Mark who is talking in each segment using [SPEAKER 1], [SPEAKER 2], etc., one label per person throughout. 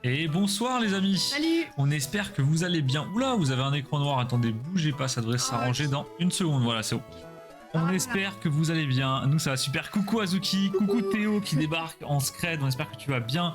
[SPEAKER 1] Et bonsoir les amis.
[SPEAKER 2] Salut.
[SPEAKER 1] On espère que vous allez bien. Oula, vous avez un écran noir, attendez, bougez pas, ça devrait s'arranger dans une seconde. Voilà, c'est bon. On espère que vous allez bien. Nous, ça va super. Coucou Azuki, coucou Théo qui débarque en scred. On espère que tu vas bien.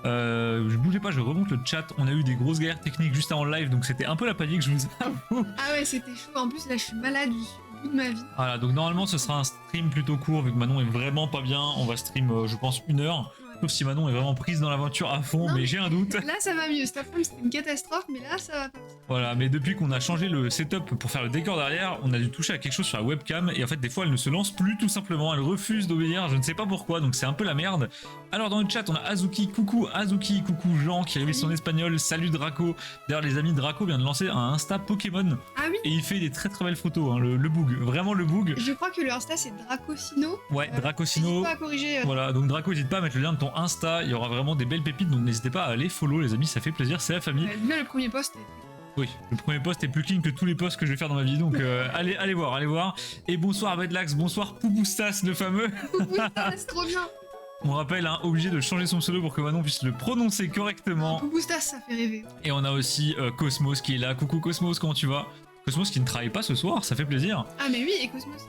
[SPEAKER 1] Je bougeais pas, je remonte le chat. On a eu des grosses galères techniques juste avant le live, donc c'était un peu la panique, je vous avoue.
[SPEAKER 2] Ah ouais, c'était chaud. En plus, là, je suis malade, je suis au bout de ma vie.
[SPEAKER 1] Voilà, donc normalement, ce sera un stream plutôt court, vu que Manon est vraiment pas bien. On va stream, je pense, 1 heure. Sauf si Manon est vraiment prise dans l'aventure à fond,
[SPEAKER 2] Non,
[SPEAKER 1] mais j'ai un doute.
[SPEAKER 2] Là, ça va mieux. Cet après-midi, c'était une catastrophe, mais là, ça va pas.
[SPEAKER 1] Voilà, mais depuis qu'on a changé le setup pour faire le décor derrière, on a dû toucher à quelque chose sur la webcam et en fait des fois elle ne se lance plus tout simplement, elle refuse d'obéir, je ne sais pas pourquoi, donc c'est un peu la merde. Alors dans le chat on a Azuki, coucou Jean qui révise son espagnol, salut Draco. D'ailleurs les amis, Draco vient de lancer un Insta Pokémon
[SPEAKER 2] Ah oui.
[SPEAKER 1] et il fait des très belles photos, hein, le bug, vraiment le bug.
[SPEAKER 2] Je crois que le Insta, c'est Dracocino.
[SPEAKER 1] Ouais, Dracocino.
[SPEAKER 2] N'hésite pas à corriger.
[SPEAKER 1] Voilà, donc Draco, n'hésite pas à mettre le lien de ton Insta, il y aura vraiment des belles pépites, donc n'hésitez pas à aller follow les amis, ça fait plaisir, c'est la famille.
[SPEAKER 2] Bien le premier post.
[SPEAKER 1] Oui, le premier post est plus clean que tous les posts que je vais faire dans ma vie, donc allez voir. Et bonsoir à Bedlax, bonsoir Poupoustas, le fameux.
[SPEAKER 2] Poupoustas, c'est trop bien.
[SPEAKER 1] On rappelle, hein, obligé de changer son pseudo pour que Manon puisse le prononcer correctement.
[SPEAKER 2] Poupoustas, ça fait rêver.
[SPEAKER 1] Et on a aussi Cosmos qui est là. Coucou Cosmos, comment tu vas? Cosmos qui ne travaille pas ce soir, ça fait plaisir.
[SPEAKER 2] Ah mais oui, et Cosmos.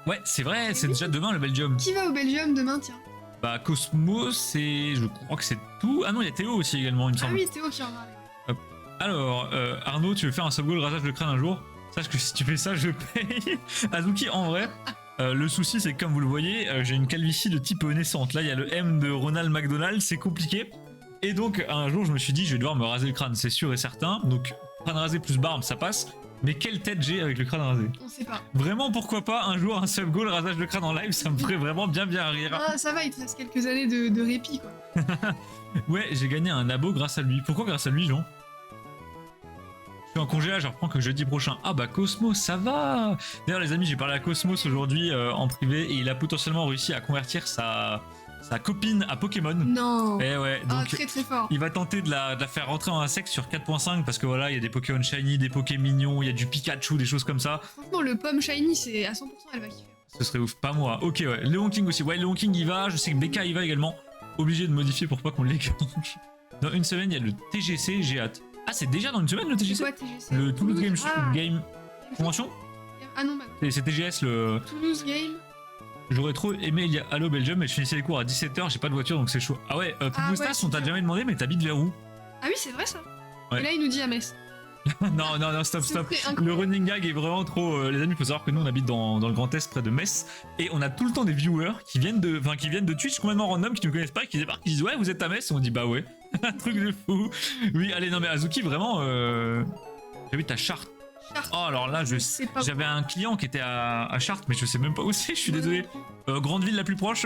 [SPEAKER 1] Ouais, c'est vrai, c'est déjà demain le Belgium.
[SPEAKER 2] Qui va au Belgium demain, tiens?
[SPEAKER 1] Bah Cosmos, je crois que c'est tout. Ah non, il y a Théo aussi également, il me
[SPEAKER 2] Ah
[SPEAKER 1] semble.
[SPEAKER 2] oui, Théo qui en parle.
[SPEAKER 1] Alors, Arnaud, tu veux faire un sub-goal rasage de crâne un jour? Sache que si tu fais ça, je paye. Azuki, en vrai, le souci, c'est que comme vous le voyez, j'ai une calvitie de type naissante. Là, il y a le M de Ronald McDonald, c'est compliqué. Et donc, un jour, je me suis dit, je vais devoir me raser le crâne, c'est sûr et certain. Donc, crâne rasé plus barbe, ça passe. Mais quelle tête j'ai avec le crâne rasé?
[SPEAKER 2] On sait pas.
[SPEAKER 1] Vraiment, pourquoi pas un jour un sub-goal rasage de crâne en live, ça me ferait vraiment bien rire.
[SPEAKER 2] Ah, ça va, il te reste quelques années de répit, quoi.
[SPEAKER 1] Ouais, j'ai gagné un abo grâce à lui. Pourquoi grâce à lui, Jean? Je suis en congé là, je reprends que jeudi prochain. Ah bah Cosmos, ça va. D'ailleurs les amis, j'ai parlé à Cosmos aujourd'hui en privé et il a potentiellement réussi à convertir sa copine à Pokémon.
[SPEAKER 2] Non.
[SPEAKER 1] Et ouais, donc
[SPEAKER 2] Ah, très très fort.
[SPEAKER 1] il va tenter de la faire rentrer en insecte sur 4.5 parce que voilà, il y a des Pokémon shiny, des Pokémon mignons, il y a du Pikachu, des choses comme ça.
[SPEAKER 2] Franchement, le pomme shiny, c'est à 100%, elle va kiffer.
[SPEAKER 1] Ce serait ouf, pas moi. Ok ouais, Léon King aussi. Ouais, Léon King il va, je sais que Becca il va également. Obligé de modifier pour pas qu'on l'écrange. Dans une semaine, il y a le TGC, j'ai hâte. Ah, c'est déjà dans une semaine le TGC?
[SPEAKER 2] C'est quoi TGC?
[SPEAKER 1] Le Toulouse Game Convention?
[SPEAKER 2] Ah non, bah non.
[SPEAKER 1] C'est TGS le...
[SPEAKER 2] Toulouse Game.
[SPEAKER 1] J'aurais trop aimé il y a Allo Belgium, mais je finissais les cours à 17h, j'ai pas de voiture donc c'est chaud. Ah ouais, Poupoustas,
[SPEAKER 2] ouais,
[SPEAKER 1] on t'a
[SPEAKER 2] c'est
[SPEAKER 1] jamais demandé, mais t'habites vers où?
[SPEAKER 2] Ah oui, c'est vrai ça.
[SPEAKER 1] Ouais.
[SPEAKER 2] Et là, il nous dit à Metz.
[SPEAKER 1] non, stop.
[SPEAKER 2] C'est incroyable.
[SPEAKER 1] Le running gag est vraiment trop... les amis, il faut savoir que nous on habite dans le Grand Est près de Metz, et on a tout le temps des viewers qui viennent de Twitch complètement random, qui ne connaissent pas, qui débarquent, qui disent ouais, vous êtes à Metz, et on dit bah ouais. Un truc de fou. Oui, allez, non mais Azuki, vraiment... J'habite à Chartres. Oh alors là, j'avais un client qui était à Chartres, mais je sais même pas où c'est, je suis désolé. Grande ville la plus proche,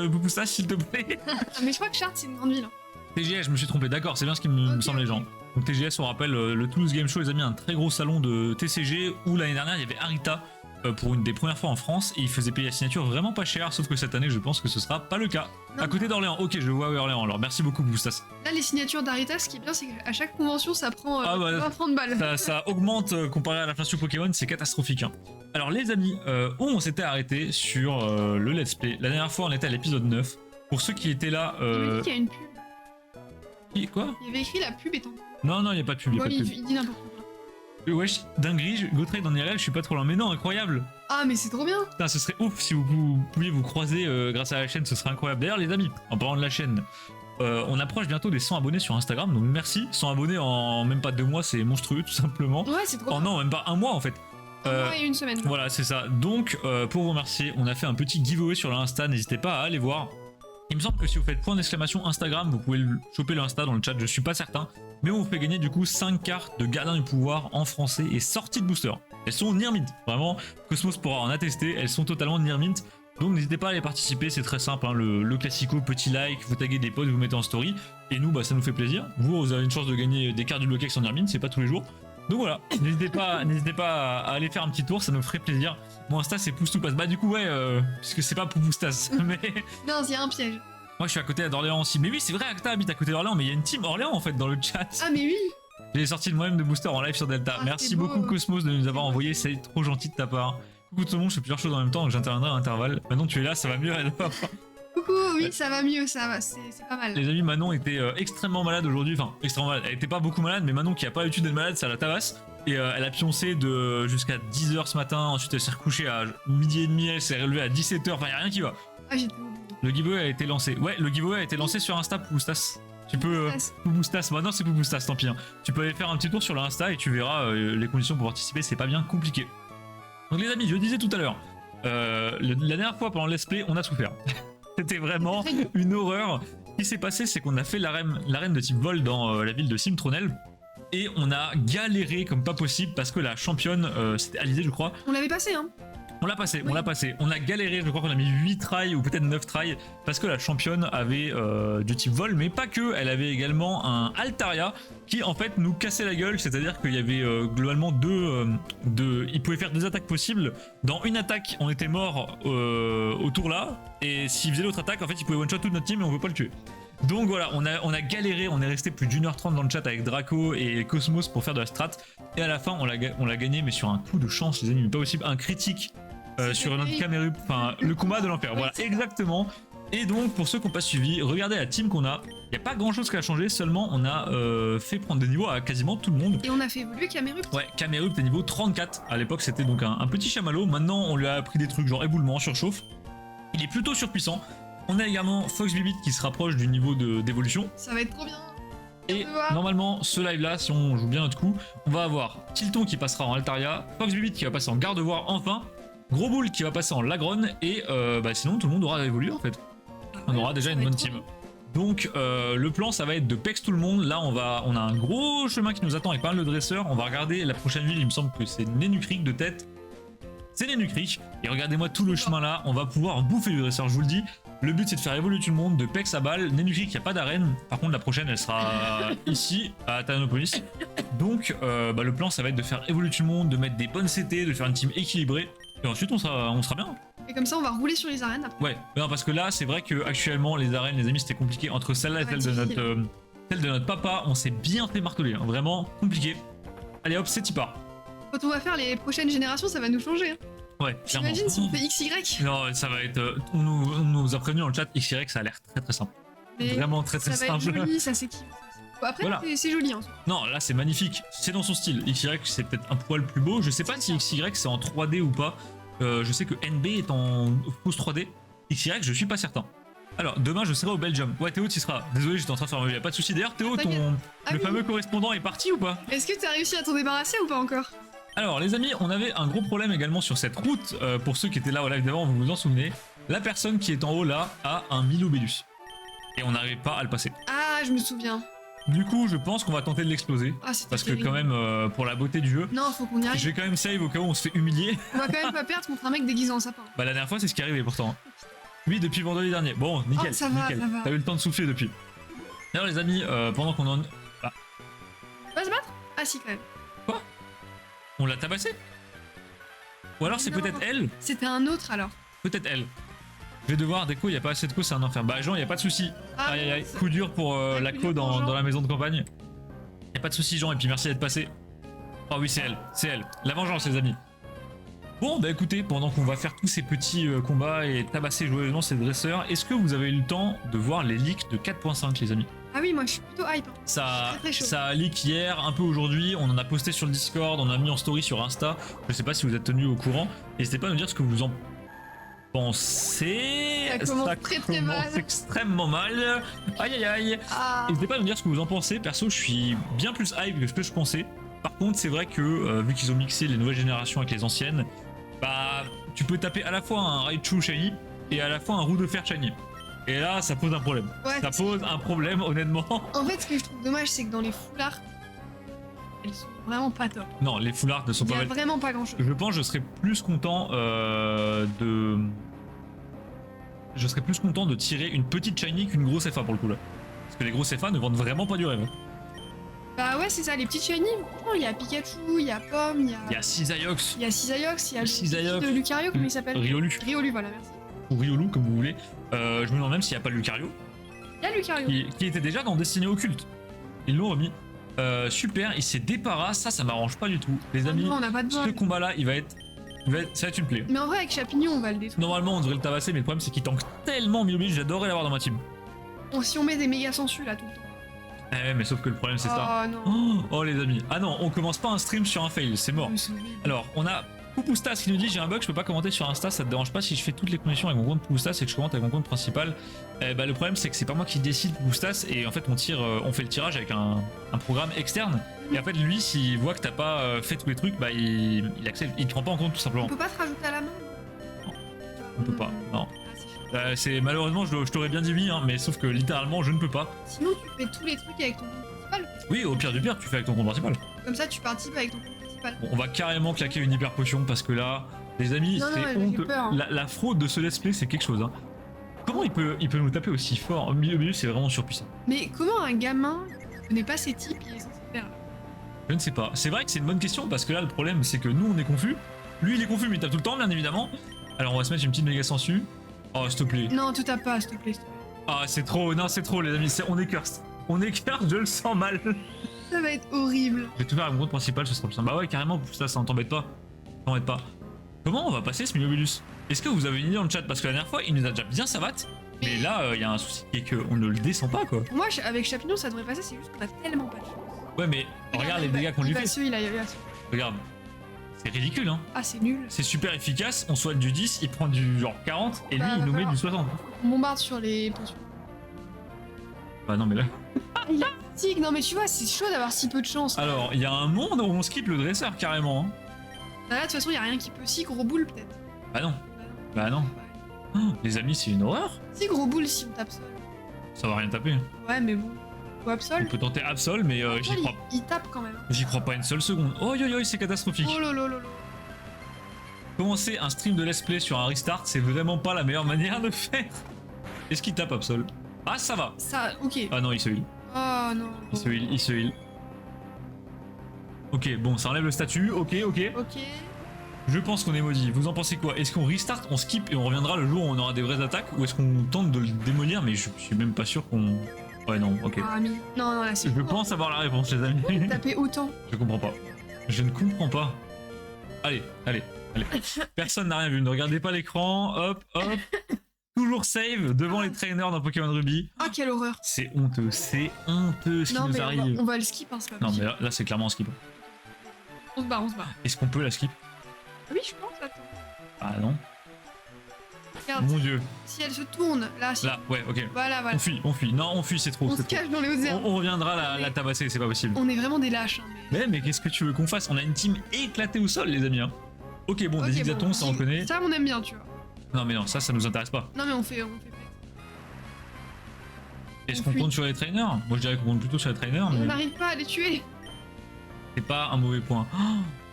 [SPEAKER 1] Poupoustas, s'il te plaît.
[SPEAKER 2] Ah, mais je crois que Chartres, c'est une grande ville. Hein.
[SPEAKER 1] TGS, je me suis trompé, d'accord, c'est bien ce qui me semble les gens. Donc TGS, on rappelle, le Toulouse Game Show, les amis, un très gros salon de TCG où l'année dernière, il y avait Arita pour une des premières fois en France et il faisait payer la signature vraiment pas cher, sauf que cette année, je pense que ce sera pas le cas.
[SPEAKER 2] Non,
[SPEAKER 1] à côté d'Orléans, ok, je vois Orléans, alors merci beaucoup, Poupoustas.
[SPEAKER 2] Là, les signatures d'Arita, ce qui est bien, c'est qu'à chaque convention, ça prend
[SPEAKER 1] Ah bah,
[SPEAKER 2] 30 balles.
[SPEAKER 1] Ça augmente comparé à l'inflation Pokémon, c'est catastrophique. Hein. Alors les amis, où on s'était arrêté sur le let's play. La dernière fois, on était à l'épisode 9. Pour ceux qui étaient là...
[SPEAKER 2] Il m'a dit qu'il y a une pub.
[SPEAKER 1] Quoi?
[SPEAKER 2] Il y avait écrit la pub est en cours.
[SPEAKER 1] Non, il n'y a pas de pub.
[SPEAKER 2] Bon, il dit n'importe quoi.
[SPEAKER 1] Wesh, dinguerie, GoTrade en IRL, je suis pas trop loin. Mais non, incroyable.
[SPEAKER 2] Ah, mais c'est trop bien.
[SPEAKER 1] Putain, ce serait ouf si vous pouviez vous croiser grâce à la chaîne, ce serait incroyable. D'ailleurs, les amis, en parlant de la chaîne, on approche bientôt des 100 abonnés sur Instagram, donc merci. 100 abonnés en même pas 2 mois, c'est monstrueux, tout simplement.
[SPEAKER 2] Ouais, c'est trop
[SPEAKER 1] Oh
[SPEAKER 2] bien.
[SPEAKER 1] non, même pas 1 mois en fait.
[SPEAKER 2] Un mois et une semaine.
[SPEAKER 1] Voilà, c'est ça. Donc, pour vous remercier, on a fait un petit giveaway sur l'Insta, n'hésitez pas à aller voir. Il me semble que si vous faites point d'exclamation Instagram, vous pouvez choper le Insta dans le chat, je suis pas certain. Mais on vous fait gagner du coup 5 cartes de Gardien du Pouvoir en français et sorties de booster. Elles sont near mint, vraiment, Cosmos pourra en attester, elles sont totalement near mint. Donc n'hésitez pas à aller participer, c'est très simple, hein, le classico, petit like, vous taguez des posts, vous mettez en story. Et nous, bah, ça nous fait plaisir. Vous avez une chance de gagner des cartes du Bloquex en near mint, c'est pas tous les jours. Donc voilà, n'hésitez pas à aller faire un petit tour, ça nous ferait plaisir. Mon Insta c'est Poustoupaz. Bah du coup ouais, puisque c'est pas Poupoustas, mais...
[SPEAKER 2] Non, il y a un piège.
[SPEAKER 1] Moi je suis à côté d'Orléans aussi. Mais oui c'est vrai, Acta habite à côté d'Orléans, mais il y a une team Orléans en fait dans le chat.
[SPEAKER 2] Ah, mais oui.
[SPEAKER 1] J'ai sorti de moi-même de booster en live sur Delta.
[SPEAKER 2] Ah,
[SPEAKER 1] Merci
[SPEAKER 2] c'est beau.
[SPEAKER 1] beaucoup Cosmos de nous avoir envoyé, c'est trop gentil de ta part. Coucou tout le monde, je fais plusieurs choses en même temps, donc j'interviendrai à intervalles. Maintenant tu es là, ça va mieux. Elle va pas.
[SPEAKER 2] Coucou coup, oui, ça va mieux, ça va, c'est pas mal.
[SPEAKER 1] Les amis, Manon était extrêmement malade aujourd'hui. Enfin, extrêmement malade. Elle était pas beaucoup malade, mais Manon qui a pas l'habitude d'être malade, ça la tabasse. Et elle a pioncé jusqu'à 10h ce matin. Ensuite, elle s'est recouchée à midi et demi. Elle s'est relevée à 17h. Enfin, y a rien qui va.
[SPEAKER 2] Ah, j'étais au bout.
[SPEAKER 1] Le giveaway a été lancé. Ouais, le giveaway a été lancé sur Insta, Pouboustas. Tu peux. Pouboustas. Maintenant, c'est Pouboustas, tant pis. Hein. Tu peux aller faire un petit tour sur l'Insta et tu verras les conditions pour participer. C'est pas bien compliqué. Donc, les amis, je disais tout à l'heure, la dernière fois pendant le let's play, on a souffert. C'était vraiment une horreur. Ce qui s'est passé, c'est qu'on a fait l'arène de type vol dans la ville de Simtronel. Et on a galéré comme pas possible parce que la championne, c'était Alizé, je crois.
[SPEAKER 2] On l'avait passé, hein.
[SPEAKER 1] On l'a passé,
[SPEAKER 2] Oui.
[SPEAKER 1] on l'a passé. On a galéré, je crois qu'on a mis 8 tries ou peut-être 9 tries parce que la championne avait du type vol, mais pas que. Elle avait également un Altaria qui en fait nous cassait la gueule, c'est-à-dire qu'il y avait globalement il pouvait faire 2 attaques possibles. Dans une attaque, on était mort au tour là, et s'il faisait l'autre attaque, en fait, il pouvait one-shot toute notre team et on ne peut pas le tuer. Donc voilà, on a galéré, on est resté plus d'1h30 dans le chat avec Draco et Cosmos pour faire de la strat. Et à la fin, on l'a gagné, mais sur un coup de chance, les amis, mais pas possible. Un critique sur notre Camerup, enfin le combat de l'enfer. Voilà, exactement. Et donc, pour ceux qui n'ont pas suivi, regardez la team qu'on a. Il n'y a pas grand chose qui a changé, seulement on a fait prendre des niveaux à quasiment tout le monde.
[SPEAKER 2] Et on a fait évoluer Camerupt.
[SPEAKER 1] Ouais, Camerup est niveau 34. À l'époque, c'était donc un petit chamallow. Maintenant, on lui a appris des trucs genre éboulement, surchauffe. Il est plutôt surpuissant. On a également Fox Bibit qui se rapproche du niveau d'évolution.
[SPEAKER 2] Ça va être trop bien.
[SPEAKER 1] Et normalement, ce live là, si on joue bien notre coup, on va avoir Tilton qui passera en Altaria, Fox Bibit qui va passer en Gardevoir enfin, Gros Bull qui va passer en Lagronne, et sinon tout le monde aura évolué en fait. On aura déjà une bonne team. Donc le plan, ça va être de pex tout le monde. Là, on a un gros chemin qui nous attend avec pas mal de dresseurs. On va regarder la prochaine ville, il me semble que c'est Nenukrik de tête. C'est Nenukrik. Et regardez-moi tout le chemin là, on va pouvoir bouffer le dresseur, je vous le dis. Le but c'est de faire évoluer tout le monde, de pex à balle. Nenukrik, il n'y a pas d'arène. Par contre, la prochaine, elle sera ici, à Tanopolis. Donc le plan, ça va être de faire évoluer tout le monde, de mettre des bonnes CT, de faire une team équilibrée. Et ensuite, on sera bien.
[SPEAKER 2] Et comme ça, on va rouler sur les arènes après.
[SPEAKER 1] Ouais, non, parce que là, c'est vrai que actuellement les arènes, les amis, c'était compliqué. Entre celle-là et celle de notre papa, on s'est bien fait marteler. Hein. Vraiment compliqué. Allez hop, c'est y part.
[SPEAKER 2] Quand on va faire les prochaines générations, ça va nous changer. Hein.
[SPEAKER 1] Ouais, clairement.
[SPEAKER 2] J'imagine si on fait XY.
[SPEAKER 1] Non, ça va être. On nous a prévenu dans le chat, XY, ça a l'air très très simple.
[SPEAKER 2] Mais
[SPEAKER 1] vraiment très très
[SPEAKER 2] ça va
[SPEAKER 1] simple.
[SPEAKER 2] être joli, ça s'équipe. Après,
[SPEAKER 1] Voilà.
[SPEAKER 2] c'est joli. Hein.
[SPEAKER 1] Non, là c'est magnifique. C'est dans son style. XY, c'est peut-être un poil plus beau. Je sais pas si XY c'est en 3D ou pas. Je sais que NB est en fausse 3D. XY, je suis pas certain. Alors, demain, je serai au Belgium. Ouais, Théo, tu y seras. Désolé, j'étais en train de faire un... Il a pas de souci. D'ailleurs, Théo, le fameux correspondant est parti ou pas?
[SPEAKER 2] Est-ce que tu as réussi à t'en débarrasser ou pas encore?
[SPEAKER 1] Alors, les amis, on avait un gros problème également sur cette route. Pour ceux qui étaient là au live d'avant, vous vous en souvenez. La personne qui est en haut là a un Milobellus. Et on n'arrive pas à le passer.
[SPEAKER 2] Ah, je me souviens.
[SPEAKER 1] Du coup, je pense qu'on va tenter de l'exploser.
[SPEAKER 2] Ah, c'était
[SPEAKER 1] Parce que
[SPEAKER 2] terrible.
[SPEAKER 1] quand même, pour la beauté du jeu,
[SPEAKER 2] Non, faut qu'on y
[SPEAKER 1] je
[SPEAKER 2] arrive.
[SPEAKER 1] vais quand même save au cas où on se fait humilier.
[SPEAKER 2] On va quand même pas perdre contre un mec déguisé en sapin.
[SPEAKER 1] Bah la dernière fois, c'est ce qui est arrivé pourtant. Oui, depuis vendredi dernier. Bon, nickel,
[SPEAKER 2] Oh, ça va,
[SPEAKER 1] nickel.
[SPEAKER 2] ça va.
[SPEAKER 1] T'as eu le temps de souffler depuis. D'ailleurs, les amis, pendant qu'on en... Ah,
[SPEAKER 2] On va se battre? Ah si, quand même.
[SPEAKER 1] on l'a tabassé. Ou alors c'est
[SPEAKER 2] Non.
[SPEAKER 1] peut-être elle.
[SPEAKER 2] C'était un autre alors.
[SPEAKER 1] Peut-être elle. Je vais devoir déco, il n'y a pas assez de co, c'est un enfer. Bah Jean, il n'y a pas de souci.
[SPEAKER 2] Ah,
[SPEAKER 1] Aïe aïe aïe, coup dur pour
[SPEAKER 2] Ah,
[SPEAKER 1] la
[SPEAKER 2] coup
[SPEAKER 1] co
[SPEAKER 2] dur pour Jean.
[SPEAKER 1] dans la maison de campagne. Il n'y a pas de souci Jean, et puis merci d'être passé. Oh oui, c'est elle, c'est elle. La vengeance, les amis. Bon, bah écoutez, pendant qu'on va faire tous ces petits combats et tabasser joyeusement ces dresseurs, est-ce que vous avez eu le temps de voir les leaks de 4.5, les amis?
[SPEAKER 2] Ah oui, moi je suis plutôt hype. Hein.
[SPEAKER 1] Ça,
[SPEAKER 2] Très, très chaud.
[SPEAKER 1] ça a leak hier, un peu aujourd'hui, on en a posté sur le Discord, on a mis en story sur Insta. Je sais pas si vous êtes tenus au courant. N'hésitez pas à nous dire ce que vous en pensez.
[SPEAKER 2] Ça commence très, très mal.
[SPEAKER 1] Extrêmement mal. Aïe aïe aïe.
[SPEAKER 2] Ah,
[SPEAKER 1] N'hésitez pas à nous dire ce que vous en pensez. Perso, je suis bien plus hype que ce que je pensais. Par contre, c'est vrai que vu qu'ils ont mixé les nouvelles générations avec les anciennes, bah tu peux taper à la fois un Raichu shiny et à la fois un roue de fer shiny. Et là, ça pose un problème.
[SPEAKER 2] ouais,
[SPEAKER 1] Ça pose un problème, honnêtement.
[SPEAKER 2] En fait, ce que je trouve dommage, c'est que dans les foulards, elles sont vraiment pas top.
[SPEAKER 1] Non, les foulards ne sont
[SPEAKER 2] Il y
[SPEAKER 1] pas
[SPEAKER 2] a
[SPEAKER 1] mal.
[SPEAKER 2] vraiment pas grand chose.
[SPEAKER 1] Je pense que je serais plus content de... Je serais plus content de tirer une petite shiny qu'une grosse FA pour le coup là. Parce que les grosses FA ne vendent vraiment pas du rêve.
[SPEAKER 2] Bah ouais, c'est ça, les petites shiny. Franchement, il y a Pikachu, il y a Pomme, il y a.
[SPEAKER 1] Il y a Cisaiox,
[SPEAKER 2] Il y a Cisaiox, il y a le
[SPEAKER 1] Cisaiox.
[SPEAKER 2] petit de Lucario, comment il s'appelle?
[SPEAKER 1] Riolu,
[SPEAKER 2] Riolu, voilà, merci.
[SPEAKER 1] ou Riolu comme vous voulez. Je me demande même s'il n'y a pas Lucario,
[SPEAKER 2] Il y a Lucario.
[SPEAKER 1] qui était déjà dans Destiné Occulte. Ils l'ont remis. Super, il s'est débarrassé, ça m'arrange pas du tout. Les
[SPEAKER 2] Oh
[SPEAKER 1] amis,
[SPEAKER 2] non, on n'a pas de
[SPEAKER 1] ce
[SPEAKER 2] bol.
[SPEAKER 1] combat là, il va être Ça va être une plaie.
[SPEAKER 2] Mais en vrai, avec Chapignon, on va le détruire.
[SPEAKER 1] Normalement, on devrait le tabasser, mais le problème, c'est qu'il tank tellement Miobius, j'adorais l'avoir dans ma team.
[SPEAKER 2] Bon, si on met des méga sensus là tout le temps.
[SPEAKER 1] Eh ouais, mais sauf que le problème, c'est ça.
[SPEAKER 2] Oh non.
[SPEAKER 1] Oh, les amis. Ah non, on commence pas un stream sur un fail, c'est mort.
[SPEAKER 2] Mais c'est horrible.
[SPEAKER 1] Alors, on a Poupoustas qui nous dit j'ai un bug, je peux pas commenter sur Insta, ça te dérange pas si je fais toutes les connexions avec mon compte Poupoustas et que je commente avec mon compte principal. Bah, le problème c'est que c'est pas moi qui décide Poupoustas et en fait on fait le tirage avec un programme externe et en fait lui s'il voit que t'as pas fait tous les trucs, bah il accepte, il te prend pas en compte tout
[SPEAKER 2] On
[SPEAKER 1] simplement.
[SPEAKER 2] peut pas te rajouter à la main.
[SPEAKER 1] On peut pas, non.
[SPEAKER 2] Ah, c'est chiant.
[SPEAKER 1] C'est malheureusement je t'aurais bien dit oui, hein, mais sauf que littéralement je ne peux pas.
[SPEAKER 2] Sinon, tu fais tous les trucs avec ton compte principal.
[SPEAKER 1] Oui, au pire du pire, tu fais avec ton compte principal.
[SPEAKER 2] Comme ça, tu participes avec ton compte principal.
[SPEAKER 1] Bon, on va carrément claquer une hyper potion parce que là, les amis,
[SPEAKER 2] Non,
[SPEAKER 1] c'est
[SPEAKER 2] non, j'ai
[SPEAKER 1] honteux.
[SPEAKER 2] peur, hein.
[SPEAKER 1] La fraude de ce let's play, c'est quelque chose. Hein. Comment il peut nous taper aussi fort? Au milieu, c'est vraiment surpuissant.
[SPEAKER 2] Mais comment un gamin qui connaît pas ses types, il est censé faire là?
[SPEAKER 1] Je ne sais pas. C'est vrai que c'est une bonne question parce que là, le problème, c'est que nous, on est confus. Lui, il est confus, mais il tape tout le temps, bien évidemment. Alors, on va se mettre une petite méga sensu. Oh, s'il te plaît.
[SPEAKER 2] Non, tu tapes pas, s'il te plaît. s'il te plaît.
[SPEAKER 1] Ah, c'est trop. Non, c'est trop, les amis. On est cursed. On est cursed, je le sens mal.
[SPEAKER 2] Ça va être horrible.
[SPEAKER 1] Je vais tout faire avec mon compte principal, ce sera plus simple. Bah ouais, carrément, ça t'embête pas. T'embête pas. Comment on va passer ce Miobilus? Est-ce que vous avez une idée dans le chat? Parce que la dernière fois, il nous a déjà bien savate. Mais là, il y a un souci qui est qu'on ne le descend pas, quoi.
[SPEAKER 2] Moi, avec Chapignon, ça devrait passer, c'est juste qu'on a tellement pas de chance.
[SPEAKER 1] Ouais, mais regarde les dégâts qu'on lui fait.
[SPEAKER 2] Il a eu
[SPEAKER 1] Regarde. C'est ridicule, hein.
[SPEAKER 2] Ah, c'est nul.
[SPEAKER 1] C'est super efficace, on soigne du 10, il prend du genre 40, et lui,
[SPEAKER 2] Bah,
[SPEAKER 1] il nous met
[SPEAKER 2] va
[SPEAKER 1] du 60.
[SPEAKER 2] On bombarde sur les potions.
[SPEAKER 1] Bah non, mais là...
[SPEAKER 2] Il a tig, non mais tu vois, c'est chaud d'avoir si peu de chance.
[SPEAKER 1] Alors, il y a un monde où on skip le dresseur, carrément. Hein.
[SPEAKER 2] Bah là, de toute façon, il y a rien qui peut. Si, gros boule, peut-être.
[SPEAKER 1] Bah non. Bah non. Oh, les amis, c'est une horreur.
[SPEAKER 2] Si, gros boule, si on tape sol.
[SPEAKER 1] Ça va rien taper.
[SPEAKER 2] Ouais, mais bon. Ou
[SPEAKER 1] On
[SPEAKER 2] Absol.
[SPEAKER 1] peut tenter Absol, mais j'y
[SPEAKER 2] Absol,
[SPEAKER 1] crois.
[SPEAKER 2] il tape quand même.
[SPEAKER 1] J'y crois pas une seule seconde. Oh yo yo, c'est catastrophique.
[SPEAKER 2] Oh lolo lolo.
[SPEAKER 1] Commencer un stream de let's play sur un restart, c'est vraiment pas la meilleure manière de faire. Est-ce qu'il tape Absol? Ah, ça va.
[SPEAKER 2] Ça, ok.
[SPEAKER 1] Ah non, il se heal.
[SPEAKER 2] Oh non.
[SPEAKER 1] Il se heal, il se heal. Ok, bon, ça enlève le statut. Ok, ok.
[SPEAKER 2] Ok.
[SPEAKER 1] Je pense qu'on est maudit. Vous en pensez quoi? Est-ce qu'on restart, on skip et on reviendra le jour où on aura des vraies attaques? Ou est-ce qu'on tente de le démolir? Mais je suis même pas sûr qu'on... Ouais, non, ok.
[SPEAKER 2] Ah, mais... Non, non, là, c'est...
[SPEAKER 1] Je pense avoir la réponse, les amis.
[SPEAKER 2] Taper autant.
[SPEAKER 1] Je comprends pas. Je ne comprends pas. Allez, allez, allez. Personne n'a rien vu. Ne regardez pas l'écran. Hop, hop. Toujours save devant les trainers dans Pokémon Ruby.
[SPEAKER 2] Ah, quelle horreur.
[SPEAKER 1] C'est honteux ce qui
[SPEAKER 2] Non,
[SPEAKER 1] nous
[SPEAKER 2] mais
[SPEAKER 1] arrive.
[SPEAKER 2] on va le skip, hein, c'est pas
[SPEAKER 1] Non, mais
[SPEAKER 2] possible.
[SPEAKER 1] là c'est clairement un skip.
[SPEAKER 2] On se barre, on se barre.
[SPEAKER 1] Est-ce qu'on peut la skip?
[SPEAKER 2] Oui, je pense, attends.
[SPEAKER 1] Ah non.
[SPEAKER 2] Regarde,
[SPEAKER 1] Mon dieu.
[SPEAKER 2] si elle se tourne, là, si...
[SPEAKER 1] Là, ouais, ok.
[SPEAKER 2] Voilà, voilà.
[SPEAKER 1] On fuit, on fuit. Non, on fuit, c'est trop.
[SPEAKER 2] On se
[SPEAKER 1] c'est trop.
[SPEAKER 2] cache dans les hautes herbes.
[SPEAKER 1] On reviendra la tabasser, c'est pas possible.
[SPEAKER 2] On est vraiment des lâches, hein,
[SPEAKER 1] Mais qu'est-ce que tu veux qu'on fasse? On a une team éclatée au sol, les amis. Hein. Ok, bon, des
[SPEAKER 2] Ok,
[SPEAKER 1] Zigzatons,
[SPEAKER 2] bon,
[SPEAKER 1] ça on connaît.
[SPEAKER 2] Ça, on aime bien, tu vois.
[SPEAKER 1] Non, mais non, ça nous intéresse pas.
[SPEAKER 2] Non, mais on fait plaisir.
[SPEAKER 1] Est-ce
[SPEAKER 2] On
[SPEAKER 1] qu'on
[SPEAKER 2] fuit.
[SPEAKER 1] compte sur les trainers? Moi, je dirais qu'on compte plutôt sur les trainers,
[SPEAKER 2] On
[SPEAKER 1] mais
[SPEAKER 2] n'arrive pas à les tuer.
[SPEAKER 1] c'est pas un mauvais point.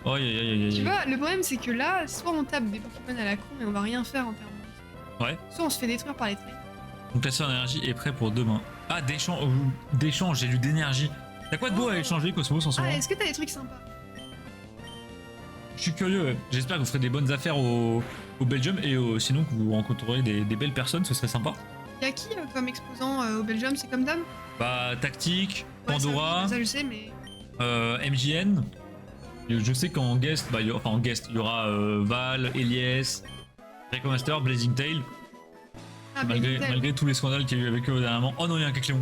[SPEAKER 1] Oh, aïe, aïe, aïe, aïe.
[SPEAKER 2] Tu vois, le problème, c'est que là, soit on tape des Pokémon à la con et on va rien faire en termes de...
[SPEAKER 1] Ouais.
[SPEAKER 2] Soit on se fait détruire par les traits.
[SPEAKER 1] Donc, classeur d'énergie est prêt pour demain. Ah, d'échange, j'ai lu d'énergie. T'as quoi de beau à échanger, Cosmos, en ce
[SPEAKER 2] Ah,
[SPEAKER 1] moment?
[SPEAKER 2] est-ce que t'as des trucs sympas?
[SPEAKER 1] Je suis curieux, ouais. J'espère que vous ferez des bonnes affaires au Belgium et sinon que vous rencontrerez des belles personnes, ce serait sympa.
[SPEAKER 2] Y'a qui comme exposant au Belgium? C'est comme Dame?
[SPEAKER 1] Bah, Tactique,
[SPEAKER 2] Ouais,
[SPEAKER 1] Pandora,
[SPEAKER 2] ça, je sais, mais...
[SPEAKER 1] MJN. Je sais qu'en guest, bah, il y aura Val, Elias, Draco Master, Blazing Tail.
[SPEAKER 2] Ah, Blazing Tail.
[SPEAKER 1] Malgré tous les scandales qu'il y a eu avec eux dernièrement. Oh non, il y a un Kecléon.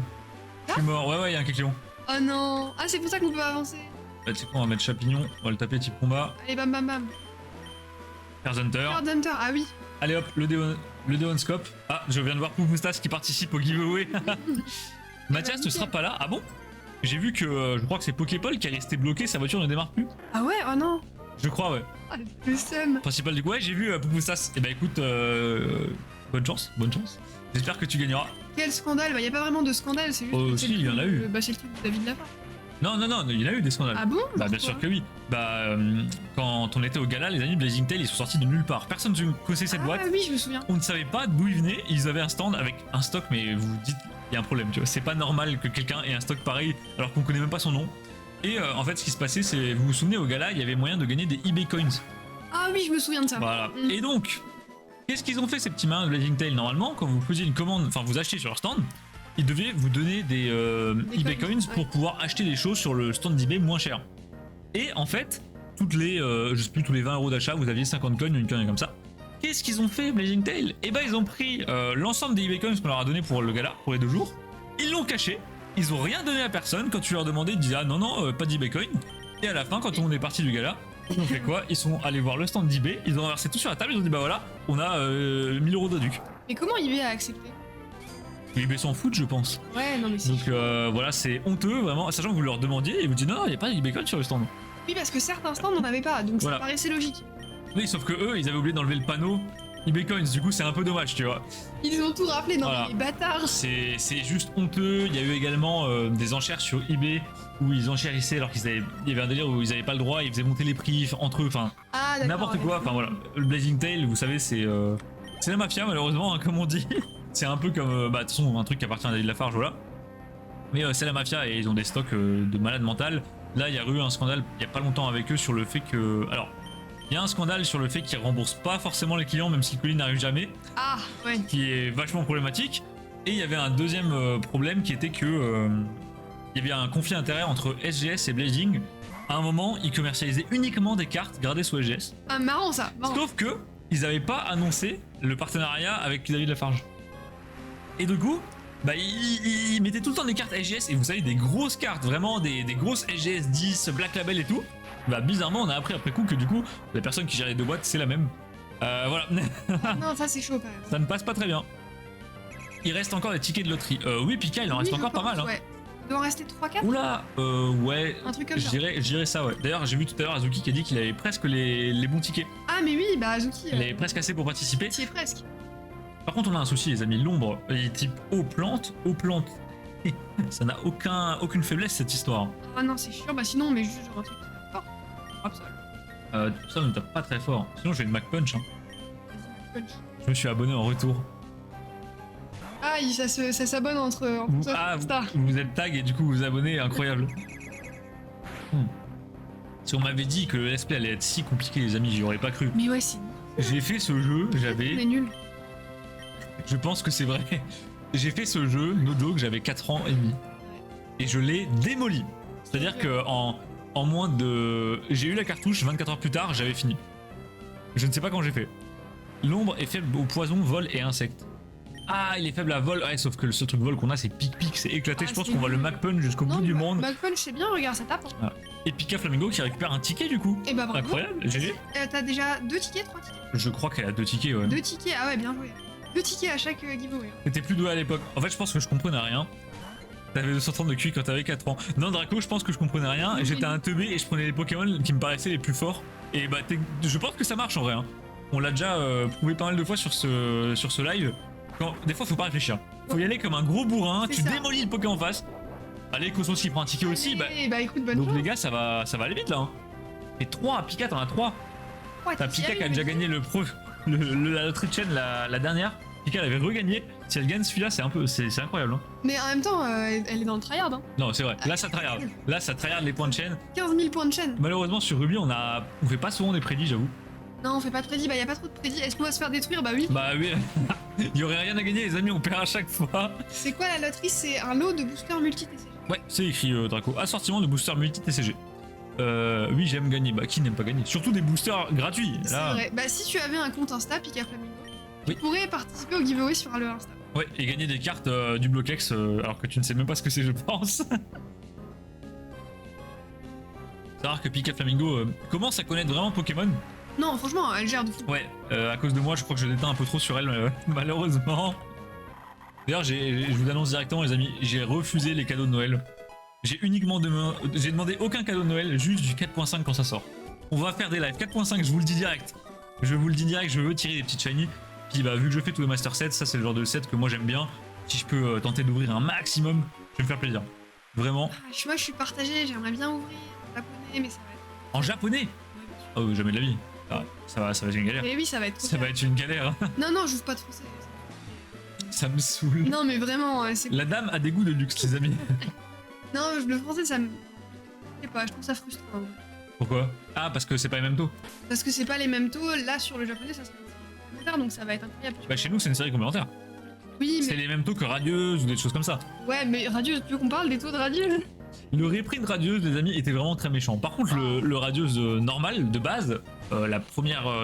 [SPEAKER 1] Je suis mort. Ouais, il y a un Kecléon.
[SPEAKER 2] Oh non. Ah, c'est pour ça qu'on peut avancer.
[SPEAKER 1] Bah, tu sais quoi, on va mettre Chapignon, on va le taper type combat.
[SPEAKER 2] Allez, bam, bam, bam.
[SPEAKER 1] Earth Hunter.
[SPEAKER 2] Card Hunter, ah oui.
[SPEAKER 1] Allez hop, le Deon Scope. Ah, je viens de voir Poumoustas qui participe au giveaway. Mathias ne sera pas là. Ah bon? J'ai vu que je crois que c'est Poképole qui est resté bloqué, sa voiture ne démarre plus.
[SPEAKER 2] Ah ouais, oh non.
[SPEAKER 1] Je crois, ouais.
[SPEAKER 2] Ah, le seum.
[SPEAKER 1] Principal du coup, ouais, j'ai vu Poumoustas. Et bah écoute, bonne chance, bonne chance. J'espère que tu gagneras.
[SPEAKER 2] Quel scandale. Bah, y a pas vraiment de scandale, c'est juste...
[SPEAKER 1] Oh,
[SPEAKER 2] que c'est
[SPEAKER 1] si,
[SPEAKER 2] le
[SPEAKER 1] il y en a
[SPEAKER 2] truc
[SPEAKER 1] eu.
[SPEAKER 2] de- Bah, c'est le truc de David Lapa.
[SPEAKER 1] Non, il y en a eu des scandales.
[SPEAKER 2] Ah bon?
[SPEAKER 1] Bah bien sûr que oui. Bah quand on était au gala, les amis de Blazing Tail ils sont sortis de nulle part. Personne ne connaissait cette boîte.
[SPEAKER 2] Ah oui, je me souviens.
[SPEAKER 1] On ne savait pas d'où ils venaient. Ils avaient un stand avec un stock, mais vous vous dites il y a un problème. Tu vois, c'est pas normal que quelqu'un ait un stock pareil alors qu'on connaît même pas son nom. Et en fait, ce qui se passait, c'est vous vous souvenez au gala, il y avait moyen de gagner des eBay coins.
[SPEAKER 2] Ah oui, je me souviens de ça.
[SPEAKER 1] Voilà.
[SPEAKER 2] Mm.
[SPEAKER 1] Et donc, qu'est-ce qu'ils ont fait ces petits marins de Blazing Tail? Normalement, quand vous faisiez une commande, enfin vous achetez sur leur stand, ils devaient vous donner des eBay
[SPEAKER 2] coins,
[SPEAKER 1] coins pour
[SPEAKER 2] ouais.
[SPEAKER 1] pouvoir acheter des choses sur le stand d'eBay moins cher. Et en fait, toutes les, je sais plus, tous les 20 euros d'achat, vous aviez 50 coins ou une connerie comme ça. Qu'est-ce qu'ils ont fait, Blazing Tail? Eh ben, ils ont pris l'ensemble des eBay coins qu'on leur a donné pour le gala, pour les 2 jours. Ils l'ont caché. Ils ont rien donné à personne. Quand tu leur demandais, ils disaient ah non, non, pas d'eBay coin. Et à la fin, quand on est parti du gala, ils ont fait quoi? Ils sont allés voir le stand d'eBay, ils ont renversé tout sur la table, ils ont dit bah voilà, on a 1000 euros d'Aduc.
[SPEAKER 2] Mais comment eBay a accepté?
[SPEAKER 1] eBay s'en fout, je pense.
[SPEAKER 2] Ouais, non mais c'est...
[SPEAKER 1] Donc voilà, c'est honteux vraiment, sachant que vous leur demandiez et vous dites non, il n'y a pas d'eBay coin sur le stand.
[SPEAKER 2] Oui, parce que certains stands n'en avaient pas, donc
[SPEAKER 1] Voilà.
[SPEAKER 2] ça paraissait logique.
[SPEAKER 1] Oui, sauf que eux, ils avaient oublié d'enlever le panneau eBay coins, du coup c'est un peu dommage, tu vois.
[SPEAKER 2] Ils ont tout rappelé dans
[SPEAKER 1] Voilà.
[SPEAKER 2] les bâtards.
[SPEAKER 1] C'est juste honteux. Il y a eu également des enchères sur eBay où ils enchérissaient alors qu'il y avait un délire où ils n'avaient pas le droit, ils faisaient monter les prix entre eux, enfin
[SPEAKER 2] Ah, d'accord.
[SPEAKER 1] n'importe
[SPEAKER 2] ouais.
[SPEAKER 1] quoi. Enfin voilà, le Blazing Tail, vous savez, c'est la mafia malheureusement, hein, comme on dit. C'est un peu comme, bah de toute façon, un truc qui appartient à David Lafarge, voilà. Mais c'est la mafia et ils ont des stocks de malades mentales. Là, il y a eu un scandale il y a pas longtemps avec eux sur le fait que, alors, il y a un scandale sur le fait qu'ils remboursent pas forcément les clients, même si le colis n'arrive jamais,
[SPEAKER 2] Ah, ouais.
[SPEAKER 1] qui est vachement problématique. Et il y avait un deuxième problème qui était que il y avait un conflit d'intérêt entre SGS et Blazing. À un moment, ils commercialisaient uniquement des cartes gardées sous SGS.
[SPEAKER 2] Ah, marrant ça. Marrant.
[SPEAKER 1] Sauf que ils n'avaient pas annoncé le partenariat avec David Lafarge. Et du coup, bah, ils mettaient tout le temps des cartes SGS et vous savez, des grosses cartes, vraiment des grosses SGS 10, Black Label et tout. Bah, bizarrement, on a appris après coup que du coup, la personne qui gère les 2 boîtes, c'est la même. Voilà.
[SPEAKER 2] Non, ça c'est chaud quand même.
[SPEAKER 1] Ça ne passe pas très bien. Il reste encore des tickets de loterie. Oui, Pika, il en reste
[SPEAKER 2] Oui,
[SPEAKER 1] encore
[SPEAKER 2] je
[SPEAKER 1] pas
[SPEAKER 2] pense,
[SPEAKER 1] mal. Hein.
[SPEAKER 2] Ouais. Il doit en rester 3-4.
[SPEAKER 1] Oula, ouais.
[SPEAKER 2] Un truc comme
[SPEAKER 1] Je
[SPEAKER 2] ça.
[SPEAKER 1] dirais ça, ouais. D'ailleurs, j'ai vu tout à l'heure Azuki qui a dit qu'il avait presque les bons tickets.
[SPEAKER 2] Ah, mais oui, bah Azuki.
[SPEAKER 1] Il avait presque assez pour participer.
[SPEAKER 2] T'y es presque.
[SPEAKER 1] Par contre, on a un souci, les amis. L'ombre, il est type eau plante. Ça n'a aucune faiblesse cette histoire.
[SPEAKER 2] Ah non, c'est chiant. Bah sinon, on met juste genre un truc qui tape fort. Hop, ça.
[SPEAKER 1] Tout ça ne tape pas très fort. Sinon, je vais le Mac Punch. Hein.
[SPEAKER 2] Vas-y, punch.
[SPEAKER 1] Je me suis abonné en retour.
[SPEAKER 2] Ah, ça s'abonne entre
[SPEAKER 1] Vous êtes tag et du coup vous vous abonnez, incroyable. Si on m'avait dit que le let's play allait être si compliqué, les amis, j'y aurais pas cru.
[SPEAKER 2] Mais ouais, c'est...
[SPEAKER 1] J'ai fait ce jeu,
[SPEAKER 2] On est
[SPEAKER 1] j'avais.
[SPEAKER 2] nul.
[SPEAKER 1] Je pense que c'est vrai. J'ai fait ce jeu, no joke, j'avais 4 ans et demi. Et je l'ai démoli. C'est-à-dire que en moins de. J'ai eu la cartouche, 24 heures plus tard, j'avais fini. Je ne sais pas quand j'ai fait. L'ombre est faible au poison, vol et insectes. Ah, il est faible à vol. Ouais, sauf que le seul truc vol qu'on a, c'est pic-pic, c'est éclaté.
[SPEAKER 2] Ah,
[SPEAKER 1] Je pense
[SPEAKER 2] c'est
[SPEAKER 1] qu'on va le
[SPEAKER 2] nul.
[SPEAKER 1] Mac Punch jusqu'au bout
[SPEAKER 2] Non,
[SPEAKER 1] du monde.
[SPEAKER 2] Back punch, c'est bien, regarde, ça tape. Hein.
[SPEAKER 1] Et Pika Flamingo qui récupère un ticket du coup.
[SPEAKER 2] Et bah bravo.
[SPEAKER 1] Incroyable, GG.
[SPEAKER 2] T'as déjà 2 tickets, 3 tickets?
[SPEAKER 1] Je crois qu'elle a 2 tickets, ouais.
[SPEAKER 2] 2 tickets, ah ouais, bien joué. 2 tickets à chaque giveaway.
[SPEAKER 1] T'étais plus doué à l'époque. En fait, je pense que je comprenais rien. T'avais 230 de QI quand t'avais 4 ans. Non, Draco, je pense que je comprenais rien.
[SPEAKER 2] Oui.
[SPEAKER 1] J'étais un teubé et je prenais les Pokémon qui me paraissaient les plus forts. Et bah, je pense que ça marche en vrai. Hein. On l'a déjà prouvé pas mal de fois sur ce live. Des fois, faut pas réfléchir. Faut y aller comme un gros bourrin.
[SPEAKER 2] C'est
[SPEAKER 1] Tu
[SPEAKER 2] ça.
[SPEAKER 1] démolis le Poké en face. Allez, Cosmos qui prend un ticket aussi. Bah,
[SPEAKER 2] Bah écoute, bonne
[SPEAKER 1] donc
[SPEAKER 2] chance.
[SPEAKER 1] les gars, ça va aller vite là. Hein. Et 3, Pika, t'en as 3.
[SPEAKER 2] Ouais,
[SPEAKER 1] T'as
[SPEAKER 2] t'y
[SPEAKER 1] Pika
[SPEAKER 2] arrives,
[SPEAKER 1] qui a déjà
[SPEAKER 2] mais-
[SPEAKER 1] gagné la loterie de chaîne la dernière. Pika elle avait regagné. Si elle gagne celui-là, c'est incroyable. Hein.
[SPEAKER 2] Mais en même temps, elle est dans le tryhard. Hein.
[SPEAKER 1] Non, c'est vrai. Là, ça tryhard. Là, ça tryhard les points de chaîne.
[SPEAKER 2] 15 000 points de chaîne.
[SPEAKER 1] Malheureusement, sur Ruby, on fait pas souvent des prédits, j'avoue.
[SPEAKER 2] Non, on fait pas de prédit, bah y a pas trop de prédit. Est-ce qu'on va se faire détruire? Bah oui.
[SPEAKER 1] Bah oui. Il y aurait rien à gagner, les amis. On perd à chaque fois.
[SPEAKER 2] C'est quoi la loterie? C'est un lot de boosters multi-TCG.
[SPEAKER 1] Ouais, c'est écrit Draco. Assortiment de boosters multi-TCG. Oui, j'aime gagner. Bah, qui n'aime pas gagner? Surtout des boosters gratuits.
[SPEAKER 2] C'est
[SPEAKER 1] Là.
[SPEAKER 2] vrai. Bah si tu avais un compte Insta, Pika Flamingo,
[SPEAKER 1] Oui.
[SPEAKER 2] tu pourrais participer au giveaway sur le Insta.
[SPEAKER 1] Ouais, et gagner des cartes du Bloquex alors que tu ne sais même pas ce que c'est, je pense. C'est rare que Pika Flamingo commence à connaître vraiment Pokémon.
[SPEAKER 2] Non, franchement, elle gère de fou.
[SPEAKER 1] Ouais, à cause de moi, je crois que je déteins un peu trop sur elle, malheureusement. D'ailleurs, je vous annonce directement, les amis, j'ai refusé les cadeaux de Noël. J'ai demandé aucun cadeau de Noël, juste du 4.5 quand ça sort. On va faire des lives 4.5, je vous le dis direct. Je vous le dis direct, je veux tirer des petites shiny. Puis bah, vu que je fais tous les Master Sets, ça c'est le genre de set que moi j'aime bien. Si je peux tenter d'ouvrir un maximum, je vais me faire plaisir. Vraiment.
[SPEAKER 2] Ah, moi, je suis partagée, j'aimerais bien ouvrir en japonais, mais ça va être...
[SPEAKER 1] En japonais?
[SPEAKER 2] Ouais, bien sûr.
[SPEAKER 1] Oh, jamais de la vie. Ah, ça va être une galère.
[SPEAKER 2] Mais oui, ça va être trop
[SPEAKER 1] Ça va
[SPEAKER 2] cher.
[SPEAKER 1] être une galère.
[SPEAKER 2] Non, non, j'ouvre pas de français.
[SPEAKER 1] Ça me saoule.
[SPEAKER 2] Non, mais vraiment, c'est...
[SPEAKER 1] La dame a des goûts de luxe, les amis.
[SPEAKER 2] Non, le français, ça me... Je sais pas, je trouve ça frustrant. Ouais.
[SPEAKER 1] Pourquoi? Ah, parce que c'est pas les mêmes taux.
[SPEAKER 2] Parce que c'est pas les mêmes taux, là, sur le japonais, ça serait complémentaire, donc ça va être incroyable.
[SPEAKER 1] Bah, chez nous, c'est une série complémentaire.
[SPEAKER 2] Oui,
[SPEAKER 1] C'est
[SPEAKER 2] mais...
[SPEAKER 1] les mêmes taux que Radieuse ou des choses comme ça.
[SPEAKER 2] Ouais, mais Radieuse, tu veux qu'on parle des taux de Radieuse?
[SPEAKER 1] Le reprint radieuse, les amis, était vraiment très méchant. Par contre, le radieuse normal, de base, le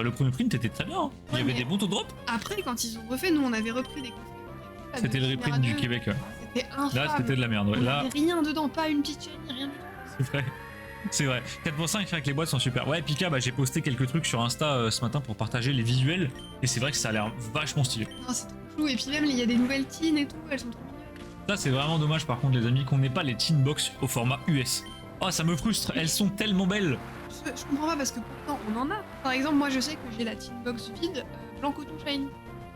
[SPEAKER 1] premier print était très bien. Hein. Il y
[SPEAKER 2] Ouais,
[SPEAKER 1] avait
[SPEAKER 2] mais-
[SPEAKER 1] des bons taux de drop.
[SPEAKER 2] Après, quand ils ont refait, nous on avait repris des coffrets.
[SPEAKER 1] C'était le reprint du Québec. Ouais.
[SPEAKER 2] C'était infâme.
[SPEAKER 1] Là, c'était de la merde. Ouais.
[SPEAKER 2] Il y
[SPEAKER 1] Là,
[SPEAKER 2] avait rien dedans, pas une petite shiny, rien du tout.
[SPEAKER 1] c'est vrai. C'est vrai. 4.5 fait que les boîtes sont super. Ouais, Pika, bah, j'ai posté quelques trucs sur Insta ce matin pour partager les visuels. Et c'est vrai que ça a l'air vachement stylé.
[SPEAKER 2] Non, c'est trop flou. Et puis même, il y a des nouvelles teens et tout, elles sont trop mignonnes.
[SPEAKER 1] Ça, c'est vraiment dommage, par contre, les amis, qu'on n'ait pas les teen box au format US. Oh, ça me frustre. Elles sont tellement belles.
[SPEAKER 2] Je comprends pas parce que pourtant on en a. Par exemple, moi je sais que j'ai la teen box vide, blanc coton shiny.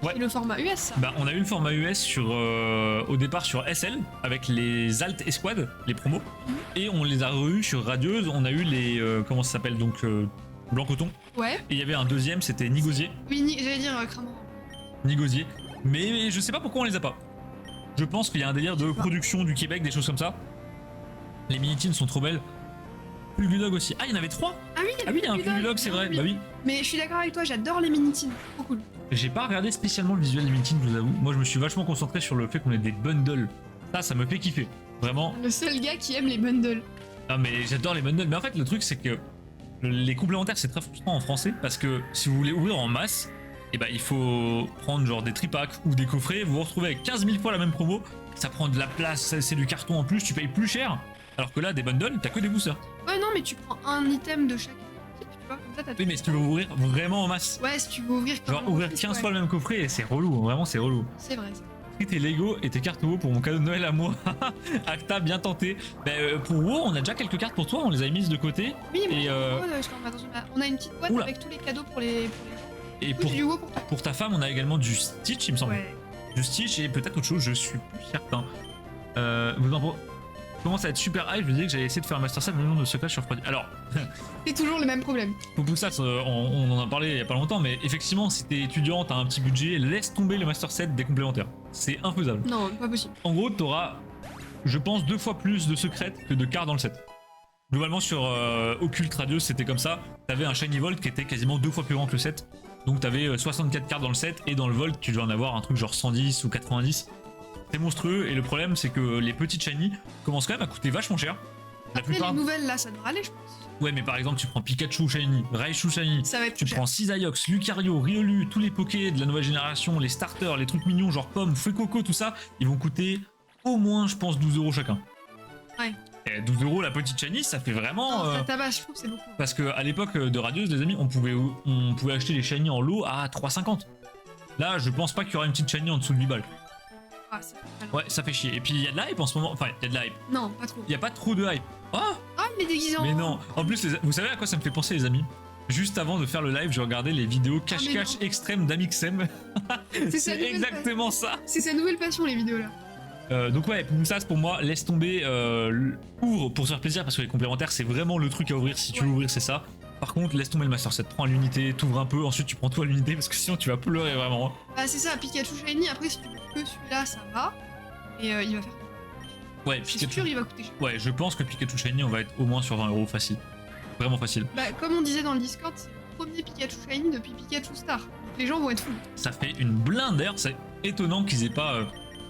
[SPEAKER 1] Ouais.
[SPEAKER 2] C'est le format US ça.
[SPEAKER 1] Bah, on a eu le format US au départ sur SL avec les Alt Esquad, les promos, et on les a re-eu sur Radieuse. On a eu les comment ça s'appelle donc blanc coton.
[SPEAKER 2] Ouais.
[SPEAKER 1] Et il y avait un deuxième, c'était Nigosier,
[SPEAKER 2] Oui, j'allais dire Cramorant.
[SPEAKER 1] Nigosier. Mais je sais pas pourquoi on les a pas. Je pense qu'il y a un délire de production du Québec, des choses comme ça. Les mini-teens sont trop belles. Plugudog aussi. Ah, il y en avait 3.
[SPEAKER 2] Ah oui,
[SPEAKER 1] Ah oui, il y a un Plugudog, c'est vrai.
[SPEAKER 2] oui.
[SPEAKER 1] Bah oui.
[SPEAKER 2] Mais je suis d'accord avec toi, j'adore les mini teens. Trop cool.
[SPEAKER 1] J'ai pas regardé spécialement le visuel des mini-teens, je vous avoue. Moi, je me suis vachement concentré sur le fait qu'on ait des bundles. Ça me fait kiffer. Vraiment.
[SPEAKER 2] Le seul gars qui aime les bundles.
[SPEAKER 1] Ah mais j'adore les bundles, mais en fait le truc c'est que les complémentaires c'est très frustrant en français parce que si vous voulez ouvrir en masse, et ben il faut prendre genre des tripacks ou des coffrets, vous vous retrouvez avec 15 000 fois la même promo, ça prend de la place, c'est du carton en plus, tu payes plus cher, alors que là des bundles t'as que des boosters.
[SPEAKER 2] Ouais, non, mais tu prends un item de chaque type, tu vois, comme ça t'as
[SPEAKER 1] Oui mais si tu veux ouvrir vraiment en masse,
[SPEAKER 2] Ouais, si tu veux ouvrir.
[SPEAKER 1] genre
[SPEAKER 2] comme un
[SPEAKER 1] ouvrir
[SPEAKER 2] office,
[SPEAKER 1] 15
[SPEAKER 2] ouais.
[SPEAKER 1] fois le même coffret, c'est relou, vraiment c'est relou.
[SPEAKER 2] C'est vrai, ça.
[SPEAKER 1] Pris tes Lego et tes cartes WoW pour mon cadeau de Noël à moi. Acta, bien tenté. Pour WoW, on a déjà quelques cartes pour toi, on les a mises de côté.
[SPEAKER 2] Oui, mais
[SPEAKER 1] Et,
[SPEAKER 2] je t'en attention. On a une petite boîte
[SPEAKER 1] Oula.
[SPEAKER 2] avec tous les cadeaux pour les.
[SPEAKER 1] Et
[SPEAKER 2] Oui, j'ai du WoW pour toi.
[SPEAKER 1] pour ta femme, on a également du Stitch, il me semble.
[SPEAKER 2] Ouais.
[SPEAKER 1] Du Stitch et peut-être autre chose, je suis plus certain. Vous en commence à être super hype, je me disais que j'allais essayer de faire un Master Set, mais le nom de ce clash sur refroidi. Alors,
[SPEAKER 2] C'est toujours le même problème.
[SPEAKER 1] pour ça, on en a parlé il y a pas longtemps, mais effectivement, si t'es étudiant, t'as un petit budget, laisse tomber le Master Set des complémentaires. C'est infaisable.
[SPEAKER 2] Non, pas possible.
[SPEAKER 1] En gros, t'auras, je pense, 2 fois plus de secrètes que de cartes dans le set. Globalement, sur Occult Radius, c'était comme ça. T'avais un Shiny Volt qui était quasiment 2 fois plus grand que le set. Donc t'avais 64 cartes dans le set, et dans le Volt, tu devais en avoir un truc genre 110 ou 90. C'est monstrueux, et le problème, c'est que les petites Shiny commencent quand même à coûter vachement cher. La
[SPEAKER 2] Après,
[SPEAKER 1] plupart.
[SPEAKER 2] les nouvelles là, ça devrait aller, je pense.
[SPEAKER 1] Ouais, mais par exemple, tu prends Pikachu Shiny, Raichu Shiny,
[SPEAKER 2] Ça va être
[SPEAKER 1] tu
[SPEAKER 2] plus cher.
[SPEAKER 1] prends Cisaiox, Lucario, Riolu, tous les Pokés de la nouvelle génération, les starters, les trucs mignons genre Pomme, Fuecoco, tout ça, ils vont coûter au moins, je pense, 12 € chacun.
[SPEAKER 2] Ouais.
[SPEAKER 1] Et 12 € la petite Shiny, ça fait vraiment.
[SPEAKER 2] Non, ça tabasse, je trouve, c'est beaucoup.
[SPEAKER 1] Parce qu'à l'époque de Radieuse, les amis, on pouvait acheter les Shiny en lot à 3,50. Là, je pense pas qu'il y aura une petite Shiny en dessous de 8 balles.
[SPEAKER 2] Ah, c'est pas mal.
[SPEAKER 1] Ouais, ça fait chier. Et puis il y a de la hype en ce moment. Enfin, il y a de la hype.
[SPEAKER 2] Non, pas trop.
[SPEAKER 1] Il y a pas trop de hype. Oh,
[SPEAKER 2] Ah, il est déguisé en.
[SPEAKER 1] mais non. En plus, vous savez à quoi ça me fait penser, les amis? Juste avant de faire le live, je regardais les vidéos cache-cache
[SPEAKER 2] non.
[SPEAKER 1] extrême d'Amixem.
[SPEAKER 2] C'est sa
[SPEAKER 1] C'est
[SPEAKER 2] nouvelle
[SPEAKER 1] exactement ça.
[SPEAKER 2] C'est sa nouvelle passion, les vidéos là.
[SPEAKER 1] Donc ouais, Poumsas pour moi, laisse tomber, ouvre pour se faire plaisir parce que les complémentaires c'est vraiment le truc à ouvrir si tu veux
[SPEAKER 2] Ouais.
[SPEAKER 1] ouvrir, c'est ça. Par contre, laisse tomber le Master Set, prends à l'unité, t'ouvres un peu, ensuite tu prends tout à l'unité parce que sinon tu vas pleurer vraiment.
[SPEAKER 2] Bah, c'est ça, Pikachu Shiny. Après, si tu veux que celui-là, ça va. Et il va faire.
[SPEAKER 1] Ouais,
[SPEAKER 2] C'est
[SPEAKER 1] Pikachu.
[SPEAKER 2] sûr, il va coûter cher.
[SPEAKER 1] Ouais, je pense que Pikachu Shiny, on va être au moins sur 20 € facile. Vraiment facile.
[SPEAKER 2] Bah, comme on disait dans le Discord, c'est le premier Pikachu Shiny depuis Pikachu Star. Donc les gens vont être fous.
[SPEAKER 1] Ça fait une blinde d'ailleurs, c'est étonnant qu'ils aient pas,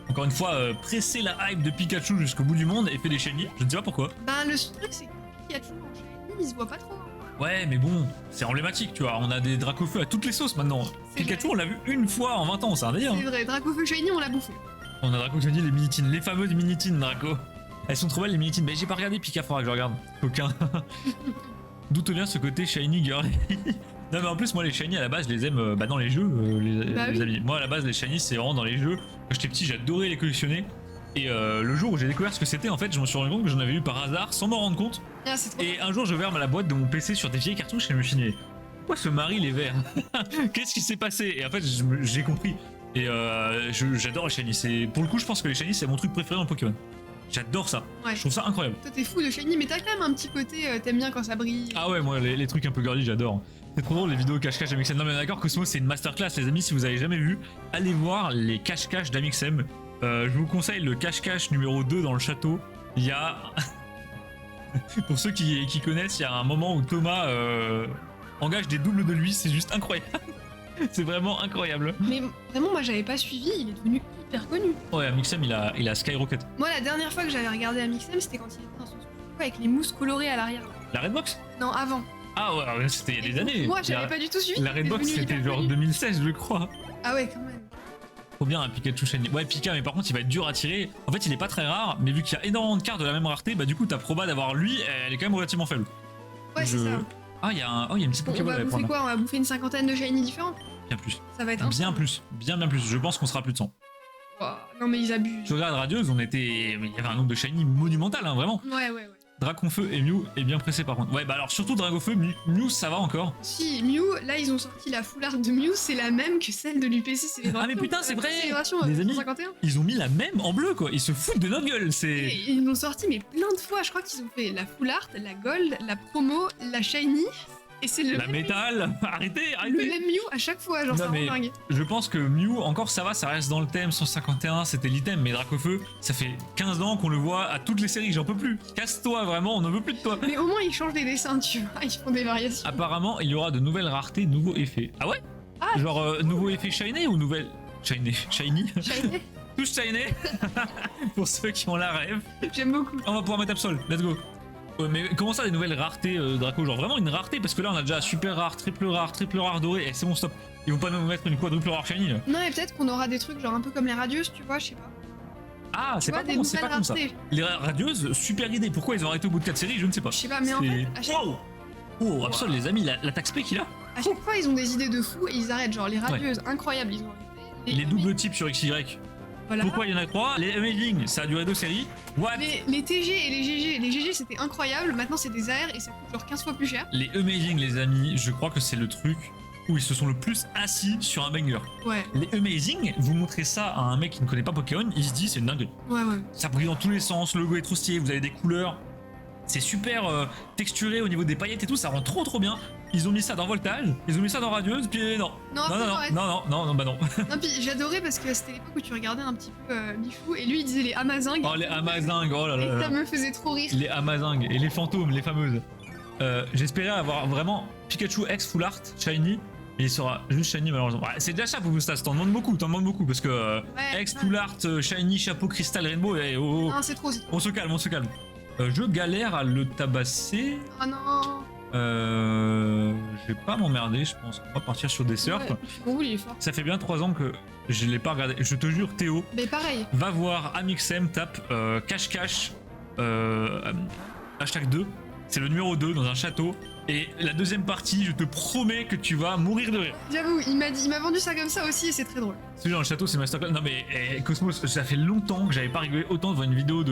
[SPEAKER 1] encore une fois, pressé la hype de Pikachu jusqu'au bout du monde et fait des Shiny. Je ne sais pas pourquoi.
[SPEAKER 2] Bah, le truc, c'est que Pikachu en Shiny, il se voit pas trop.
[SPEAKER 1] Ouais, mais bon, c'est emblématique, tu vois. On a des Dracofeu à toutes les sauces maintenant.
[SPEAKER 2] C'est
[SPEAKER 1] Pikachu,
[SPEAKER 2] vrai.
[SPEAKER 1] on l'a vu une fois en 20 ans, c'est un délire.
[SPEAKER 2] C'est vrai, Dracofeu Shiny, on l'a bouffé.
[SPEAKER 1] On a Draco qui dit les minitines, les fameuses minitines, Draco. Elles sont trop belles les minitines, mais j'ai pas regardé Pika, faudra que je regarde. Aucun. D'où te vient ce côté shiny girly? Non mais en plus moi les shiny à la base je les aime dans les jeux
[SPEAKER 2] Bah
[SPEAKER 1] les
[SPEAKER 2] oui.
[SPEAKER 1] amis. Moi à la base les shiny c'est vraiment dans les jeux. Quand j'étais petit j'adorais les collectionner. Et le jour où j'ai découvert ce que c'était en fait je me suis rendu compte que j'en avais eu par hasard sans m'en rendre compte.
[SPEAKER 2] Ah, c'est trop.
[SPEAKER 1] Et un jour je vais la boîte de mon PC sur des vieilles cartouches et je me suis dit pourquoi ce mari les verts? Qu'est-ce qui s'est passé? Et en fait j'ai compris. Et j'adore les shiny. Pour le coup je pense que les shiny c'est mon truc préféré en Pokémon. J'adore ça.
[SPEAKER 2] Ouais.
[SPEAKER 1] Je trouve ça incroyable.
[SPEAKER 2] Toi, t'es fou de Shiny, mais t'as quand même un petit côté, t'aimes bien quand ça brille.
[SPEAKER 1] Ah ouais, moi les trucs un peu girly, j'adore. C'est trop drôle les vidéos cache-cache d'Amixem. Non mais d'accord, Cosmo c'est une masterclass les amis, si vous avez jamais vu, allez voir les cache-cache d'Amixem. Je vous conseille le cache-cache numéro 2 dans le château. Il y a... Pour ceux qui connaissent, il y a un moment où Thomas engage des doubles de lui, c'est juste incroyable. C'est vraiment incroyable.
[SPEAKER 2] Mais vraiment, moi, j'avais pas suivi, il est devenu hyper connu.
[SPEAKER 1] Ouais, Amixem, il a Skyrocket.
[SPEAKER 2] Moi, la dernière fois que j'avais regardé Amixem, c'était quand il était dans son studio avec les mousses colorées à l'arrière.
[SPEAKER 1] La Redbox?
[SPEAKER 2] Non, avant.
[SPEAKER 1] Ah ouais, c'était il y a des années.
[SPEAKER 2] Moi, j'avais pas du tout suivi.
[SPEAKER 1] La Redbox, c'était genre 2016, je crois.
[SPEAKER 2] Ah ouais, quand même.
[SPEAKER 1] Trop bien un Pikachu Shiny. Ouais, Pika, mais par contre, il va être dur à tirer. En fait, il est pas très rare, mais vu qu'il y a énormément de cartes de la même rareté, bah du coup, ta proba d'avoir lui, elle est quand même relativement faible.
[SPEAKER 2] Ouais, c'est ça.
[SPEAKER 1] Ah, il y a une petite
[SPEAKER 2] On
[SPEAKER 1] Pokéball
[SPEAKER 2] va
[SPEAKER 1] à
[SPEAKER 2] bouffer
[SPEAKER 1] prendre.
[SPEAKER 2] quoi? On va bouffer une cinquantaine de shiny différents.
[SPEAKER 1] Bien plus.
[SPEAKER 2] Ça va être
[SPEAKER 1] Bien plus. Bien plus. Je pense qu'on sera plus de 100.
[SPEAKER 2] Oh, non, mais ils abusent.
[SPEAKER 1] Tu regardes Radieuse, il y avait un nombre de shiny monumental, hein, vraiment.
[SPEAKER 2] Ouais.
[SPEAKER 1] Draconfeu et Mew est bien pressé par contre. Ouais, bah alors surtout Dragofeu, Mew ça va encore.
[SPEAKER 2] Si, Mew, là ils ont sorti la full art de Mew, c'est la même que celle de l'UPC Célébration.
[SPEAKER 1] Ah mais putain, c'est vrai.
[SPEAKER 2] Les
[SPEAKER 1] amis,
[SPEAKER 2] 151.
[SPEAKER 1] ils ont mis la même en bleu quoi. Ils se foutent de notre gueule. C'est.
[SPEAKER 2] Ils l'ont sorti mais plein de fois. Je crois qu'ils ont fait la full art, la gold, la promo, la shiny. Et c'est le
[SPEAKER 1] La métal. Arrêtez.
[SPEAKER 2] le même Mew à chaque fois. Genre,
[SPEAKER 1] Non,
[SPEAKER 2] ça
[SPEAKER 1] mais
[SPEAKER 2] rend dingue.
[SPEAKER 1] je pense que Mew, encore ça va, ça reste dans le thème 151, c'était l'item, mais Dracofeu, ça fait 15 ans qu'on le voit à toutes les séries, j'en peux plus. Casse-toi, vraiment, on ne veut plus de toi.
[SPEAKER 2] Mais au moins ils changent les dessins, tu vois. Ils font des variations.
[SPEAKER 1] Apparemment, il y aura de nouvelles raretés, nouveaux effets. Ah ouais?
[SPEAKER 2] Ah,
[SPEAKER 1] Genre nouveau effet shiny ou nouvelle. Shiny.
[SPEAKER 2] shiny.
[SPEAKER 1] Tous shiny. Pour ceux qui ont la rêve.
[SPEAKER 2] J'aime beaucoup.
[SPEAKER 1] On va pouvoir mettre Absol, let's go. Mais comment ça, des nouvelles raretés Draco? Genre vraiment une rareté, parce que là on a déjà super rare, triple rare doré, et c'est bon, stop. Ils vont pas nous mettre une quadruple rare shiny là.
[SPEAKER 2] Non, et peut-être qu'on aura des trucs genre un peu comme les radieuses, tu vois, je sais pas.
[SPEAKER 1] Ah, c'est
[SPEAKER 2] Tu vois,
[SPEAKER 1] pas
[SPEAKER 2] des
[SPEAKER 1] bon, c'est pas
[SPEAKER 2] nouvelles
[SPEAKER 1] comme ça.
[SPEAKER 2] raretés.
[SPEAKER 1] Les radieuses, super idée. Pourquoi ils ont arrêté au bout de 4 séries, je ne sais pas.
[SPEAKER 2] Je sais pas, mais en fait, à chaque,
[SPEAKER 1] Wow. Oh, Absol, les amis, l'attaque spé qu'il a.
[SPEAKER 2] à chaque fois ils ont des idées de fou et ils arrêtent. Genre les radieuses, incroyables, ils ont arrêté.
[SPEAKER 1] Les doubles types sur XY.
[SPEAKER 2] Voilà.
[SPEAKER 1] Pourquoi il y en a 3? Les Amazing, ça a duré 2 séries. What?
[SPEAKER 2] Les TG et les GG. Les GG c'était incroyable, maintenant c'est des AR et ça coûte genre 15 fois plus cher.
[SPEAKER 1] Les Amazing, les amis, je crois que c'est le truc où ils se sont le plus assis sur un banger.
[SPEAKER 2] Ouais,
[SPEAKER 1] Les Amazing, vous montrez ça à un mec qui ne connaît pas Pokémon, il se dit c'est une dinguerie.
[SPEAKER 2] ouais.
[SPEAKER 1] Ça brille dans tous les sens, le logo est trop stylé, vous avez des couleurs. C'est super texturé au niveau des paillettes et tout, ça rend trop bien. Ils ont mis ça dans Voltage, ils ont mis ça dans Radieuse, puis non.
[SPEAKER 2] Non,
[SPEAKER 1] Non,
[SPEAKER 2] arrête.
[SPEAKER 1] bah non.
[SPEAKER 2] Non, puis j'adorais parce que c'était l'époque où tu regardais un petit peu Michou et lui il disait les Amazing.
[SPEAKER 1] Oh les Amazing, oh là
[SPEAKER 2] Et
[SPEAKER 1] là.
[SPEAKER 2] ça me faisait trop rire.
[SPEAKER 1] Les Amazing et les fantômes, les fameuses. J'espérais avoir vraiment Pikachu X Full Art Shiny, et il sera juste Shiny malheureusement. Ouais, c'est déjà ça pour Stas, t'en demandes beaucoup parce que
[SPEAKER 2] Ouais,
[SPEAKER 1] X
[SPEAKER 2] ouais.
[SPEAKER 1] Full Art Shiny Chapeau Cristal Rainbow, oh.
[SPEAKER 2] Non, c'est trop.
[SPEAKER 1] On se calme. Je galère à le tabasser.
[SPEAKER 2] Oh non.
[SPEAKER 1] Je vais pas m'emmerder, je pense qu'on va partir sur des surfs.
[SPEAKER 2] Ouais, bon, il est fort.
[SPEAKER 1] Ça fait bien 3 ans que je l'ai pas regardé. Je te jure, Théo,
[SPEAKER 2] Mais pareil.
[SPEAKER 1] va voir Amixem, tape cache-cache hashtag 2. C'est le numéro 2 dans un château. Et la deuxième partie, je te promets que tu vas mourir de rire.
[SPEAKER 2] J'avoue, il m'a vendu ça comme ça aussi et c'est très drôle.
[SPEAKER 1] Celui dans le château, c'est Masterclass. Non mais Cosmos, ça fait longtemps que j'avais pas rigolé autant devant une vidéo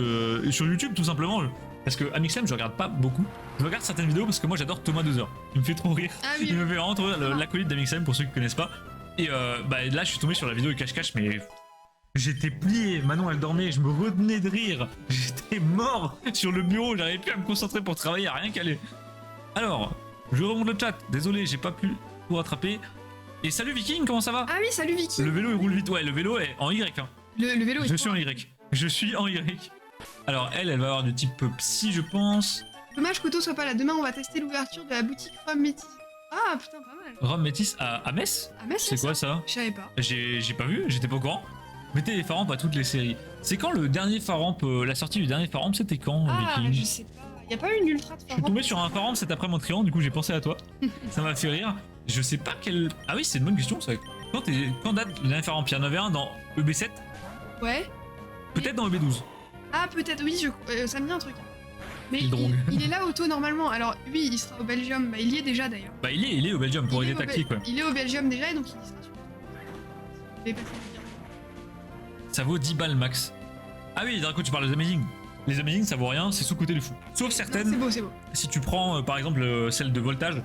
[SPEAKER 1] sur YouTube, tout simplement. Parce que Amixem, je regarde pas beaucoup. Je regarde certaines vidéos parce que moi j'adore Thomas 2 heures. Il me fait trop rire.
[SPEAKER 2] Ah oui.
[SPEAKER 1] Il me fait vraiment trop rire, l'acolyte d'Amixem pour ceux qui connaissent pas. Et bah là, je suis tombé sur la vidéo de cache-cache, mais j'étais plié. Manon, elle dormait, je me retenais de rire. J'étais mort sur le bureau, j'arrivais plus à me concentrer pour travailler, à rien qu'aller. Alors, je remonte le chat. Désolé, j'ai pas pu tout rattraper. Et salut Viking, comment ça va?
[SPEAKER 2] Ah oui, salut Vicky.
[SPEAKER 1] Le vélo il roule vite, ouais, le vélo est en Y. Hein.
[SPEAKER 2] Le vélo est
[SPEAKER 1] Je suis en
[SPEAKER 2] fort.
[SPEAKER 1] Y. Je suis en Y. Alors elle va avoir du type psy, je pense.
[SPEAKER 2] Dommage qu'Otto soit pas là. Demain, on va tester l'ouverture de la boutique Rome Métis. Ah putain, pas mal.
[SPEAKER 1] Rome Métis à Metz.
[SPEAKER 2] Ah, mais
[SPEAKER 1] C'est quoi ça?
[SPEAKER 2] Je savais pas.
[SPEAKER 1] J'ai pas vu, j'étais pas au courant. Mettez les Faramp à toutes les séries. C'est quand le dernier Faramp, la sortie du dernier Faramp, c'était quand
[SPEAKER 2] Ah,
[SPEAKER 1] Viking?
[SPEAKER 2] je sais pas. Y a pas eu une ultra de
[SPEAKER 1] Je suis
[SPEAKER 2] Faramp?
[SPEAKER 1] tombé sur un Faramp cet après mon triangle, du coup j'ai pensé à toi. Ça m'a fait rire. Je sais pas quel. Ah oui, c'est une bonne question ça. Quand date le dernier Faramp? Il y en avait un dans EB7,
[SPEAKER 2] Ouais.
[SPEAKER 1] peut-être dans EB12.
[SPEAKER 2] Ah, peut-être, oui, ça me dit un truc. Mais
[SPEAKER 1] Il drogue.
[SPEAKER 2] il est là, Otto, normalement. Alors, lui, il sera au Belgium. Bah, il y est déjà d'ailleurs.
[SPEAKER 1] Bah il est au Belgium pour
[SPEAKER 2] Il est
[SPEAKER 1] aider
[SPEAKER 2] au
[SPEAKER 1] tactique ouais.
[SPEAKER 2] Il est au Belgium déjà et donc il y sera sur. Je vais passer le dire.
[SPEAKER 1] Ça vaut 10 balles max. Ah oui, Draco, tu parles des Amazing. Les Amazing ça vaut rien, c'est sous-côté du fou. Sauf
[SPEAKER 2] Non,
[SPEAKER 1] certaines.
[SPEAKER 2] c'est beau, c'est beau.
[SPEAKER 1] Si tu prends par exemple celle de voltage,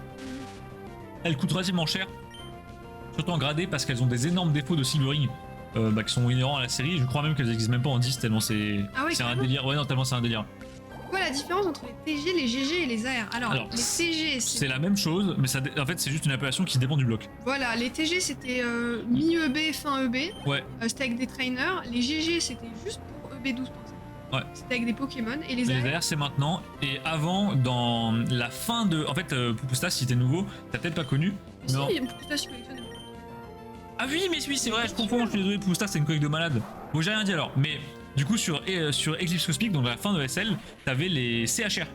[SPEAKER 1] elles coûtent relativement cher, surtout en gradé parce qu'elles ont des énormes défauts de silvering qui sont inhérents à la série. Je crois même qu'elles existent même pas en 10 tellement c'est
[SPEAKER 2] Ah ouais,
[SPEAKER 1] un
[SPEAKER 2] carrément.
[SPEAKER 1] délire. Ouais, non, tellement c'est un délire.
[SPEAKER 2] Quoi la différence entre les TG, les GG et les AR? Alors
[SPEAKER 1] Alors,
[SPEAKER 2] les TG,
[SPEAKER 1] C'est
[SPEAKER 2] c'est.
[SPEAKER 1] la même chose, mais en fait c'est juste une appellation qui dépend du bloc.
[SPEAKER 2] Voilà, les TG c'était mi-EB, fin EB.
[SPEAKER 1] Ouais.
[SPEAKER 2] C'était avec des trainers. Les GG c'était juste pour EB12 pour ça.
[SPEAKER 1] Ouais.
[SPEAKER 2] C'était avec des Pokémon. Et les
[SPEAKER 1] Les
[SPEAKER 2] AR.
[SPEAKER 1] AR c'est maintenant, et avant, dans la fin de. En fait, Poupousta, si t'es nouveau, t'as peut-être pas connu.
[SPEAKER 2] Si,
[SPEAKER 1] Non.
[SPEAKER 2] Poupousta, je collectionne.
[SPEAKER 1] Ah oui, mais oui, c'est vrai, je confonds, je suis désolé, Pousta, c'est une collègue de malade. Bon, j'ai rien dit alors, mais du coup, sur Eclipse Cosmic, donc à la fin de SL, t'avais les CHR,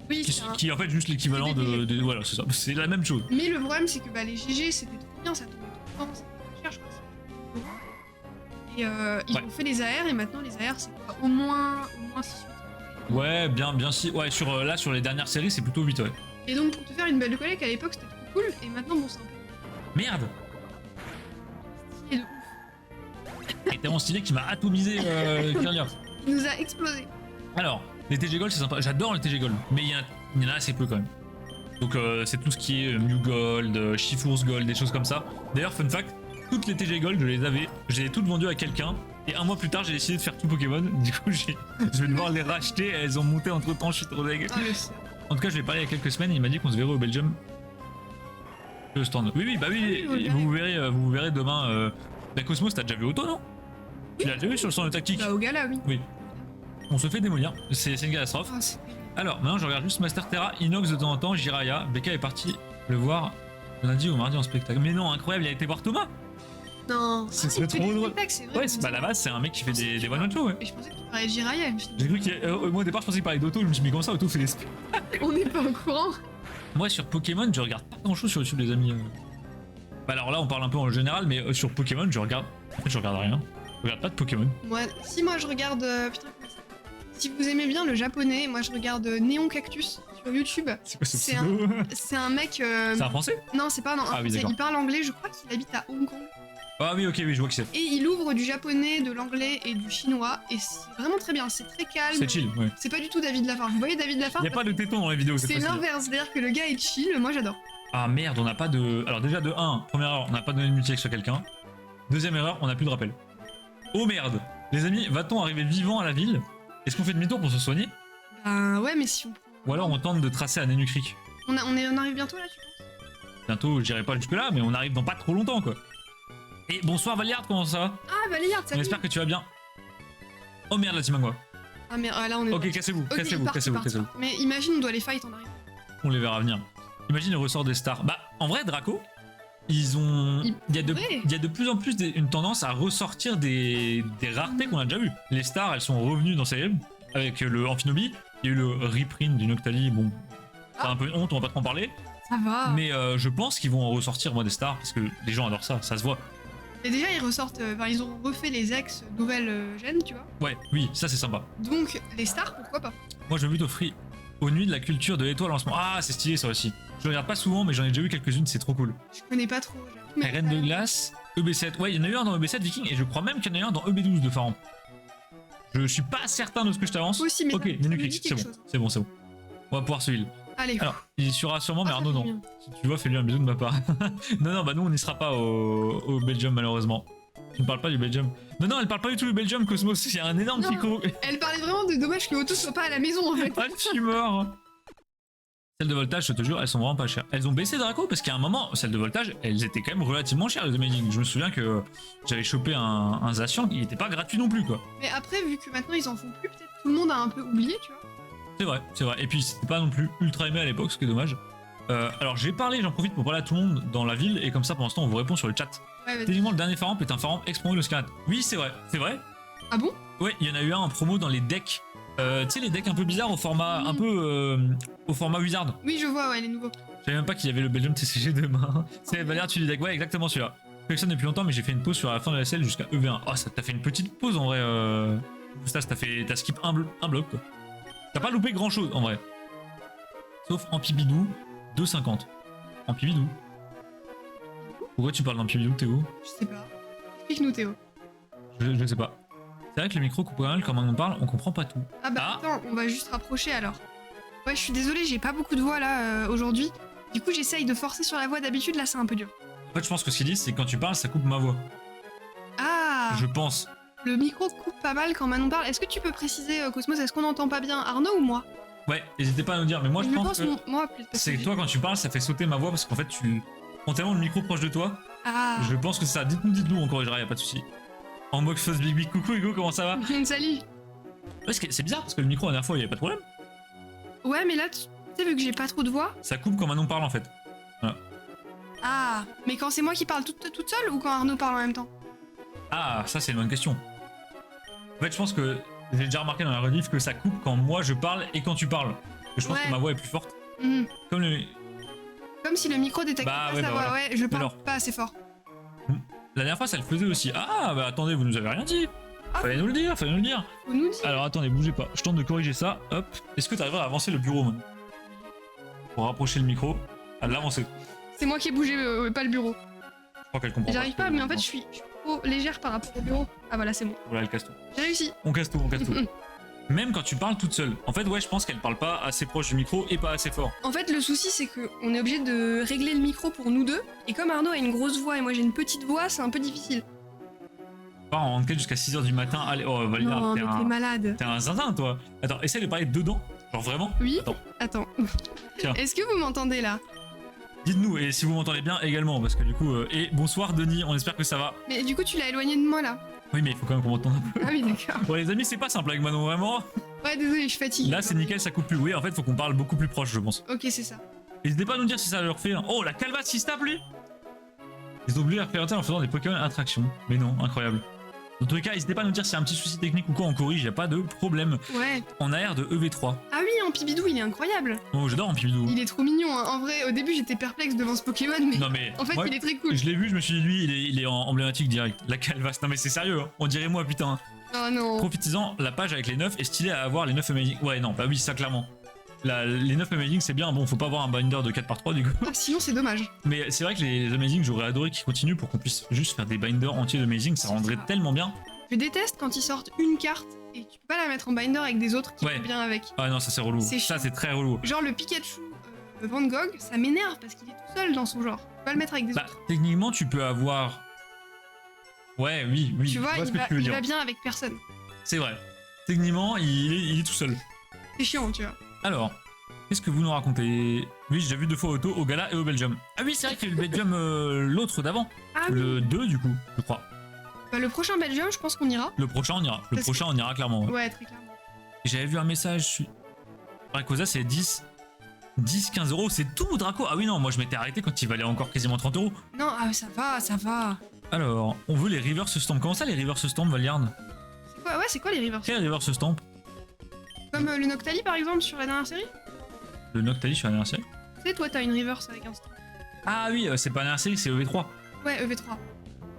[SPEAKER 2] Oui,
[SPEAKER 1] qui est en fait juste l'équivalent
[SPEAKER 2] C'est des
[SPEAKER 1] de. Voilà, c'est ça, c'est la même chose.
[SPEAKER 2] Mais le problème, c'est que bah, les GG, c'était trop bien, ça tombait tout le temps, c'était pas cher, je crois. Et ils
[SPEAKER 1] Ouais.
[SPEAKER 2] ont fait les AR, et maintenant, les AR, c'est quoi, au moins 6.
[SPEAKER 1] Ouais, bien si. Ouais, là, sur les dernières séries, c'est plutôt 8, ouais.
[SPEAKER 2] Et donc, pour te faire une belle collègue, à l'époque, c'était trop cool, et maintenant, bon, c'est un peu
[SPEAKER 1] Merde!
[SPEAKER 2] stylé de ouf.
[SPEAKER 1] Il est tellement stylé qu'il m'a atomisé, Kirlian.
[SPEAKER 2] Il nous a explosé.
[SPEAKER 1] Alors, les TG Gold, c'est sympa. J'adore les TG Gold, mais il y en a assez peu quand même. Donc, c'est tout ce qui est Mew Gold, Shifour's Gold, des choses comme ça. D'ailleurs, fun fact, toutes les TG Gold, je les ai toutes vendues à quelqu'un. Et un mois plus tard, j'ai décidé de faire tout Pokémon. Du coup, je vais devoir les racheter. Elles ont monté entre temps, je suis trop deg.
[SPEAKER 2] Ah, le seul.
[SPEAKER 1] En tout cas, je vais parler il y a quelques semaines. Il m'a dit qu'on se verrait au Belgium. Le stand. Oui, bah oui,
[SPEAKER 2] Ah oui,
[SPEAKER 1] vous verrez demain. La Cosmos, t'as déjà vu Auto, non? Tu l'as déjà vu sur le stand de tactique?
[SPEAKER 2] Bah, au gala, oui.
[SPEAKER 1] Oui. On se fait démolir. C'est une catastrophe.
[SPEAKER 2] Ah, c'est terrible.
[SPEAKER 1] Alors, maintenant, je regarde juste Master Terra, Inox de temps en temps, Jiraya. Becca est parti le voir lundi ou mardi en spectacle. Mais non, incroyable, il a été voir Thomas.
[SPEAKER 2] Non,
[SPEAKER 1] C'est
[SPEAKER 2] il fait
[SPEAKER 1] trop
[SPEAKER 2] des
[SPEAKER 1] drôle.
[SPEAKER 2] spectacles, c'est vrai.
[SPEAKER 1] Ouais, c'est pas la base, c'est un mec qui fait des one-man shows, ouais.
[SPEAKER 2] Et je pensais que tu parlais de Jiraya. Je me suis dit,
[SPEAKER 1] J'ai cru moi au départ, je pensais qu'il parlait d'Auto. Je me suis dit, mais comment ça, Auto fait des
[SPEAKER 2] on n'est pas au courant.
[SPEAKER 1] Moi, sur Pokémon, je regarde pas grand chose sur YouTube, les amis. Bah, alors là, on parle un peu en général, mais sur Pokémon, je regarde. En fait, je regarde rien. Je regarde pas de Pokémon.
[SPEAKER 2] Moi, je regarde. Putain, comment ça s'appelle. Si vous aimez bien le japonais, moi je regarde Néon Cactus sur YouTube.
[SPEAKER 1] C'est quoi ce
[SPEAKER 2] C'est
[SPEAKER 1] pseudo?
[SPEAKER 2] C'est un mec.
[SPEAKER 1] C'est un français?
[SPEAKER 2] Non, c'est pas un
[SPEAKER 1] Ah oui,
[SPEAKER 2] Français.
[SPEAKER 1] d'accord.
[SPEAKER 2] Il parle anglais, je crois qu'il habite à Hong Kong.
[SPEAKER 1] Ah oui, ok, oui, je vois qui c'est.
[SPEAKER 2] Et il ouvre du japonais, de l'anglais et du chinois. Et c'est vraiment très bien, c'est très calme.
[SPEAKER 1] C'est chill, ouais.
[SPEAKER 2] C'est pas du tout David Lafarge. Vous voyez David Lafarge?
[SPEAKER 1] Y a pas de téton dans les vidéos, c'est
[SPEAKER 2] C'est
[SPEAKER 1] facile.
[SPEAKER 2] l'inverse, c'est-à-dire que le gars est chill, moi j'adore.
[SPEAKER 1] Ah merde, on n'a pas de. Alors, déjà, de 1, première erreur, on n'a pas donné de multi sur quelqu'un. Deuxième erreur, on n'a plus de rappel. Oh merde! Les amis, va-t-on arriver vivant à la ville? Est-ce qu'on fait demi-tour pour se soigner?
[SPEAKER 2] Ben ouais, mais si on prend.
[SPEAKER 1] Ou alors on tente de tracer à Nenu Creek?
[SPEAKER 2] On arrive bientôt là, tu penses?
[SPEAKER 1] Bientôt, j'irai pas jusque là, mais on arrive dans pas trop longtemps quoi. Et bonsoir Valiard, comment ça va?
[SPEAKER 2] Ah, Valéard,
[SPEAKER 1] On
[SPEAKER 2] salut.
[SPEAKER 1] espère que tu vas bien. Oh merde, la Timangua.
[SPEAKER 2] Ah, mais là on est.
[SPEAKER 1] Ok, cassez-vous,
[SPEAKER 2] Ok,
[SPEAKER 1] cassez-vous,
[SPEAKER 2] il part,
[SPEAKER 1] cassez-vous,
[SPEAKER 2] il part.
[SPEAKER 1] cassez-vous.
[SPEAKER 2] Mais imagine, on doit les fight en arrivant.
[SPEAKER 1] On les verra venir. Imagine le ressort des stars. Bah, en vrai, Draco, ils ont. Il y a de plus en plus une tendance à ressortir des raretés qu'on a déjà vues. Les stars, elles sont revenues dans ces avec le Amphinobi. Il y a eu le reprint du Noctali. Bon, c'est un peu honte, on va pas trop en parler.
[SPEAKER 2] Ça va.
[SPEAKER 1] Mais je pense qu'ils vont en ressortir, moi, des stars, parce que les gens adorent ça se voit.
[SPEAKER 2] Et déjà, ils ressortent. Enfin, ils ont refait les ex nouvelles gènes, tu vois.
[SPEAKER 1] Ouais, oui, ça c'est sympa.
[SPEAKER 2] Donc, les stars, pourquoi pas?
[SPEAKER 1] Moi, je me bute aux nuits de la culture de l'étoile en ce moment. Ah, c'est stylé ça aussi. Je regarde pas souvent, mais j'en ai déjà vu quelques-unes, c'est trop cool.
[SPEAKER 2] Je connais pas trop. j'avoue, mais
[SPEAKER 1] Reine de glace, EB7. Ouais, il y en a eu un dans EB7 Viking, et je crois même qu'il y en a eu un dans EB12 de Pharaon. Je suis pas certain de ce que je t'avance.
[SPEAKER 2] Moi aussi, mais
[SPEAKER 1] Ok,
[SPEAKER 2] ça me
[SPEAKER 1] Nenu
[SPEAKER 2] dit
[SPEAKER 1] Creek, c'est
[SPEAKER 2] quelque
[SPEAKER 1] bon,
[SPEAKER 2] chose.
[SPEAKER 1] c'est bon, c'est bon. On va pouvoir se heal.
[SPEAKER 2] Allez.
[SPEAKER 1] Alors, il y sera sûrement, mais
[SPEAKER 2] Ah, ça
[SPEAKER 1] Arnaud
[SPEAKER 2] fait
[SPEAKER 1] non.
[SPEAKER 2] bien.
[SPEAKER 1] Si tu vois, fais-lui un bisou de ma part. Non, bah nous on n'y sera pas au Belgium malheureusement. Tu ne parles pas du Belgium. Non, elle parle pas du tout du Belgium, Cosmos. Il y a un énorme
[SPEAKER 2] Non.
[SPEAKER 1] pico.
[SPEAKER 2] Elle parlait vraiment de dommage que Otto soit pas à la maison en fait.
[SPEAKER 1] Ah, je suis mort. Celles de voltage, je te jure, elles sont vraiment pas chères. Elles ont baissé Draco parce qu'à un moment, celles de voltage, elles étaient quand même relativement chères les Amazing. Je me souviens que j'avais chopé un Zacian qui était pas gratuit non plus quoi.
[SPEAKER 2] Mais après, vu que maintenant ils en font plus, peut-être tout le monde a un peu oublié, tu vois.
[SPEAKER 1] C'est vrai, c'est vrai. Et puis c'était pas non plus ultra aimé à l'époque, ce qui est dommage. Alors j'ai parlé, j'en profite pour parler à tout le monde dans la ville et comme ça pour l'instant on vous répond sur le chat.
[SPEAKER 2] Ouais, vas-y.
[SPEAKER 1] Techniquement le dernier Faramp est un Faramp expromo de Scarlet. Oui c'est vrai, c'est vrai.
[SPEAKER 2] Ah bon?
[SPEAKER 1] Ouais, il y en a eu un en promo dans les decks. Tu sais les decks un peu bizarres au format un peu au format Wizard.
[SPEAKER 2] Oui, je vois, ouais, les nouveaux.
[SPEAKER 1] Je savais même pas qu'il y avait le Belgium TCG demain. C'est Valère, tu dis deck, ouais exactement celui-là. Je collectionne depuis longtemps mais j'ai fait une pause sur la fin de la SL jusqu'à EV1. Oh ça t'a fait une petite pause en vrai. T'as skip un bloc quoi. T'as pas loupé grand chose en vrai. Sauf Ampibidou 2,50. Ampibidou. Pourquoi tu parles d'Ampibidou Théo?
[SPEAKER 2] Je sais pas. Explique-nous, Théo.
[SPEAKER 1] Je sais pas. C'est vrai que le micro coupe pas mal quand on parle, on comprend pas tout.
[SPEAKER 2] Ah bah
[SPEAKER 1] Ah.
[SPEAKER 2] attends, on va juste rapprocher alors. Ouais, je suis désolée, j'ai pas beaucoup de voix là aujourd'hui. Du coup, j'essaye de forcer sur la voix d'habitude, là c'est un peu dur.
[SPEAKER 1] En fait, je pense que ce qu'ils disent, c'est que quand tu parles, ça coupe ma voix.
[SPEAKER 2] Ah,
[SPEAKER 1] Je pense.
[SPEAKER 2] le micro coupe pas mal quand Manon parle. Est-ce que tu peux préciser, Cosmos, est-ce qu'on entend pas bien Arnaud ou moi?
[SPEAKER 1] Ouais, n'hésitez pas à nous dire, mais moi je pense que
[SPEAKER 2] moi plus. parce
[SPEAKER 1] c'est
[SPEAKER 2] que
[SPEAKER 1] toi quand tu parles, ça fait sauter ma voix parce qu'en fait tu prends tellement le micro proche de toi.
[SPEAKER 2] Ah,
[SPEAKER 1] Je pense que c'est ça. Dites-nous, on corrigera, y a pas de souci. En mode fausse big big, coucou Hugo, comment ça va?
[SPEAKER 2] salut.
[SPEAKER 1] Ouais, c'est bizarre parce que le micro la dernière fois il y avait pas de problème.
[SPEAKER 2] Ouais, mais là, tu sais, vu que j'ai pas trop de voix,
[SPEAKER 1] Ça coupe quand Manon parle en fait. Voilà.
[SPEAKER 2] Ah, mais quand c'est moi qui parle toute seule ou quand Arnaud parle en même temps?
[SPEAKER 1] Ah, ça c'est une bonne question. En fait, je pense que j'ai déjà remarqué dans la rediff que ça coupe quand moi je parle et quand tu parles. Je pense
[SPEAKER 2] Ouais.
[SPEAKER 1] que ma voix est plus forte.
[SPEAKER 2] Mhm.
[SPEAKER 1] Comme le...
[SPEAKER 2] Comme si le micro détectait
[SPEAKER 1] Bah,
[SPEAKER 2] pas
[SPEAKER 1] ouais,
[SPEAKER 2] sa
[SPEAKER 1] bah,
[SPEAKER 2] voix.
[SPEAKER 1] voilà.
[SPEAKER 2] Ouais, je parle
[SPEAKER 1] Alors.
[SPEAKER 2] pas assez fort.
[SPEAKER 1] La dernière fois, ça le faisait aussi. Ah, bah attendez, vous nous avez rien dit. Fallait nous le dire, fallait nous le dire.
[SPEAKER 2] Faut nous dire.
[SPEAKER 1] Alors attendez, bougez pas. Je tente de corriger ça. Hop. Est-ce que tu arriveras à avancer le bureau maintenant? Pour rapprocher le micro, à l'avancer.
[SPEAKER 2] C'est moi qui ai bougé, pas le bureau.
[SPEAKER 1] Je crois qu'elle comprend.
[SPEAKER 2] J'arrive pas, mais en fait, je suis trop légère par rapport au bureau. Ah voilà, c'est bon.
[SPEAKER 1] Voilà, elle casse tout.
[SPEAKER 2] J'ai réussi.
[SPEAKER 1] On casse tout, on casse tout. Même quand tu parles toute seule. En fait, ouais, je pense qu'elle parle pas assez proche du micro et pas assez fort.
[SPEAKER 2] En fait, le souci, c'est qu'on est obligé de régler le micro pour nous deux. Et comme Arnaud a une grosse voix et moi j'ai une petite voix, c'est un peu difficile.
[SPEAKER 1] Pas en enquête jusqu'à 6h du matin. Allez, oh, Valida,
[SPEAKER 2] Non, mais t'es malade.
[SPEAKER 1] t'es un zinzin, toi. Attends, essaye de parler dedans. Genre vraiment.
[SPEAKER 2] Oui.
[SPEAKER 1] Attends.
[SPEAKER 2] Attends.
[SPEAKER 1] Tiens.
[SPEAKER 2] Est-ce que vous m'entendez là?
[SPEAKER 1] Dites-nous, et si vous m'entendez bien également, parce que du coup... Et bonsoir Denis, on espère que ça va.
[SPEAKER 2] Mais du coup, tu l'as éloigné de moi là.
[SPEAKER 1] Oui, mais il faut quand même qu'on m'entende un peu.
[SPEAKER 2] Ah oui, d'accord.
[SPEAKER 1] Bon, les amis, c'est pas simple avec Manon, vraiment.
[SPEAKER 2] Ouais, désolé, je suis fatiguée.
[SPEAKER 1] Là, c'est nickel, ça coupe plus. Oui, en fait, faut qu'on parle beaucoup plus proche, je pense.
[SPEAKER 2] Ok, c'est ça.
[SPEAKER 1] N'hésitez pas à nous dire si ça leur fait... Oh, la calvasse qui se tape, lui. Ils ont oublié la représentation en faisant des Pokémon Attraction. Mais non, incroyable. Dans tous les cas, n'hésitez pas à nous dire s'il y a un petit souci technique ou quoi, on corrige, y a pas de problème.
[SPEAKER 2] Ouais.
[SPEAKER 1] On a air de EV3.
[SPEAKER 2] Ah oui, en Pibidou, il est incroyable.
[SPEAKER 1] Oh, j'adore en Pibidou.
[SPEAKER 2] Il est trop mignon. Hein. En vrai, au début, j'étais perplexe devant ce Pokémon, mais
[SPEAKER 1] Non, mais...
[SPEAKER 2] en fait,
[SPEAKER 1] moi,
[SPEAKER 2] il est très cool.
[SPEAKER 1] je l'ai vu, je me suis dit, lui, il est en emblématique direct. La calvasse. Non, mais c'est sérieux, hein. On dirait moi, putain.
[SPEAKER 2] Oh non.
[SPEAKER 1] Profitez-en, la page avec les 9 est stylée à avoir les 9 Amazing. Ouais, non, bah oui, ça clairement. Les 9 Amazing, c'est bien. Bon, faut pas avoir un binder de 4x3 du coup.
[SPEAKER 2] Ah, sinon, c'est dommage.
[SPEAKER 1] Mais c'est vrai que les Amazing, j'aurais adoré qu'ils continuent pour qu'on puisse juste faire des binders entiers d'Amazing. Ça
[SPEAKER 2] C'est
[SPEAKER 1] rendrait
[SPEAKER 2] ça.
[SPEAKER 1] tellement bien.
[SPEAKER 2] Je déteste quand ils sortent une carte et tu peux pas la mettre en binder avec des autres qui
[SPEAKER 1] Ouais.
[SPEAKER 2] vont bien avec.
[SPEAKER 1] Ah non, ça c'est relou.
[SPEAKER 2] C'est
[SPEAKER 1] Ça
[SPEAKER 2] chiant.
[SPEAKER 1] c'est très relou.
[SPEAKER 2] Genre le Pikachu Van Gogh, ça m'énerve parce qu'il est tout seul dans son genre. Tu peux pas le mettre avec des
[SPEAKER 1] Bah,
[SPEAKER 2] autres.
[SPEAKER 1] techniquement, tu peux avoir. Ouais, oui,
[SPEAKER 2] Tu vois,
[SPEAKER 1] je ce que tu veux
[SPEAKER 2] il
[SPEAKER 1] dire.
[SPEAKER 2] va bien avec personne.
[SPEAKER 1] C'est vrai. Techniquement, il est tout seul.
[SPEAKER 2] C'est chiant, tu vois.
[SPEAKER 1] Alors, qu'est-ce que vous nous racontez? Oui, j'ai déjà vu 2 fois auto au Gala et au Belgium. Ah oui, c'est vrai qu'il y a eu le Belgium l'autre d'avant.
[SPEAKER 2] Ah oui.
[SPEAKER 1] Le 2 du coup, je crois.
[SPEAKER 2] Bah, le prochain Belgium, je pense qu'on ira.
[SPEAKER 1] Le prochain, on ira. Le
[SPEAKER 2] Parce
[SPEAKER 1] prochain, on ira clairement. Ouais.
[SPEAKER 2] Ouais, très clairement.
[SPEAKER 1] Et j'avais vu un message. Dracosa, c'est 10-15 euros. C'est tout, Draco. Ah oui, non, moi je m'étais arrêté quand il valait encore quasiment 30 euros.
[SPEAKER 2] Non, ah, ça va, ça va.
[SPEAKER 1] Alors, on veut les reverse stamp. Comment ça, les reverse stamp, Valiard?
[SPEAKER 2] C'est quoi, ouais, c'est quoi les rivers?
[SPEAKER 1] Quel reverse stamp?
[SPEAKER 2] Comme le Noctali par exemple sur la dernière série.
[SPEAKER 1] Le Noctali sur la dernière série.
[SPEAKER 2] Tu sais, toi, t'as une reverse avec un stamp.
[SPEAKER 1] Ah oui, c'est pas la dernière série, c'est EV3.
[SPEAKER 2] Ouais, EV3.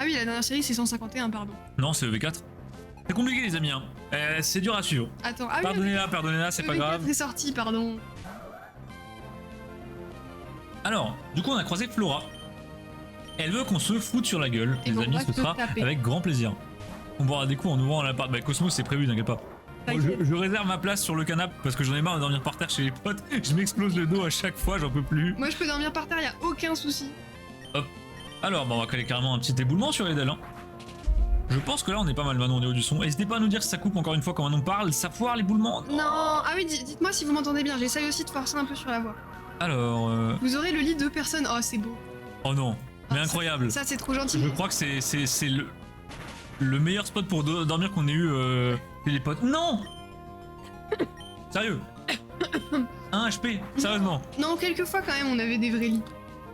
[SPEAKER 2] Ah oui, la dernière série, c'est 151, pardon.
[SPEAKER 1] Non, c'est EV4. C'est compliqué, les amis. Hein. C'est dur à suivre.
[SPEAKER 2] Attends, ah oui,
[SPEAKER 1] Pardonnez-la, c'est pas
[SPEAKER 2] EV4
[SPEAKER 1] grave.
[SPEAKER 2] est sorti, pardon.
[SPEAKER 1] Alors, du coup, on a croisé Flora. Elle veut qu'on se foute sur la gueule,
[SPEAKER 2] Et
[SPEAKER 1] les
[SPEAKER 2] qu'on
[SPEAKER 1] amis,
[SPEAKER 2] va
[SPEAKER 1] ce
[SPEAKER 2] se
[SPEAKER 1] sera
[SPEAKER 2] taper.
[SPEAKER 1] avec grand plaisir. On boira des coups en ouvrant l'appart. Bah, Cosmos, c'est prévu, t'inquiète pas. Bon,
[SPEAKER 2] T'inquiète.
[SPEAKER 1] je réserve ma place sur le canapé parce que j'en ai marre de dormir par terre chez les potes. Je m'explose le dos à chaque fois, j'en peux plus.
[SPEAKER 2] Moi, je peux dormir par terre, y a aucun souci.
[SPEAKER 1] Alors, bah, on va caler carrément un petit éboulement sur Edel. Hein. Je pense que là, on est pas mal maintenant au niveau du son. N'hésitez pas à nous dire si ça coupe encore une fois quand on parle. Ça foire l'éboulement.
[SPEAKER 2] Non, ah oui, dites-moi si vous m'entendez bien. J'essaye aussi de forcer un peu sur la voix.
[SPEAKER 1] Alors,
[SPEAKER 2] Vous aurez le lit de personnes. Oh, c'est beau.
[SPEAKER 1] oh non, mais
[SPEAKER 2] Ah,
[SPEAKER 1] incroyable.
[SPEAKER 2] Ça, c'est trop gentil.
[SPEAKER 1] Je crois que c'est le meilleur spot pour dormir qu'on ait eu chez les potes. Non. Sérieux. 1 HP, sérieusement.
[SPEAKER 2] Non, quelquefois quand même, on avait des vrais lits.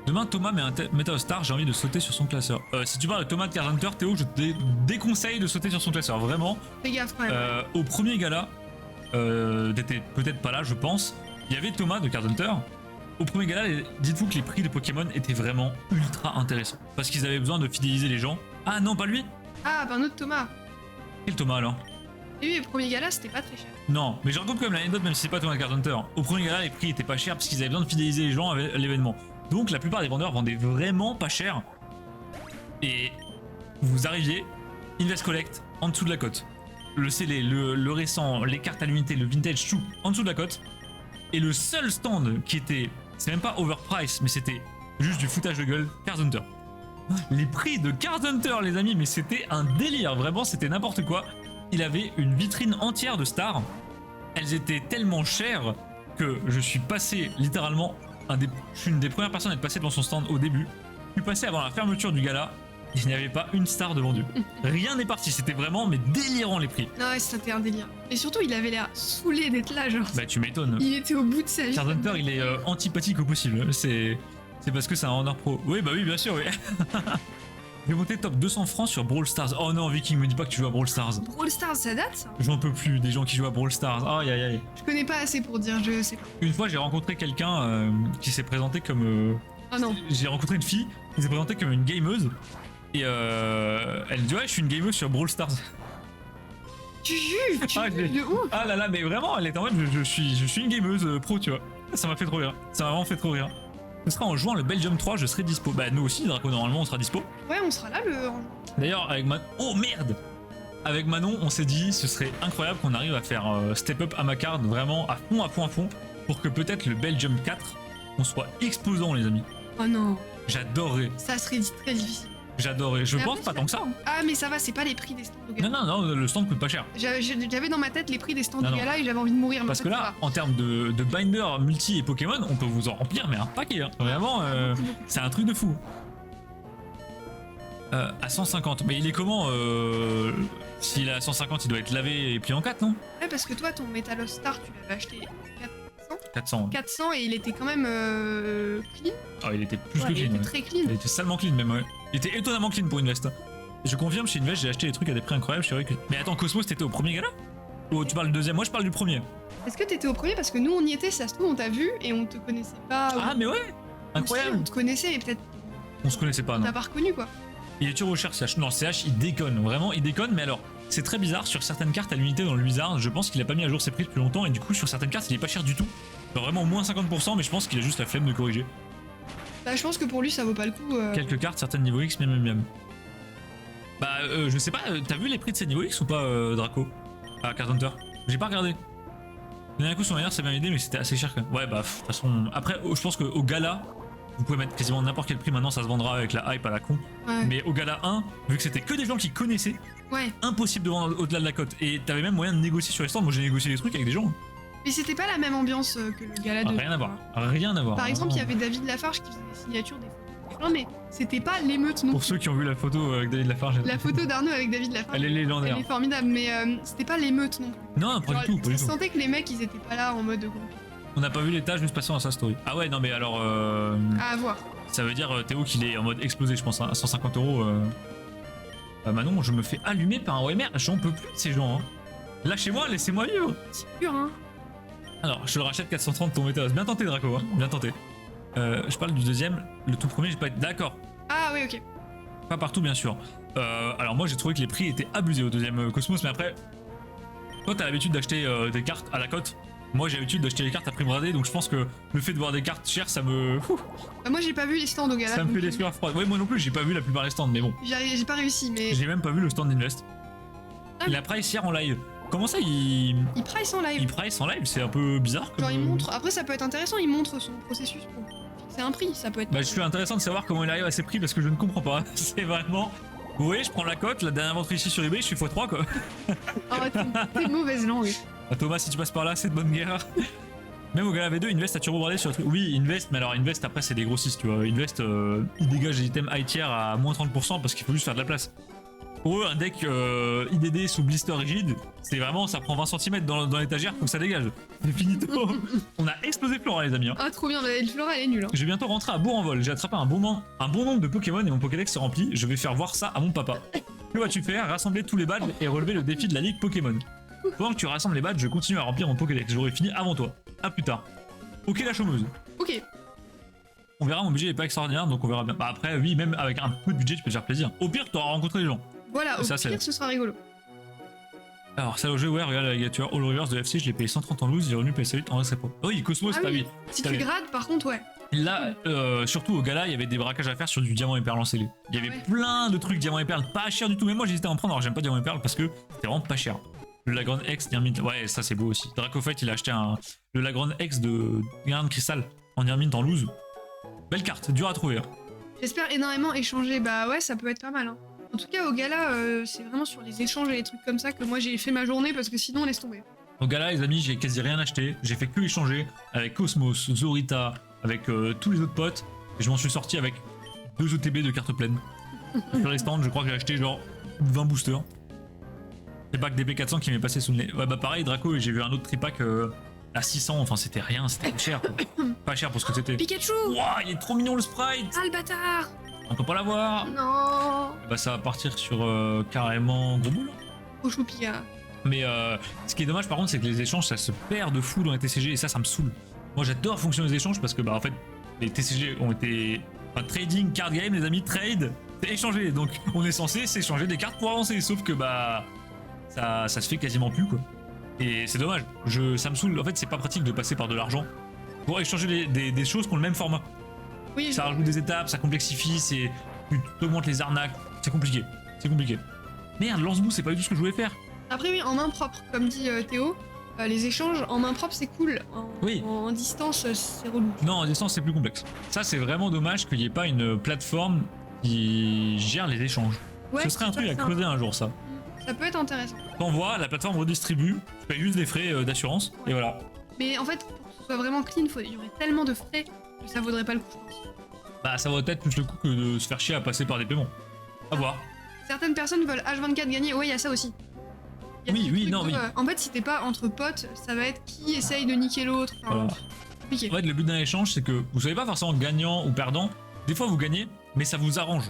[SPEAKER 1] Demain, Thomas met un Meta Star, j'ai envie de sauter sur son classeur. Si tu parles de Thomas de Card Hunter, Théo, je te déconseille de sauter sur son classeur, vraiment.
[SPEAKER 2] Fais gaffe quand même.
[SPEAKER 1] Au premier gala, t'étais peut-être pas là, je pense. Il y avait Thomas de Card Hunter. Au premier gala, dites-vous que les prix de Pokémon étaient vraiment ultra intéressants. Parce qu'ils avaient besoin de fidéliser les gens. Ah non, pas lui.
[SPEAKER 2] Ah, bah un autre Thomas.
[SPEAKER 1] Quel Thomas alors?
[SPEAKER 2] Et oui, le premier gala, c'était pas très cher.
[SPEAKER 1] Non, mais je raconte quand même l'anecdote, même si c'est pas Thomas de Card Hunter. Au premier gala, les prix étaient pas chers parce qu'ils avaient besoin de fidéliser les gens avec l'événement. Donc la plupart des vendeurs vendaient vraiment pas cher. Et vous arriviez, Invest Collect, en dessous de la cote. Le scellé, le récent, les cartes à l'unité, le vintage, tout, en dessous de la cote. Et le seul stand qui était, c'est même pas overprice, mais c'était juste du foutage de gueule, Card Hunter. Les prix de Card Hunter, les amis, mais c'était un délire, vraiment, c'était n'importe quoi. Il avait une vitrine entière de stars. Elles étaient tellement chères que je suis passé littéralement, je suis une des premières personnes à être passé devant son stand au début. Je suis passé avant la fermeture du gala. Il n'y avait pas une star de vendu. Rien n'est parti, c'était vraiment mais délirant les prix.
[SPEAKER 2] Non, ouais, c'était un délire. Et surtout, il avait l'air saoulé d'être là, genre.
[SPEAKER 1] Bah tu m'étonnes.
[SPEAKER 2] Il était au bout de sa vie.
[SPEAKER 1] Card Hunter, il est antipathique au possible. C'est C'est parce que c'est un Honor Pro. Oui, bah oui, bien sûr, oui. J'ai monté top 200 francs sur Brawl Stars. Oh non, Viking, me dis pas que tu joues à Brawl Stars.
[SPEAKER 2] Brawl Stars, ça date ça?
[SPEAKER 1] J'en peux plus des gens qui jouent à Brawl Stars. Aïe aïe aïe.
[SPEAKER 2] Je connais pas assez pour dire, je sais pas.
[SPEAKER 1] Une fois, j'ai rencontré quelqu'un qui s'est présenté comme.
[SPEAKER 2] Oh non.
[SPEAKER 1] J'ai rencontré une fille qui s'est présentée comme une gameuse. Et elle dit ouais, je suis une gameuse sur Brawl Stars.
[SPEAKER 2] Tu juges, tu juges de ouf.
[SPEAKER 1] Ah là là, mais vraiment, elle était en mode je suis une gameuse pro, tu vois. Ça m'a fait trop rire. Ça m'a vraiment fait trop rire. Ce sera en jouant le Belgium 3, je serai dispo. Bah nous aussi, Draco, normalement, on sera dispo.
[SPEAKER 2] Ouais, on sera là le.
[SPEAKER 1] D'ailleurs, avec Manon. Oh merde! Avec Manon, on s'est dit ce serait incroyable qu'on arrive à faire step up à ma carte vraiment à fond, pour que peut-être le Belgium 4, on soit explosant, les amis.
[SPEAKER 2] Oh non.
[SPEAKER 1] J'adorerais.
[SPEAKER 2] Ça serait très difficile.
[SPEAKER 1] J'adorerais. Je
[SPEAKER 2] Mais
[SPEAKER 1] pense
[SPEAKER 2] après,
[SPEAKER 1] pas tant que ça. Hein.
[SPEAKER 2] Ah, mais ça va, c'est pas les prix des stands de gala.
[SPEAKER 1] Non, le stand coûte pas cher.
[SPEAKER 2] J'avais dans ma tête les prix des stands
[SPEAKER 1] Non,
[SPEAKER 2] de
[SPEAKER 1] non.
[SPEAKER 2] gala et j'avais envie de mourir. mais
[SPEAKER 1] Parce
[SPEAKER 2] en
[SPEAKER 1] que
[SPEAKER 2] fait,
[SPEAKER 1] là, en termes de binder, multi et Pokémon, on peut vous en remplir, mais un paquet. Hein. Vraiment,
[SPEAKER 2] beaucoup.
[SPEAKER 1] c'est un truc de fou. À 150. Mais il est comment s'il est à 150, il doit être lavé et plié en 4, non?
[SPEAKER 2] Ouais, parce que toi, ton Metalos Star, tu l'avais acheté
[SPEAKER 1] 400.
[SPEAKER 2] 400 et il était quand même clean.
[SPEAKER 1] Ah, il était plus
[SPEAKER 2] Ouais,
[SPEAKER 1] que
[SPEAKER 2] il
[SPEAKER 1] clean.
[SPEAKER 2] était
[SPEAKER 1] Ouais.
[SPEAKER 2] très clean.
[SPEAKER 1] Il était salement clean, même. Ouais. Il était étonnamment clean pour une veste. Je confirme, chez Invest, j'ai acheté des trucs à des prix incroyables. Je suis vrai que... Mais attends, Cosmos, t'étais au premier gala? Ou tu parles du deuxième? Moi, je parle du premier.
[SPEAKER 2] Est-ce que t'étais au premier? Parce que nous, on y était, ça se trouve, on t'a vu et on te connaissait pas.
[SPEAKER 1] Ah, mais ouais!
[SPEAKER 2] Ou si,
[SPEAKER 1] Incroyable!
[SPEAKER 2] on te connaissait et peut-être
[SPEAKER 1] On se connaissait pas,
[SPEAKER 2] on
[SPEAKER 1] non?
[SPEAKER 2] t'a pas reconnu quoi.
[SPEAKER 1] Il est turbo cher, CH. Non, CH, il déconne. Vraiment, il déconne. Mais alors, c'est très bizarre. Sur certaines cartes à l'unité dans le Blizzard, je pense qu'il a pas mis à jour ses prix depuis longtemps. Et du coup, sur certaines cartes, il est pas cher du tout. Genre vraiment moins 50%, mais je pense qu'il a juste la flemme de corriger.
[SPEAKER 2] Bah, je pense que pour lui, ça vaut pas le coup.
[SPEAKER 1] Quelques cartes, certaines niveau X, miam. Bah, je sais pas, t'as vu les prix de ces niveaux X ou pas, Draco? À Card Hunter? J'ai pas regardé. D'un coup, sur manière, c'est bien idée, mais c'était assez cher quand même. Ouais, bah, de toute façon. Après, je pense qu'au gala, vous pouvez mettre quasiment n'importe quel prix maintenant, ça se vendra avec la hype à la con.
[SPEAKER 2] Ouais.
[SPEAKER 1] Mais au gala 1, vu que c'était que des gens qui connaissaient,
[SPEAKER 2] Ouais.
[SPEAKER 1] impossible de vendre au-delà de la cote. Et t'avais même moyen de négocier sur les stands. Moi, j'ai négocié des trucs avec des gens.
[SPEAKER 2] Mais c'était pas la même ambiance que le gala de.
[SPEAKER 1] Rien à voir. Rien à voir.
[SPEAKER 2] Par exemple, il y
[SPEAKER 1] Vraiment.
[SPEAKER 2] avait David Lafarge qui faisait des signatures des photos. Non, mais c'était pas l'émeute non
[SPEAKER 1] Pour
[SPEAKER 2] plus.
[SPEAKER 1] ceux qui ont vu la photo avec David Lafarge,
[SPEAKER 2] La photo d'Arnaud avec David Lafarge.
[SPEAKER 1] elle est légendaire.
[SPEAKER 2] Elle est formidable, mais c'était pas l'émeute non plus.
[SPEAKER 1] Non, pas
[SPEAKER 2] Genre,
[SPEAKER 1] du tout, pas du
[SPEAKER 2] tu
[SPEAKER 1] tout.
[SPEAKER 2] sentais que les mecs ils étaient pas là en mode groupe.
[SPEAKER 1] On n'a pas vu l'étage juste passé dans sa story. Ah ouais, non, mais alors.
[SPEAKER 2] À voir.
[SPEAKER 1] Ça veut dire, Théo, qu'il est en mode explosé, je pense, hein, à 150 euros. Bah, Manon, je me fais allumer par un OMR. J'en peux plus de ces gens. Hein. Lâchez-moi, laissez-moi vivre.
[SPEAKER 2] C'est pur, hein.
[SPEAKER 1] Alors, je te le rachète 430 ton météos. Bien tenté, Draco. Hein. Bien tenté. Je parle du deuxième. Le tout premier, j'ai pas été d'accord.
[SPEAKER 2] Ah, oui, ok.
[SPEAKER 1] Pas partout, bien sûr. Alors, moi, j'ai trouvé que les prix étaient abusés au deuxième Cosmos, mais après, toi, t'as l'habitude d'acheter des cartes à la cote. Moi, j'ai l'habitude d'acheter les cartes à prix bradé, donc je pense que le fait de voir des cartes chères, ça me.
[SPEAKER 2] Bah, moi j'ai pas vu les stands au gala.
[SPEAKER 1] Ça me fait
[SPEAKER 2] donc,
[SPEAKER 1] des sueurs froides. Ouais, moi non plus, j'ai pas vu la plupart des stands, mais bon.
[SPEAKER 2] j'ai pas réussi, mais.
[SPEAKER 1] J'ai même pas vu le stand d'Invest.
[SPEAKER 2] Ah,
[SPEAKER 1] Il a price hier en live. Comment ça, il
[SPEAKER 2] Il price en live.
[SPEAKER 1] price en live? C'est un peu bizarre. Comme...
[SPEAKER 2] Genre il montre. Après ça peut être intéressant, il montre son processus pour fixer un prix. Ça peut être.
[SPEAKER 1] Bah, je suis intéressant de savoir comment il arrive à ces prix parce que je ne comprends pas. C'est vraiment. Vous voyez, je prends la cote, la dernière vente ici sur eBay, je suis x3 quoi.
[SPEAKER 2] Ah, t'es de mauvaise langue.
[SPEAKER 1] Ah, Thomas, si tu passes par là, c'est de bonne guerre. Même au Gala V2, Invest a turbo bradé sur le truc. Oui, Invest, mais alors Invest après c'est des grossistes, tu vois. Invest, il dégage des items high tier à moins 30% parce qu'il faut juste faire de la place. Pour eux, un deck IDD sous blister rigide, c'est vraiment, ça prend 20 cm dans l'étagère, faut que ça dégage. C'est finito. On a explosé Flora, les amis. Hein.
[SPEAKER 2] Ah, trop bien, bah, le Flora elle est nulle. Hein.
[SPEAKER 1] Je vais bientôt rentrer à Bourg-en-Vol. J'ai attrapé un bon nombre de Pokémon et mon Pokédex se remplit. Je vais faire voir ça à mon papa. Que vas-tu faire? Rassembler tous les badges et relever le défi de la ligue Pokémon. Pendant que tu rassembles les badges, je continue à remplir mon Pokédex. J'aurai fini avant toi. À plus tard. Ok, la chômeuse.
[SPEAKER 2] Ok.
[SPEAKER 1] On verra, mon budget n'est pas extraordinaire, donc on verra bien. Bah après, oui, même avec un peu de budget, tu peux te faire plaisir. Au pire, tu auras rencontré des gens.
[SPEAKER 2] Voilà, au
[SPEAKER 1] Ça,
[SPEAKER 2] pire, ce sera rigolo.
[SPEAKER 1] Alors, ça au jeu, ouais, regarde la ligature. All Reverse de FC, je l'ai payé 130 en loose, j'ai revenu payer solide en reste pas. Oui, Cosmos,
[SPEAKER 2] Ah
[SPEAKER 1] pas
[SPEAKER 2] oui.
[SPEAKER 1] oui.
[SPEAKER 2] Si
[SPEAKER 1] T'as
[SPEAKER 2] tu
[SPEAKER 1] vu.
[SPEAKER 2] grades, par contre, ouais.
[SPEAKER 1] Là, surtout au gala, il y avait des braquages à faire sur du diamant et perle en scellé. Il y avait
[SPEAKER 2] Ouais.
[SPEAKER 1] plein de trucs diamant et perle, pas cher du tout. Mais moi, j'hésitais à en prendre, alors j'aime pas diamant et perle parce que c'était vraiment pas cher. Le Lagrange X Nirmint, ouais, ça c'est beau aussi. Dracofite, il a acheté le Lagrange X de Garde Crystal en Nirmint en loose. Belle carte, dur à trouver. Hein.
[SPEAKER 2] J'espère énormément échanger. Bah ouais, ça peut être pas mal. Hein. En tout cas, au gala, c'est vraiment sur les échanges et les trucs comme ça que moi j'ai fait ma journée parce que sinon, laisse tomber.
[SPEAKER 1] Au gala, les amis, j'ai quasi rien acheté. J'ai fait que échanger avec Cosmos, Zorita, avec tous les autres potes. Et je m'en suis sorti avec 2 OTB de cartes pleines. Sur les stands, je crois que j'ai acheté genre 20 boosters. C'est pas que DP400 qui m'est passé sous le nez. Ouais, bah pareil, Draco, et j'ai vu un autre tripack à 600, enfin c'était rien, c'était pas cher quoi. Pas cher pour ce que c'était.
[SPEAKER 2] Pikachu.
[SPEAKER 1] Wouah, il est trop mignon le sprite.
[SPEAKER 2] Ah, le bâtard.
[SPEAKER 1] On peut pas l'avoir.
[SPEAKER 2] Non.
[SPEAKER 1] Bah ça va partir sur carrément gros boule.
[SPEAKER 2] Trop chou, Pika.
[SPEAKER 1] Mais ce qui est dommage par contre c'est que les échanges ça se perd de fou dans les TCG et ça me saoule. Moi j'adore fonctionner les échanges parce que bah en fait les TCG ont été... Enfin, trading, card game les amis, trade, c'est échanger. Donc on est censé s'échanger des cartes pour avancer. Sauf que bah ça se fait quasiment plus quoi. Et c'est dommage, ça me saoule. En fait c'est pas pratique de passer par de l'argent pour échanger des choses qui ont le même format.
[SPEAKER 2] Oui,
[SPEAKER 1] Ça rajoute des étapes, ça complexifie, tu augmentes les arnaques, c'est compliqué. C'est compliqué. Merde, lance-boue, c'est pas du tout ce que je voulais faire.
[SPEAKER 2] Après, oui, en main propre, comme dit Théo, les échanges en main propre, c'est cool.
[SPEAKER 1] Oui.
[SPEAKER 2] En distance, c'est relou.
[SPEAKER 1] Non, en distance, c'est plus complexe. Ça, c'est vraiment dommage qu'il n'y ait pas une plateforme qui gère les échanges.
[SPEAKER 2] Ouais,
[SPEAKER 1] Ce serait un truc à creuser un jour, ça.
[SPEAKER 2] Ça peut être intéressant.
[SPEAKER 1] T'envoies, la plateforme redistribue, tu payes juste des frais d'assurance, et voilà.
[SPEAKER 2] Mais en fait, pour que ce soit vraiment clean, il y aurait tellement de frais que ça vaudrait pas le coup, je pense.
[SPEAKER 1] Bah, ça vaut peut-être plus le coup que de se faire chier à passer par des paiements. À voir.
[SPEAKER 2] Certaines personnes veulent H24 gagner, ouais, il y a ça aussi. Y a
[SPEAKER 1] Oui,
[SPEAKER 2] ce
[SPEAKER 1] oui,
[SPEAKER 2] truc
[SPEAKER 1] non, oui.
[SPEAKER 2] En fait, si t'es pas entre potes, ça va être qui essaye de niquer l'autre. Enfin,
[SPEAKER 1] Voilà.
[SPEAKER 2] compliqué.
[SPEAKER 1] En fait, le but d'un échange, c'est que vous savez pas forcément gagnant ou perdant. Des fois, vous gagnez, mais ça vous arrange.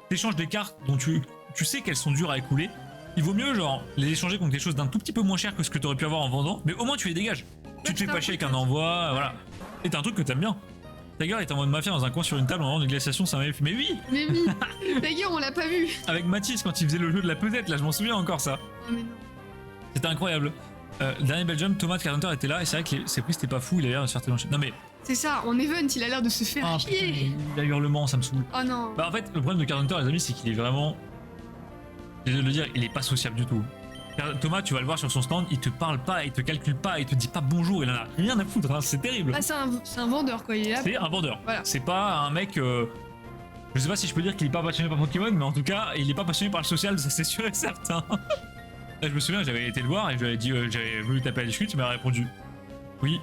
[SPEAKER 1] T'échanges des cartes dont tu sais qu'elles sont dures à écouler. Il vaut mieux, genre, les échanger contre quelque chose d'un tout petit peu moins cher que ce que t'aurais pu avoir en vendant, mais au moins tu les dégages. Tu te fais pas chier avec un envoi, voilà. Et t'as un truc que t'aimes bien. Tiger est en mode mafia dans un coin sur une table en vendant des glaciations, ça m'avait fait. Mais oui,
[SPEAKER 2] Mais oui, d'ailleurs, on l'a pas vu.
[SPEAKER 1] avec Mathis quand il faisait le jeu de la pesette, là, je m'en souviens encore ça.
[SPEAKER 2] Ah, mais non.
[SPEAKER 1] C'était incroyable. Dernier Belgium, Thomas Carpenter était là et c'est vrai que ses prix c'était pas fou, il avait l'air de se faire tellement chier. Non mais.
[SPEAKER 2] C'est ça, en event, il a l'air de se faire
[SPEAKER 1] Ah,
[SPEAKER 2] chier.
[SPEAKER 1] putain, il a hurlement, ça me saoule.
[SPEAKER 2] Oh non.
[SPEAKER 1] Bah en fait, le problème de Carpenter, les amis, c'est qu'il est vraiment. Désolé de le dire, il est pas sociable du tout. Thomas, tu vas le voir sur son stand, il te parle pas, il te calcule pas, il te dit pas bonjour, il en a rien à foutre, hein, c'est terrible.
[SPEAKER 2] Ah, c'est un vendeur, quoi, il est là.
[SPEAKER 1] C'est un vendeur.
[SPEAKER 2] Voilà.
[SPEAKER 1] C'est pas un mec. Je sais pas si je peux dire qu'il est pas passionné par Pokémon, mais en tout cas, il est pas passionné par le social, ça c'est sûr et certain. Là, je me souviens, j'avais été le voir et je lui avais dit, j'avais voulu taper à la discute, il m'a répondu oui,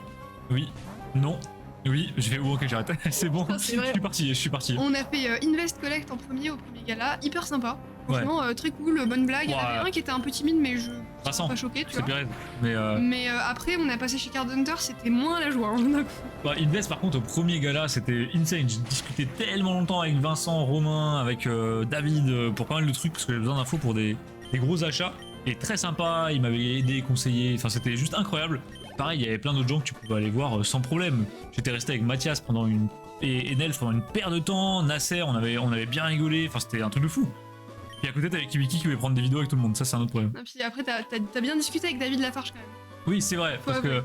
[SPEAKER 1] oui, non, oui. Je vais ok, j'arrête, c'est bon,
[SPEAKER 2] Ah, c'est vrai.
[SPEAKER 1] je suis parti.
[SPEAKER 2] On a fait Invest Collect en premier au premier gala, hyper sympa. Franchement, très cool, bonne blague. Il y en avait un qui était un peu timide, mais je suis pas choqué, tu
[SPEAKER 1] C'est
[SPEAKER 2] vois.
[SPEAKER 1] pire, mais
[SPEAKER 2] Mais après, on a passé chez Card Hunter, c'était moins la joie. Hein.
[SPEAKER 1] bah, Invest par contre au premier gala c'était insane, j'ai discuté tellement longtemps avec Vincent, Romain, avec David pour pas mal de trucs parce que j'avais besoin d'infos pour des gros achats. Et très sympa, il m'avait aidé, conseillé, enfin c'était juste incroyable. Pareil, il y avait plein d'autres gens que tu pouvais aller voir sans problème. J'étais resté avec Mathias et Nelf pendant une paire de temps, Nasser, on avait bien rigolé, enfin c'était un truc de fou. Et à côté t'avais Kibiki qui voulait prendre des vidéos avec tout le monde, ça c'est un autre problème.
[SPEAKER 2] Et puis après, t'as bien discuté avec David Lafarge quand même.
[SPEAKER 1] Oui c'est vrai, parce que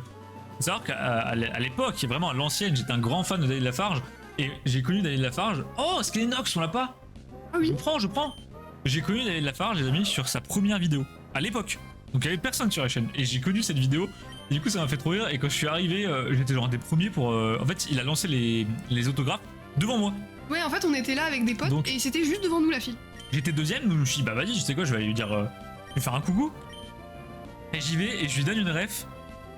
[SPEAKER 1] faut savoir qu'à l'époque, vraiment à l'ancienne, j'étais un grand fan de David Lafarge, et j'ai connu David Lafarge. Oh, Skelenox, on l'a pas?
[SPEAKER 2] Ah oui.
[SPEAKER 1] Je prends. J'ai connu David Lafarge, les amis, sur sa première vidéo, à l'époque. Donc il y avait personne sur la chaîne, et j'ai connu cette vidéo, et du coup ça m'a fait trop rire, et quand je suis arrivé, j'étais genre un des premiers pour... En fait, il a lancé les autographes devant moi.
[SPEAKER 2] Ouais, en fait, on était là avec des potes,
[SPEAKER 1] Donc-
[SPEAKER 2] et c'était juste devant nous la file.
[SPEAKER 1] J'étais deuxième, donc je me suis dit, bah vas-y, tu sais quoi, je vais aller lui dire... je vais lui faire un coucou. Et j'y vais, et je lui donne une ref.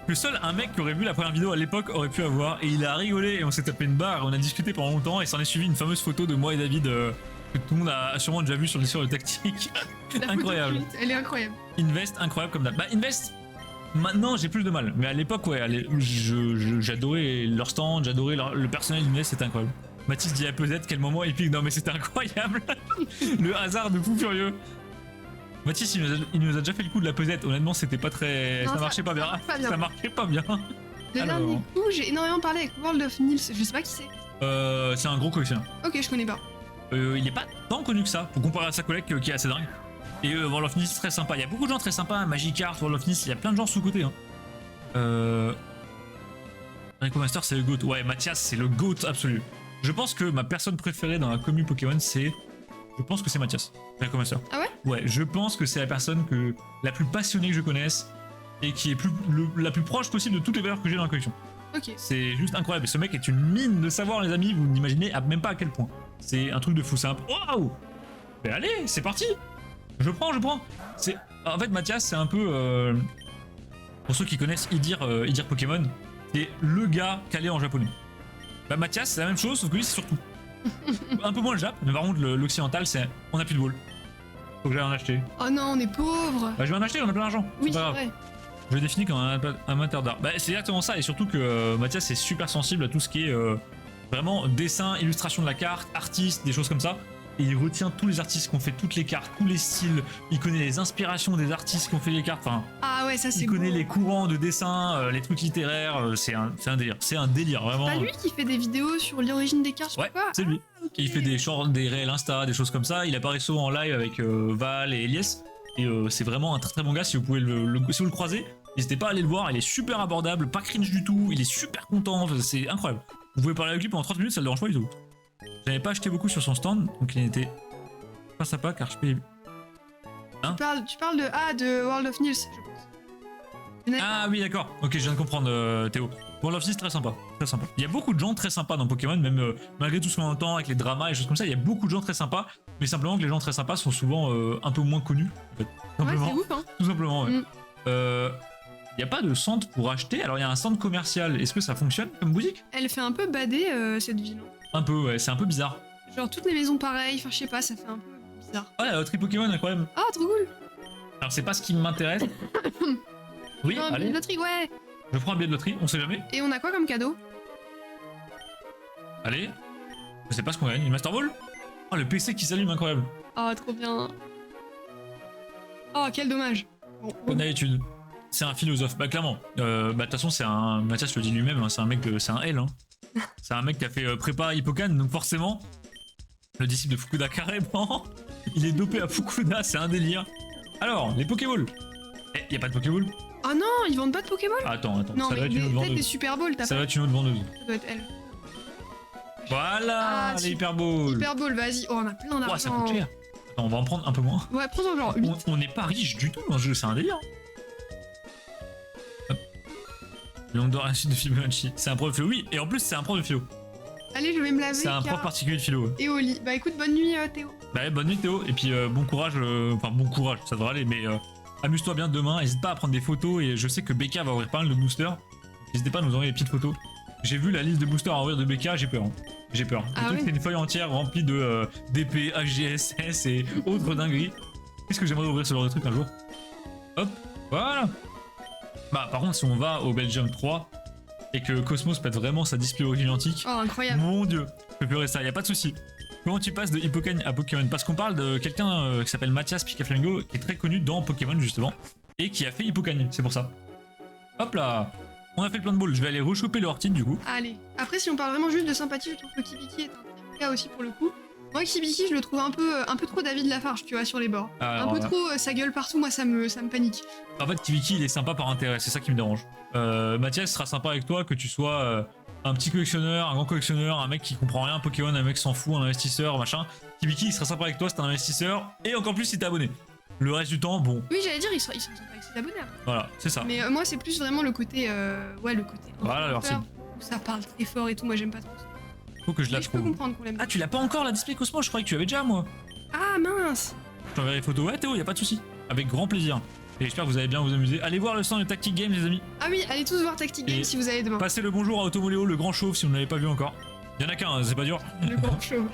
[SPEAKER 1] Que seul un mec qui aurait vu la première vidéo à l'époque aurait pu avoir, et il a rigolé, et on s'est tapé une barre, et on a discuté pendant longtemps, et s'en est suivi une fameuse photo de moi et David... que tout le monde a sûrement déjà vu sur les de tactique.
[SPEAKER 2] La photo
[SPEAKER 1] Incroyable.
[SPEAKER 2] culte, elle est incroyable.
[SPEAKER 1] Invest, incroyable comme date. Bah, Invest, maintenant j'ai plus de mal. Mais à l'époque, ouais, j'adorais leur stand, j'adorais le personnel d'Invest, c'était incroyable. Mathis dit à peut-être quel moment épique. Non, mais c'était incroyable. Le hasard de fou furieux. Mathis, il nous a déjà fait le coup de la pesette. Honnêtement, c'était pas très.
[SPEAKER 2] Non,
[SPEAKER 1] Ça marchait pas bien. Ça marchait pas bien.
[SPEAKER 2] Le
[SPEAKER 1] Alors.
[SPEAKER 2] dernier coup, j'ai énormément parlé avec World of Nils, je sais pas qui c'est.
[SPEAKER 1] C'est un gros collectionneur.
[SPEAKER 2] Ok, je connais pas.
[SPEAKER 1] Il est pas tant connu que ça, pour comparer à sa collègue qui est assez dingue. Et World of Nils, très sympa. Il y a beaucoup de gens très sympas, Magikarp, World of Nils, il y a plein de gens sous-côté. Hein. Rico Master, c'est le GOAT. Ouais, Mathias, c'est le GOAT absolu. Je pense que ma personne préférée dans la commu Pokémon, c'est. Je pense que c'est Mathias, Rico Master.
[SPEAKER 2] Ah ouais?
[SPEAKER 1] Ouais, je pense que c'est la personne la plus passionnée que je connaisse et qui est la plus proche possible de toutes les valeurs que j'ai dans la collection.
[SPEAKER 2] Ok.
[SPEAKER 1] C'est juste incroyable. Et ce mec est une mine de savoir, les amis. Vous n'imaginez même pas à quel point. C'est un truc de fou. C'est un. Waouh! Mais allez, c'est parti! Je prends. En fait, Mathias, c'est un peu. Pour ceux qui connaissent Idir Pokémon, c'est le gars calé en japonais. Bah, Mathias, c'est la même chose, sauf que lui, c'est surtout. Un peu moins le Jap, mais par contre, l'occidental, c'est. On a plus de ball. Faut que j'aille en acheter.
[SPEAKER 2] Oh non, on est pauvres.
[SPEAKER 1] Bah, je vais en acheter, on a plein d'argent.
[SPEAKER 2] Oui,
[SPEAKER 1] pas
[SPEAKER 2] c'est
[SPEAKER 1] grave.
[SPEAKER 2] vrai.
[SPEAKER 1] Je le définis comme un amateur d'art. Bah, c'est exactement ça, et surtout que Mathias est super sensible à tout ce qui est vraiment dessin, illustration de la carte, artiste, des choses comme ça. Et il retient tous les artistes qui ont fait toutes les cartes, tous les styles. Il connaît les inspirations des artistes qui ont fait les cartes. Enfin,
[SPEAKER 2] Ah ouais, ça c'est
[SPEAKER 1] il
[SPEAKER 2] beau.
[SPEAKER 1] connaît les courants de dessin, les trucs littéraires. C'est un délire. C'est un délire, vraiment.
[SPEAKER 2] Pas lui qui fait des vidéos sur l'origine des cartes, je
[SPEAKER 1] Ouais,
[SPEAKER 2] sais pas.
[SPEAKER 1] c'est lui.
[SPEAKER 2] Ok.
[SPEAKER 1] Il fait des shorts, des réels Insta, des choses comme ça. Il apparaît souvent en live avec Val et Elias. Et c'est vraiment un très très bon gars. Si vous pouvez si vous le croisez, n'hésitez pas à aller le voir. Il est super abordable, pas cringe du tout. Il est super content. C'est incroyable. Vous pouvez parler avec lui pendant 30 minutes, ça le dérange pas du tout. J'avais pas acheté beaucoup sur son stand, donc il était pas sympa car je paye.
[SPEAKER 2] Tu parles de World of Nils, je pense.
[SPEAKER 1] Ah oui, d'accord. Ok, je viens de comprendre, Théo. World of Nils, très sympa. Très sympa. Il y a beaucoup de gens très sympas dans Pokémon, même malgré tout ce qu'on entend avec les dramas et choses comme ça, il y a beaucoup de gens très sympas. Mais simplement que les gens très sympas sont souvent un peu moins connus, en fait.
[SPEAKER 2] Ouais,
[SPEAKER 1] Simplement.
[SPEAKER 2] c'est ouf, hein.
[SPEAKER 1] Tout simplement, ouais.
[SPEAKER 2] Mm.
[SPEAKER 1] Il n'y a pas de centre pour acheter. Alors, il y a un centre commercial. Est-ce que ça fonctionne comme boutique?
[SPEAKER 2] Elle fait un peu bader cette ville.
[SPEAKER 1] Un peu, ouais. C'est un peu bizarre.
[SPEAKER 2] Genre toutes les maisons pareilles, enfin je sais pas, ça fait un peu bizarre.
[SPEAKER 1] Ouais, la loterie Pokémon, incroyable.
[SPEAKER 2] Ah, trop cool.
[SPEAKER 1] Alors, c'est pas ce qui m'intéresse. Oui,
[SPEAKER 2] Non,
[SPEAKER 1] allez.
[SPEAKER 2] le truc, ouais.
[SPEAKER 1] Je prends un billet de loterie, on sait jamais.
[SPEAKER 2] Et on a quoi comme cadeau?
[SPEAKER 1] Allez. Je sais pas ce qu'on gagne. Une Master Ball? Oh, le PC qui s'allume, incroyable.
[SPEAKER 2] Oh, trop bien. Oh, quel dommage. Bon,
[SPEAKER 1] Comme d'habitude. C'est un philosophe. Bah, clairement. De toute façon, c'est un. Mathias le dit lui-même, hein, c'est un mec c'est un L. Hein. C'est un mec qui a fait prépa à Hippocane, donc forcément. Le disciple de Fukuda, carrément. Il est dopé à Fukuda, c'est un délire. Alors, les Pokéballs. Eh, y a pas de Pokéball?
[SPEAKER 2] Oh non, ils vendent pas de Pokémon?
[SPEAKER 1] Attends,
[SPEAKER 2] Non,
[SPEAKER 1] ça
[SPEAKER 2] mais
[SPEAKER 1] va être une autre
[SPEAKER 2] peut-être des
[SPEAKER 1] vendeuse.
[SPEAKER 2] Super Balls, t'as
[SPEAKER 1] Ça
[SPEAKER 2] pas.
[SPEAKER 1] va être une autre vendeuse.
[SPEAKER 2] Ça doit être elle.
[SPEAKER 1] Voilà,
[SPEAKER 2] Ah,
[SPEAKER 1] les
[SPEAKER 2] si.
[SPEAKER 1] Hyper Balls.
[SPEAKER 2] Hyper Ball, vas-y. Oh, on a plein d'argent.
[SPEAKER 1] Oh, ça coûte cher. Attends, on va en prendre un peu moins.
[SPEAKER 2] Ouais, prends-en genre 8.
[SPEAKER 1] On n'est pas riche du tout dans ce jeu, c'est un délire. Hop. L'ongle d'or à la suite de Fibonacci. C'est un prof de philo, oui, et en plus c'est un prof de philo.
[SPEAKER 2] Allez, je vais me laver.
[SPEAKER 1] C'est un prof particulier de philo.
[SPEAKER 2] Et au lit. Bah écoute, bonne nuit Théo.
[SPEAKER 1] Bah ouais, bonne nuit Théo, et puis bon courage, enfin bon courage, ça devrait aller, mais amuse-toi bien demain, n'hésite pas à prendre des photos, et je sais que BK va ouvrir pas mal de boosters, n'hésitez pas à nous envoyer des petites photos. J'ai vu la liste de boosters à ouvrir de BK, j'ai peur. Hein. J'ai peur.
[SPEAKER 2] Ah
[SPEAKER 1] Surtout que
[SPEAKER 2] ouais.
[SPEAKER 1] c'est une feuille entière remplie de DP, HGSS et autres dingueries. Qu'est-ce que j'aimerais ouvrir ce genre de truc un jour? Hop, voilà. Bah par contre si on va au Belgium 3 et que Cosmos pète vraiment sa display origine antique,
[SPEAKER 2] Oh, incroyable.
[SPEAKER 1] mon dieu, je peux pleurer ça, y a pas de souci. Comment tu passes de Hippocane à Pokémon? Parce qu'on parle de quelqu'un qui s'appelle Mathias Picaflamingo, qui est très connu dans Pokémon justement, et qui a fait Hippocane, c'est pour ça. Hop là, on a fait plein de balls, je vais aller rechoper le Hortine du coup.
[SPEAKER 2] Allez. Après, si on parle vraiment juste de sympathie, je trouve que Kibiki est un cas aussi pour le coup. Moi, Kibiki, je le trouve un peu trop David Lafarge, tu vois, sur les bords.
[SPEAKER 1] Alors,
[SPEAKER 2] un peu trop sa gueule partout, moi, ça me panique.
[SPEAKER 1] En fait, Kiviki, il est sympa par intérêt, c'est ça qui me dérange. Mathias sera sympa avec toi, que tu sois un petit collectionneur, un grand collectionneur, un mec qui comprend rien à Pokémon, un mec qui s'en fout, un investisseur, machin. Kiviki, il sera sympa avec toi, c'est un investisseur, et encore plus si t'es abonné. Le reste du temps, bon,
[SPEAKER 2] Oui, j'allais dire, ils sont sympas avec ses abonnés. Après.
[SPEAKER 1] voilà, c'est ça.
[SPEAKER 2] Mais moi, c'est plus vraiment le côté. Ouais, le côté.
[SPEAKER 1] Voilà, alors
[SPEAKER 2] influenceur, où ça parle très fort et tout, moi, j'aime pas trop ça.
[SPEAKER 1] Faut que je la
[SPEAKER 2] Mais je peux
[SPEAKER 1] trouve.
[SPEAKER 2] comprendre qu'on l'aime.
[SPEAKER 1] Ah, tu l'as pas encore la display Cosmo? Je croyais que tu avais déjà, moi.
[SPEAKER 2] Ah, mince.
[SPEAKER 1] Je t'enverrai les photos. Ouais, Théo, y a pas de souci. Avec grand plaisir. Et j'espère que vous allez bien vous amuser. Allez voir le stand de Tactic Games, les amis.
[SPEAKER 2] Ah oui, allez tous voir Tactic Game
[SPEAKER 1] Et
[SPEAKER 2] si vous allez demain.
[SPEAKER 1] Passez le bonjour à Automoléo, le grand chauve, si vous ne l'avez pas vu encore. Y en a qu'un, hein, c'est pas dur.
[SPEAKER 2] Le grand show.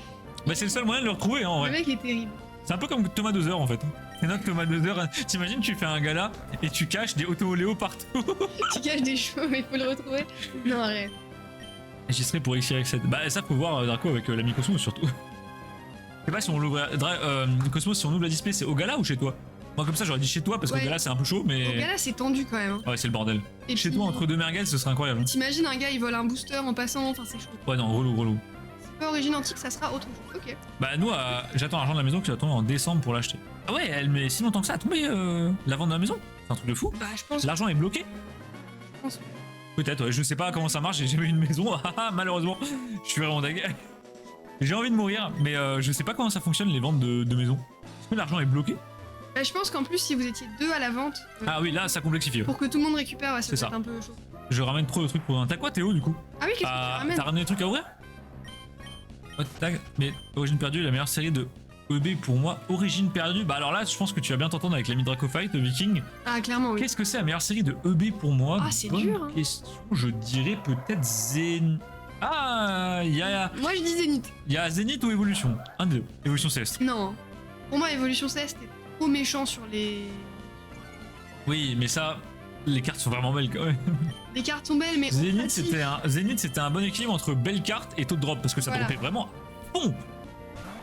[SPEAKER 1] Bah, c'est le seul moyen de le retrouver, hein, en
[SPEAKER 2] Le
[SPEAKER 1] vrai.
[SPEAKER 2] mec est terrible.
[SPEAKER 1] C'est un peu comme Thomas Dozer, en fait. C'est notre Thomas Dozer. T'imagines, tu fais un gala et tu caches des Automoléo partout.
[SPEAKER 2] Tu caches des cheveux, mais faut le retrouver. Non, arrête.
[SPEAKER 1] Et j'y serai pour XY7. Bah, ça, faut voir Draco avec l'ami Cosmos, surtout. Je sais pas si on l'ouvre. Cosmos, si on ouvre la display, c'est au gala ou chez toi? Moi, comme ça, j'aurais dit chez toi parce
[SPEAKER 2] Ouais.
[SPEAKER 1] qu'au gala, c'est un peu chaud, mais.
[SPEAKER 2] Au gars là, c'est tendu quand même. Hein.
[SPEAKER 1] Ouais, c'est le bordel.
[SPEAKER 2] Et
[SPEAKER 1] Chez
[SPEAKER 2] puis,
[SPEAKER 1] toi, entre deux merguez, ce serait incroyable.
[SPEAKER 2] T'imagines un gars, il vole un booster en passant, enfin c'est chaud.
[SPEAKER 1] Ouais, non, relou.
[SPEAKER 2] C'est pas origine antique, ça sera autre chose. Ok.
[SPEAKER 1] Bah, nous, j'attends l'argent de la maison qui va tomber en décembre pour l'acheter. Ah ouais, elle met si longtemps que ça à tomber la vente de la maison? C'est un truc de fou.
[SPEAKER 2] Bah, je pense.
[SPEAKER 1] L'argent est bloqué?
[SPEAKER 2] Je pense.
[SPEAKER 1] Peut-être, ouais, je sais pas comment ça marche, j'ai jamais eu une maison, malheureusement, je suis vraiment dingue. J'ai envie de mourir, mais je sais pas comment ça fonctionne les ventes de maisons. Est-ce que l'argent est bloqué?
[SPEAKER 2] Bah, je pense qu'en plus, si vous étiez deux à la vente,
[SPEAKER 1] Ah oui, là ça complexifie.
[SPEAKER 2] pour que tout le monde récupère, ouais, ça
[SPEAKER 1] C'est
[SPEAKER 2] peut
[SPEAKER 1] ça.
[SPEAKER 2] être un peu chaud.
[SPEAKER 1] Je ramène trop de trucs pour un. T'as quoi Théo du coup?
[SPEAKER 2] Ah oui, qu'est-ce que tu ramènes?
[SPEAKER 1] T'as ramené des trucs à ouvrir? Oh, tac. Mais Origine perdue est la meilleure série de EB pour moi. Origine perdue, bah alors là je pense que tu vas bien t'entendre avec l'ami Dracofight, Viking.
[SPEAKER 2] Ah, clairement, oui.
[SPEAKER 1] Qu'est-ce que c'est la meilleure série de EB pour moi?
[SPEAKER 2] Ah, c'est
[SPEAKER 1] Bonne
[SPEAKER 2] dur, hein.
[SPEAKER 1] question, je dirais peut-être Zen. Ah, il y a
[SPEAKER 2] Moi, je dis Zénith.
[SPEAKER 1] Zénith ou Évolution? Un des deux. Évolution Céleste.
[SPEAKER 2] Non. Pour moi, Evolution 16, c'était trop méchant sur les.
[SPEAKER 1] Oui, mais ça, Les cartes sont vraiment belles quand même.
[SPEAKER 2] Les cartes sont belles, mais
[SPEAKER 1] Zénith, c'était un bon équilibre entre belle carte et taux de drop parce que ça
[SPEAKER 2] Voilà.
[SPEAKER 1] dropait vraiment. Bon.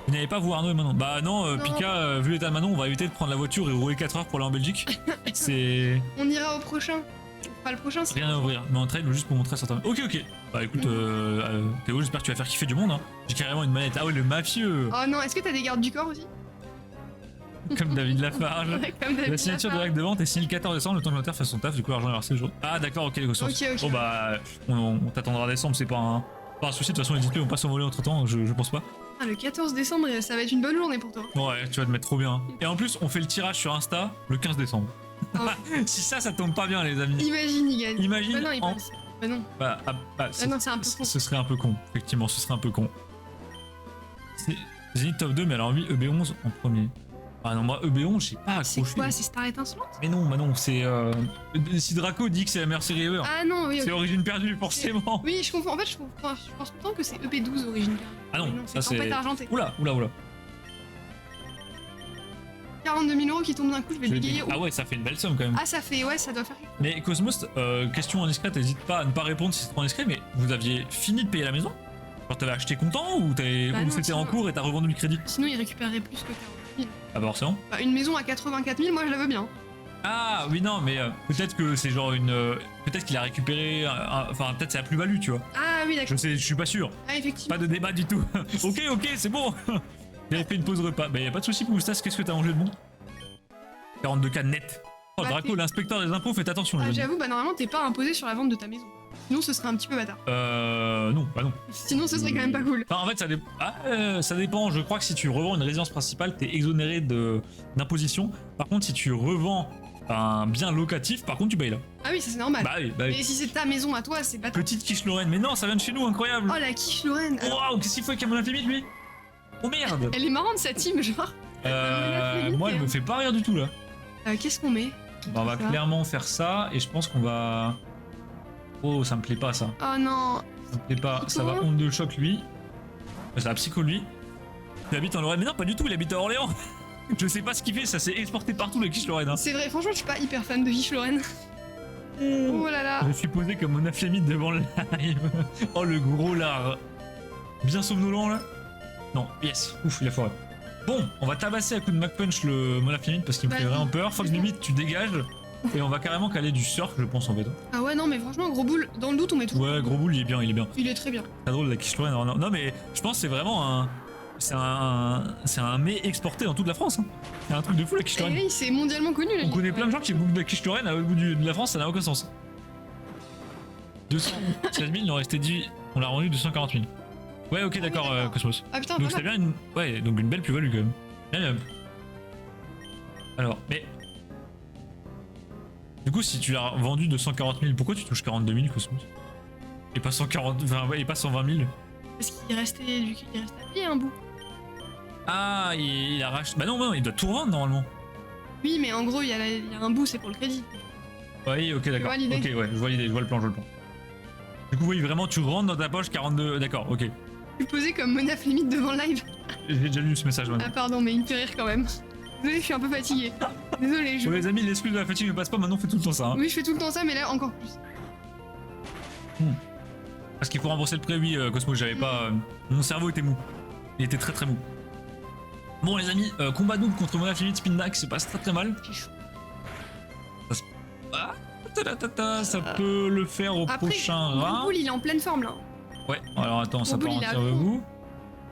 [SPEAKER 1] Vous n'avez pas vous Arnaud et Manon. Bah non,
[SPEAKER 2] Non.
[SPEAKER 1] Pika, vu l'état de Manon, on va éviter de prendre la voiture et rouler 4 heures pour aller en Belgique. C'est
[SPEAKER 2] on ira au prochain. On fera le prochain. c'est-
[SPEAKER 1] rien à ouvrir. Mais en trail juste pour montrer certains. Ok, ok. Bah écoute, Théo, j'espère que tu vas faire kiffer du monde. Hein. J'ai carrément une manette. Ah ouais, le mafieux.
[SPEAKER 2] Oh non, est-ce que t'as des gardes du corps aussi?
[SPEAKER 1] Comme David Lafarge.
[SPEAKER 2] Ouais, comme David
[SPEAKER 1] La signature de
[SPEAKER 2] Lafarge.
[SPEAKER 1] l'acte de vente est signée le 14 décembre, le temps que le notaire fasse son taf, du coup l'argent est versé le jour. Ah d'accord, ok les gosses.
[SPEAKER 2] Ok, ok.
[SPEAKER 1] Bon bah, on t'attendra à décembre, c'est pas un souci, de toute façon les displays vont pas s'envoler entre temps, je pense pas.
[SPEAKER 2] Ah, le 14 décembre, ça va être une bonne journée pour toi.
[SPEAKER 1] Ouais, tu vas te mettre trop bien. Et en plus, on fait le tirage sur Insta le 15 décembre.
[SPEAKER 2] Ah.
[SPEAKER 1] Si ça tombe pas bien les amis.
[SPEAKER 2] Imagine, il gagne.
[SPEAKER 1] Imagine
[SPEAKER 2] Bah non, il
[SPEAKER 1] en-
[SPEAKER 2] passe. Bah non.
[SPEAKER 1] Bah,
[SPEAKER 2] Ah non, c'est un peu con.
[SPEAKER 1] ce serait un peu con, effectivement, ce serait un peu con. C'est Zenith top 2, mais alors lui, EB11 en premier. Ah non, moi EB11, j'ai pas
[SPEAKER 2] C'est
[SPEAKER 1] accroché.
[SPEAKER 2] quoi? C'est Star étincelante?
[SPEAKER 1] Mais non, bah non, c'est. Si Draco dit que c'est la meilleure série ever,
[SPEAKER 2] Ah non, oui,
[SPEAKER 1] c'est
[SPEAKER 2] ok.
[SPEAKER 1] Origine perdue, forcément.
[SPEAKER 2] Oui, je confonds. En fait, je pense tout le temps que c'est EP12 origine.
[SPEAKER 1] Ah non,
[SPEAKER 2] Mais
[SPEAKER 1] ça
[SPEAKER 2] c'est
[SPEAKER 1] c'est.
[SPEAKER 2] tempête argentée.
[SPEAKER 1] Oula, oula, oula.
[SPEAKER 2] 42 000 euros qui tombent d'un coup, je vais le bégayer.
[SPEAKER 1] Ah ouais, ça fait une belle somme quand même.
[SPEAKER 2] Ah, ça fait. Ouais, ça doit faire.
[SPEAKER 1] Mais Cosmos, question indiscrète, n'hésite pas à ne pas répondre si c'est trop indiscret, mais vous aviez fini de payer la maison? Genre t'avais acheté content ou,
[SPEAKER 2] Bah
[SPEAKER 1] ou
[SPEAKER 2] non,
[SPEAKER 1] c'était en
[SPEAKER 2] sinon-
[SPEAKER 1] cours et t'as revendu le crédit?
[SPEAKER 2] Sinon, il récupérerait plus que 40 000.
[SPEAKER 1] Ah bah forcément.
[SPEAKER 2] Bah, une maison à 84 000, moi, je la veux bien.
[SPEAKER 1] Ah oui, non, mais peut-être que c'est genre une. Peut-être qu'il a récupéré. Enfin, peut-être c'est la plus-value, tu vois.
[SPEAKER 2] Ah oui, d'accord.
[SPEAKER 1] Je suis pas sûr.
[SPEAKER 2] Ah, effectivement.
[SPEAKER 1] Pas de débat du tout. ok, c'est bon. J'avais fait une pause repas. Bah, y a pas de soucis, Moustas, qu'est-ce que t'as mangé de bon? 42K net. Oh,
[SPEAKER 2] Bah,
[SPEAKER 1] Draco,
[SPEAKER 2] t'es-
[SPEAKER 1] l'inspecteur des impôts, faites attention,
[SPEAKER 2] Ah,
[SPEAKER 1] les amis.
[SPEAKER 2] j'avoue, bah normalement, t'es pas imposé sur la vente de ta maison. Sinon, ce serait un petit peu bâtard.
[SPEAKER 1] Non, bah non.
[SPEAKER 2] Sinon, ce serait quand même pas cool.
[SPEAKER 1] Enfin, en fait, ça dépend. Je crois que si tu revends une résidence principale, t'es exonéré d'imposition. Par contre, si tu revends un bien locatif, par contre, tu payes là.
[SPEAKER 2] Ah oui, ça c'est normal.
[SPEAKER 1] Bah oui, bah
[SPEAKER 2] Mais
[SPEAKER 1] oui.
[SPEAKER 2] si c'est ta maison à toi, c'est bâtard.
[SPEAKER 1] Petite quiche Lorraine. Mais non, ça vient de chez nous, incroyable.
[SPEAKER 2] Oh, la quiche Lorraine. Alors,
[SPEAKER 1] Waouh, qu'est-ce qu'il faut avec un monaf limite, lui? Oh merde.
[SPEAKER 2] elle est marrante, sa team, genre.
[SPEAKER 1] Moi, elle me fait pas rire du tout là.
[SPEAKER 2] Qu'est-ce qu'on met?
[SPEAKER 1] Bah, on va
[SPEAKER 2] Ça.
[SPEAKER 1] clairement faire ça et je pense qu'on va. Oh, ça me plaît pas ça.
[SPEAKER 2] Oh non.
[SPEAKER 1] Ça me plaît pas. Ça va onde de choc lui. Ça va psycho lui. Il habite en Lorraine. Mais non, pas du tout, il habite à Orléans. Je sais pas ce qu'il fait, ça s'est exporté partout la quiche Lorraine. Hein.
[SPEAKER 2] C'est vrai, franchement, je suis pas hyper fan de quiche Lorraine. Oh là là.
[SPEAKER 1] Je suis posé comme mon aflémite devant le live. Oh le gros lard. Bien somnolent là. Non, yes. Ouf, il a foiré. Bon, on va tabasser à coup de Mac Punch le mon aflémite parce qu'il me fait
[SPEAKER 2] Vas-y.
[SPEAKER 1] vraiment peur. Fox limite, tu dégages. Et on va carrément caler du surf, je pense en fait.
[SPEAKER 2] Ah ouais, non, mais franchement, gros boule, dans le doute, on met tout.
[SPEAKER 1] Ouais, gros boule, il est bien, il est bien.
[SPEAKER 2] Il est très bien.
[SPEAKER 1] Très drôle la quiche Lorraine. Non, non, mais je pense que c'est vraiment un. C'est un mets exporté dans toute la France. Hein. C'est un truc de fou la quiche
[SPEAKER 2] Et
[SPEAKER 1] Lorraine.
[SPEAKER 2] oui, c'est mondialement connu. la
[SPEAKER 1] On
[SPEAKER 2] quiche
[SPEAKER 1] connaît plein de
[SPEAKER 2] Lorraine.
[SPEAKER 1] gens qui bouffent de la quiche Lorraine à l'autre bout de la France, ça n'a aucun sens. 216 000, il en restait 10. On l'a rendu 240 000. Ouais, ok, d'accord,
[SPEAKER 2] d'accord.
[SPEAKER 1] Cosmos.
[SPEAKER 2] Ah putain,
[SPEAKER 1] Donc
[SPEAKER 2] pas
[SPEAKER 1] c'était
[SPEAKER 2] mal.
[SPEAKER 1] bien une. Ouais, donc une belle plus-value quand même. Bien, bien. Alors, mais. Du coup, si tu l'as vendu de 140 000, pourquoi tu touches 42 000, Cosmos? Et pas 140. Enfin, ouais, et pas 120 000.
[SPEAKER 2] Parce qu'il restait à payer un bout.
[SPEAKER 1] Ah, il a racheté. Bah non, non, il doit tout revendre normalement.
[SPEAKER 2] Oui, mais en gros, il y a un bout, c'est pour le crédit.
[SPEAKER 1] Oui, ok, d'accord.
[SPEAKER 2] vois l'idée.
[SPEAKER 1] Ok, ouais, je vois l'idée, je vois le plan, je vois le plan. Du coup, oui, vraiment, tu rentres dans ta poche 42. D'accord, ok.
[SPEAKER 2] Je suis posé comme monaf limite devant le live.
[SPEAKER 1] J'ai déjà lu ce message maintenant.
[SPEAKER 2] Ah pardon, mais il me fait rire quand même. Désolé, je suis un peu fatiguée. Désolé, je...
[SPEAKER 1] Pour les amis, l'excuse de la fatigue ne passe pas, maintenant on fait tout le temps ça. Hein.
[SPEAKER 2] Oui, je fais tout le temps ça, mais là, encore plus.
[SPEAKER 1] Parce qu'il faut rembourser le prêt, oui, Cosmo, j'avais pas. Mon cerveau était mou. Il était très très mou. Bon, les amis, combat double contre Monaf Limite Spindack, se passe très très mal.
[SPEAKER 2] C'est chaud.
[SPEAKER 1] Ah, ça peut le faire au
[SPEAKER 2] Après,
[SPEAKER 1] prochain
[SPEAKER 2] Gros
[SPEAKER 1] round.
[SPEAKER 2] Boule, il est en pleine forme là.
[SPEAKER 1] Ouais, alors attends, ça
[SPEAKER 2] Gros
[SPEAKER 1] part
[SPEAKER 2] Boule, il
[SPEAKER 1] en
[SPEAKER 2] est à
[SPEAKER 1] tir de
[SPEAKER 2] fond.
[SPEAKER 1] vous.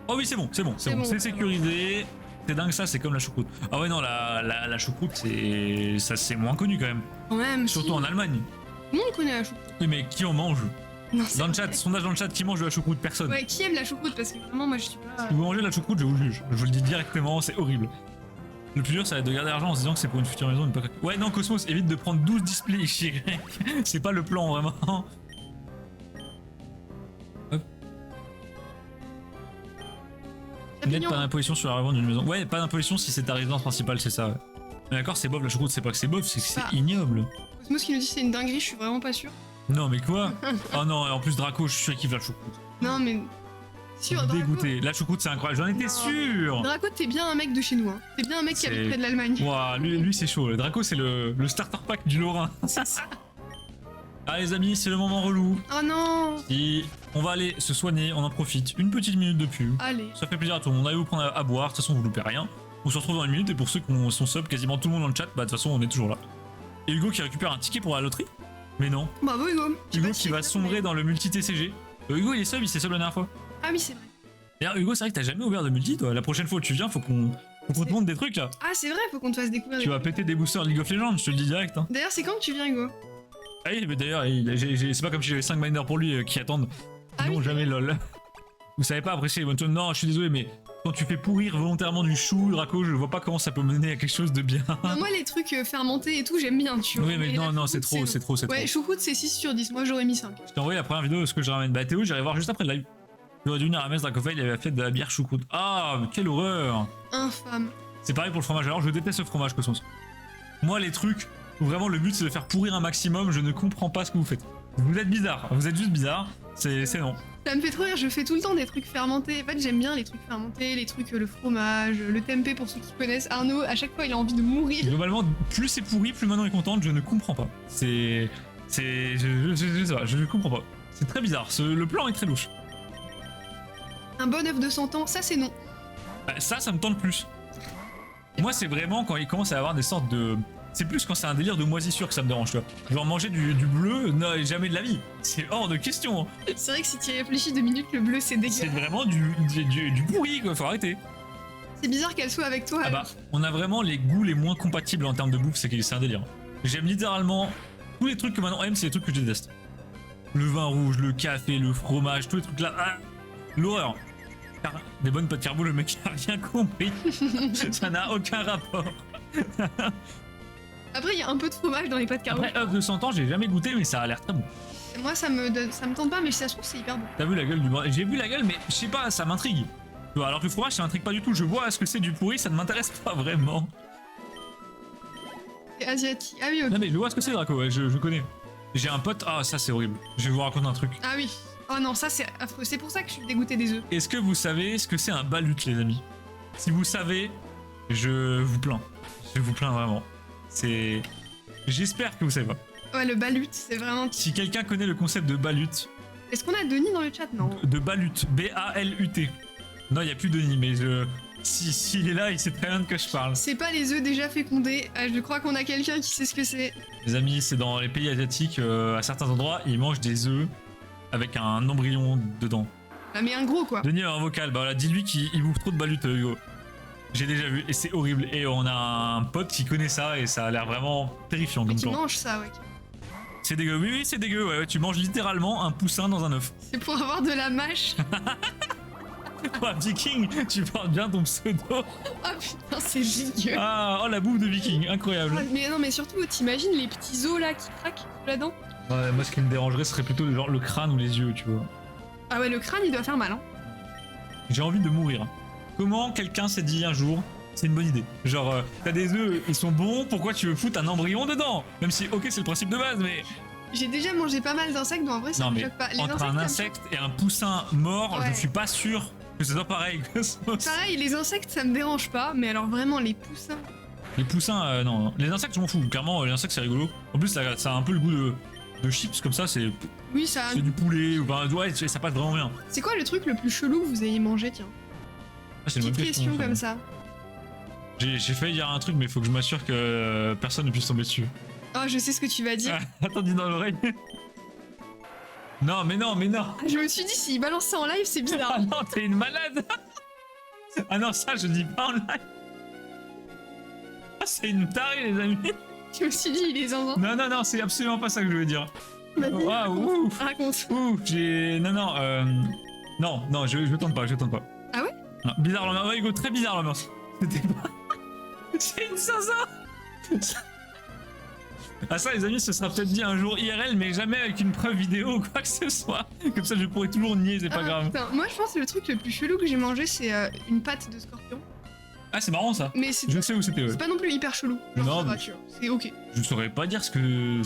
[SPEAKER 1] Oh oui, c'est bon, c'est
[SPEAKER 2] C'est bon,
[SPEAKER 1] c'est
[SPEAKER 2] ça va.
[SPEAKER 1] sécurisé. C'est dingue ça, c'est comme la choucroute. Ah ouais, non, la choucroute, c'est moins connu quand même.
[SPEAKER 2] Quand même.
[SPEAKER 1] Surtout
[SPEAKER 2] si.
[SPEAKER 1] en Allemagne.
[SPEAKER 2] Tout le monde connaît la choucroute.
[SPEAKER 1] Oui, mais qui en mange?
[SPEAKER 2] Non, c'est
[SPEAKER 1] Dans le
[SPEAKER 2] vrai.
[SPEAKER 1] chat, sondage dans le chat, qui mange de la choucroute? Personne.
[SPEAKER 2] Ouais, qui aime la choucroute? Parce que vraiment, moi, je suis pas.
[SPEAKER 1] Si vous mangez de la choucroute, je vous juge. Je vous le dis directement, c'est horrible. Le plus dur, ça va être de garder l'argent en se disant que c'est pour une future maison. Ouais, non, Cosmos, évite de prendre 12 displays XY. C'est pas le plan, vraiment. Hop.
[SPEAKER 2] C'est
[SPEAKER 1] Net,
[SPEAKER 2] mignon.
[SPEAKER 1] pas d'imposition sur la revente d'une maison. Ouais, pas d'imposition si c'est ta résidence principale, c'est ça. Ouais. Mais d'accord, c'est bof, la choucroute, c'est pas que c'est bof, c'est que c'est
[SPEAKER 2] Bah.
[SPEAKER 1] ignoble.
[SPEAKER 2] Cosmos qui nous dit c'est une dinguerie, je suis vraiment pas sûr.
[SPEAKER 1] Non, mais quoi? Oh non, en plus, Draco, je suis sûr qu'il kiffe la choucroute.
[SPEAKER 2] Non, mais. Sûr, Draco.
[SPEAKER 1] Dégoûté. La choucroute, c'est incroyable. J'en étais
[SPEAKER 2] Non.
[SPEAKER 1] sûr.
[SPEAKER 2] Draco, t'es bien un mec de chez nous. Hein. T'es bien un mec qui habite près de l'Allemagne.
[SPEAKER 1] Ouah, lui c'est chaud. Le Draco, c'est le starter pack du Lorrain. Ah les amis, c'est le moment relou.
[SPEAKER 2] Oh non.
[SPEAKER 1] Et on va aller se soigner, on en profite. Une petite minute de pub.
[SPEAKER 2] Allez.
[SPEAKER 1] Ça fait plaisir à tout le monde. Allez vous prendre à boire, de toute façon vous loupez rien. On se retrouve dans une minute et pour ceux qui sont sub, quasiment tout le monde dans le chat, bah de toute façon on est toujours là. Et Hugo qui récupère un ticket pour la loterie. Mais non.
[SPEAKER 2] Bravo Hugo. Je sais
[SPEAKER 1] Hugo
[SPEAKER 2] pas
[SPEAKER 1] qui
[SPEAKER 2] si
[SPEAKER 1] va
[SPEAKER 2] c'est
[SPEAKER 1] sombrer
[SPEAKER 2] mais-
[SPEAKER 1] dans le multi TCG. Hugo il s'est sub la dernière fois.
[SPEAKER 2] Ah oui, c'est vrai.
[SPEAKER 1] D'ailleurs Hugo c'est vrai que t'as jamais ouvert de multi toi. La prochaine fois que tu viens faut qu'on te montre des trucs là.
[SPEAKER 2] Ah, c'est vrai, faut qu'on te fasse découvrir
[SPEAKER 1] Tu vas péter des boosters League of Legends, je te le dis direct. Hein.
[SPEAKER 2] D'ailleurs, c'est quand que tu viens, Hugo?
[SPEAKER 1] Ah oui, mais d'ailleurs, c'est pas comme si j'avais 5 miners pour lui qui attendent.
[SPEAKER 2] Ah
[SPEAKER 1] Non,
[SPEAKER 2] oui,
[SPEAKER 1] jamais lol. Vous savez pas apprécier les bonnes choses. Non, je suis désolé, mais quand tu fais pourrir volontairement du chou, Draco, je vois pas comment ça peut mener à quelque chose de bien.
[SPEAKER 2] Bah, moi, les trucs fermentés et tout, j'aime bien, tu vois.
[SPEAKER 1] Oui, mais non,
[SPEAKER 2] la
[SPEAKER 1] non, c'est
[SPEAKER 2] choucroute,
[SPEAKER 1] trop, c'est trop, c'est trop.
[SPEAKER 2] Ouais, choucroute, c'est 6 sur 10. Moi, j'aurais mis 5.
[SPEAKER 1] Je t'ai envoyé la première vidéo de ce que je ramène. Bah, Théo, j'irai voir juste après le live. J'aurais dû venir à Metz, Dracofa, il avait fait de la bière choucroute. Ah, mais quelle horreur!
[SPEAKER 2] Infâme.
[SPEAKER 1] C'est pareil pour le fromage. Alors, je déteste le fromage, Cosmos. Moi, les trucs où vraiment le but c'est de faire pourrir un maximum, je ne comprends pas ce que vous faites. Vous êtes bizarre, vous êtes juste bizarre. C'est non.
[SPEAKER 2] Ça me fait trop rire, je fais tout le temps des trucs fermentés. En fait, j'aime bien les trucs fermentés, les trucs, le fromage, le tempeh pour ceux qui connaissent. Arnaud, à chaque fois, il a envie de mourir.
[SPEAKER 1] Globalement, plus c'est pourri, plus Manon est contente, je ne comprends pas. Je sais pas, je ne comprends pas. C'est très bizarre, le plan est très louche.
[SPEAKER 2] Un bon œuf de 100 ans, ça, c'est non.
[SPEAKER 1] Bah, ça me tente plus. Moi, c'est vraiment quand il commence à avoir des sortes de... C'est plus quand c'est un délire de moisissure que ça me dérange, tu vois. Genre manger du bleu, non, jamais de la vie. C'est hors de question. Hein.
[SPEAKER 2] C'est vrai que si tu y réfléchis 2 minutes, le bleu, c'est
[SPEAKER 1] C'est
[SPEAKER 2] dégueulasse.
[SPEAKER 1] vraiment du pourri, quoi, faut arrêter.
[SPEAKER 2] C'est bizarre qu'elle soit avec toi.
[SPEAKER 1] Ah bah, on a vraiment les goûts les moins compatibles en termes de bouffe, c'est un délire. J'aime littéralement tous les trucs que Manon aime, c'est les trucs que je déteste. Le vin rouge, le café, le fromage, tous les trucs là. Ah, l'horreur. Des bonnes pâtes carbo, le mec a rien compris. Ça n'a aucun rapport.
[SPEAKER 2] Après, il y a un peu de fromage dans les pâtes carbo.
[SPEAKER 1] Après, œuf de 100 ans, j'ai jamais goûté, mais ça a l'air très bon.
[SPEAKER 2] Moi, ça me tente pas, mais si ça se trouve, c'est hyper bon.
[SPEAKER 1] T'as vu la gueule du bordel? J'ai vu la gueule, mais je sais pas, ça m'intrigue. Tu vois, alors que le fromage, ça m'intrigue pas du tout. Je vois ce que c'est du pourri, ça ne m'intéresse pas vraiment.
[SPEAKER 2] C'est asiatique. Ah oui, ok.
[SPEAKER 1] Non, mais je vois ce que c'est, Draco, ouais, je connais. J'ai un pote, ah, ça c'est horrible. Je vais vous raconter un truc.
[SPEAKER 2] Ah oui. Oh non, ça, c'est affreux. C'est pour ça que je suis dégoûtée des œufs.
[SPEAKER 1] Est-ce que vous savez ce que c'est un balut, les amis? Si vous savez, je vous plains. Je vous plains vraiment. C'est... J'espère que vous savez pas.
[SPEAKER 2] Ouais, le balut, c'est vraiment...
[SPEAKER 1] Si quelqu'un connaît le concept de balut,
[SPEAKER 2] Est-ce qu'on a Denis dans le chat? Non.
[SPEAKER 1] de balut, B-A-L-U-T. Non, il n'y a plus Denis, mais s'il est là, il sait très bien de quoi je parle.
[SPEAKER 2] C'est pas les œufs déjà fécondés. Ah, je crois qu'on a quelqu'un qui sait ce que c'est.
[SPEAKER 1] Les amis, c'est dans les pays asiatiques, à certains endroits, ils mangent des œufs avec un embryon dedans.
[SPEAKER 2] Ah, mais un gros, quoi.
[SPEAKER 1] Denis a un vocal, bah voilà, dis-lui qu'il bouffe trop de balut, Hugo. J'ai déjà vu, et c'est horrible. Et on a un pote qui connaît ça, et ça a l'air vraiment terrifiant
[SPEAKER 2] Mais
[SPEAKER 1] comme
[SPEAKER 2] qui
[SPEAKER 1] plan.
[SPEAKER 2] mange ça, ouais.
[SPEAKER 1] C'est dégueu, oui, c'est dégueu, ouais, tu manges littéralement un poussin dans un œuf.
[SPEAKER 2] C'est pour avoir de la mâche.
[SPEAKER 1] Oh, Viking, tu portes bien ton pseudo.
[SPEAKER 2] Ah putain, c'est dégueu.
[SPEAKER 1] Ah, oh la bouffe de Viking, incroyable.
[SPEAKER 2] Ah, mais non, mais surtout, t'imagines les petits os là qui craquent sous la dent?
[SPEAKER 1] Ouais, moi ce qui me dérangerait ce serait plutôt genre le crâne ou les yeux, tu vois.
[SPEAKER 2] Ah ouais, le crâne, il doit faire mal, hein.
[SPEAKER 1] J'ai envie de mourir. Comment quelqu'un s'est dit un jour, c'est une bonne idée. Genre, t'as des œufs, ils sont bons, pourquoi tu veux foutre un embryon dedans? Même si, ok, c'est le principe de base, mais...
[SPEAKER 2] J'ai déjà mangé pas mal d'insectes, donc en vrai, ça
[SPEAKER 1] Non
[SPEAKER 2] me
[SPEAKER 1] mais,
[SPEAKER 2] choque pas. Les
[SPEAKER 1] entre
[SPEAKER 2] insectes,
[SPEAKER 1] un
[SPEAKER 2] ça me
[SPEAKER 1] insecte et un poussin mort,
[SPEAKER 2] Ouais.
[SPEAKER 1] je suis pas sûr que ce soit pareil.
[SPEAKER 2] choque. Pareil, les insectes, ça me dérange pas, mais alors vraiment, les poussins...
[SPEAKER 1] Les poussins, non. Les insectes, je m'en fous. Clairement, les insectes, c'est rigolo. En plus, ça a un peu le goût de chips, comme ça, c'est
[SPEAKER 2] Oui, ça...
[SPEAKER 1] du poulet, ou ben, ouais, ça passe vraiment bien.
[SPEAKER 2] C'est quoi le truc le plus chelou que vous ayez mangé, tiens?
[SPEAKER 1] Ah, c'est une
[SPEAKER 2] Petite
[SPEAKER 1] bonne
[SPEAKER 2] question comme ça.
[SPEAKER 1] J'ai failli dire un truc, mais il faut que je m'assure que personne ne puisse tomber dessus.
[SPEAKER 2] Oh, je sais ce que tu vas dire.
[SPEAKER 1] Ah, attends, dis dans l'oreille. Non, mais non, mais non.
[SPEAKER 2] Je me suis dit, s'il balance ça en live, c'est bizarre.
[SPEAKER 1] Ah non, t'es une malade. Ah non, ça, je dis pas en live. Ah, c'est une tarée, les amis.
[SPEAKER 2] Je me suis dit, il est zinzin.
[SPEAKER 1] Non, non, non, c'est absolument pas ça que je veux dire.
[SPEAKER 2] Vas-y,
[SPEAKER 1] Waouh, ouf.
[SPEAKER 2] raconte.
[SPEAKER 1] Ouh, j'ai... Non, non, non, je tente pas, je tente pas.
[SPEAKER 2] Ah ouais?
[SPEAKER 1] Non, bizarre l'ambiance, ouais, Hugo, très bizarre l'ambiance. C'était pas... C'est une zaza. Ah ça les amis, ce sera peut-être dit un jour IRL, mais jamais avec une preuve vidéo ou quoi que ce soit. Comme ça je pourrais toujours nier, c'est pas
[SPEAKER 2] Ah,
[SPEAKER 1] grave.
[SPEAKER 2] putain, moi, je pense que le truc le plus chelou que j'ai mangé, c'est une pâte de scorpion.
[SPEAKER 1] Ah c'est marrant ça.
[SPEAKER 2] Mais c'est
[SPEAKER 1] Je sais où c'était, ouais.
[SPEAKER 2] pas non plus hyper chelou. Genre,
[SPEAKER 1] Non,
[SPEAKER 2] ça va,
[SPEAKER 1] mais-
[SPEAKER 2] tu vois. C'est ok.
[SPEAKER 1] Je saurais pas dire ce que...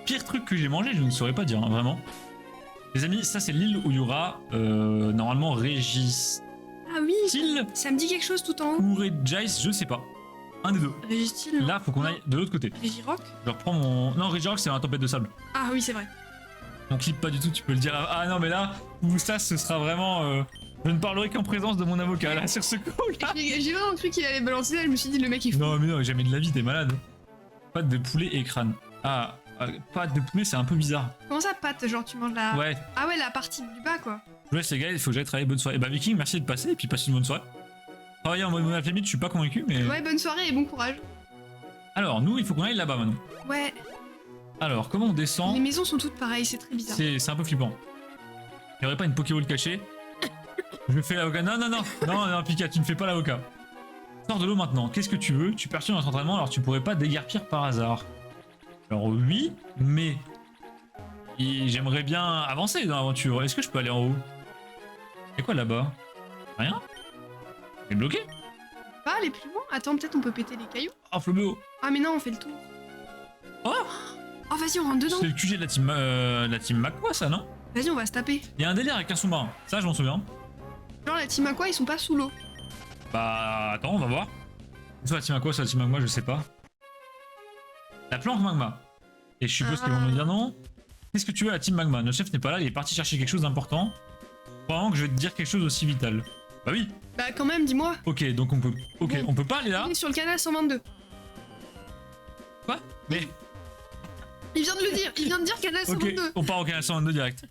[SPEAKER 1] Pire truc que j'ai mangé, je ne saurais pas dire, hein, vraiment. Les amis, ça c'est l'île où il y aura normalement Régis
[SPEAKER 2] Ah oui,
[SPEAKER 1] Til
[SPEAKER 2] ça me dit quelque chose tout en haut.
[SPEAKER 1] ou Regis, je sais pas. Un des deux.
[SPEAKER 2] Régis-t-il?
[SPEAKER 1] Là, faut qu'on aille de l'autre côté.
[SPEAKER 2] Régirock?
[SPEAKER 1] Je reprends mon. Non, Regirock, c'est un tempête de sable.
[SPEAKER 2] Ah oui, c'est vrai.
[SPEAKER 1] On clip pas du tout, tu peux le dire. Ah non, mais là, où ça, ce sera vraiment. Je ne parlerai qu'en présence de mon avocat, là, sur ce coup, là.
[SPEAKER 2] J'ai vraiment cru qu'il allait balancer ça, je me suis dit, le mec il est fou.
[SPEAKER 1] Non, mais non, jamais de la vie, t'es malade. Pâte de poulet et crâne. Ah, pâte de poulet, c'est un peu bizarre.
[SPEAKER 2] Comment ça, pâte? Genre, tu manges la.
[SPEAKER 1] Ouais,
[SPEAKER 2] Ah ouais, la partie du bas, quoi.
[SPEAKER 1] je vous laisse les gars, il faut que j'aille travailler. Bonne soirée. Et bah, Viking, merci de passer, et puis passe une bonne soirée. Travailler en mode monaflémite, je suis pas convaincu, mais.
[SPEAKER 2] Ouais, bonne soirée et bon courage.
[SPEAKER 1] Alors, nous, il faut qu'on aille là-bas maintenant.
[SPEAKER 2] Ouais,
[SPEAKER 1] Alors, comment on descend?
[SPEAKER 2] les maisons sont toutes pareilles, c'est très bizarre.
[SPEAKER 1] C'est un peu flippant. Il y aurait pas une Pokéball cachée? Je fais l'avocat. Non, Pika, tu ne fais pas l'avocat. Sors de l'eau maintenant. Qu'est-ce que tu veux? Tu perçois notre entraînement, alors tu pourrais pas déguerpir par hasard. Alors oui, mais j'aimerais bien avancer dans l'aventure. Est-ce que je peux aller en haut? C'est quoi là-bas? Rien? C'est bloqué?
[SPEAKER 2] Pas aller plus loin? Attends, peut-être on peut péter les cailloux?
[SPEAKER 1] Oh, Flobéo.
[SPEAKER 2] Ah mais non, on fait le tour.
[SPEAKER 1] Oh,
[SPEAKER 2] Oh vas-y, on rentre dedans.
[SPEAKER 1] c'est le QG de la team Macqua, ça, non?
[SPEAKER 2] Vas-y, on va se taper.
[SPEAKER 1] Il y a un délire avec un sous-marin. Ça, je m'en souviens.
[SPEAKER 2] Genre la team Aqua, ils sont pas sous l'eau.
[SPEAKER 1] Bah, attends, on va voir. Soit la team Aqua, soit la team Magma, je sais pas. La planque Magma. Et je suppose qu'ils vont me dire non. Qu'est-ce que tu veux à la team Magma? Notre chef n'est pas là, il est parti chercher quelque chose d'important. Probablement que je vais te dire quelque chose aussi vital. Bah oui.
[SPEAKER 2] Bah quand même, dis-moi.
[SPEAKER 1] Ok, donc on peut. Ok,
[SPEAKER 2] Bon.
[SPEAKER 1] on peut pas aller là.
[SPEAKER 2] On est sur le canal 122.
[SPEAKER 1] Quoi? Mais.
[SPEAKER 2] Il vient de le dire, il vient de dire canal
[SPEAKER 1] Ok,
[SPEAKER 2] 122.
[SPEAKER 1] on part au canal 122 direct.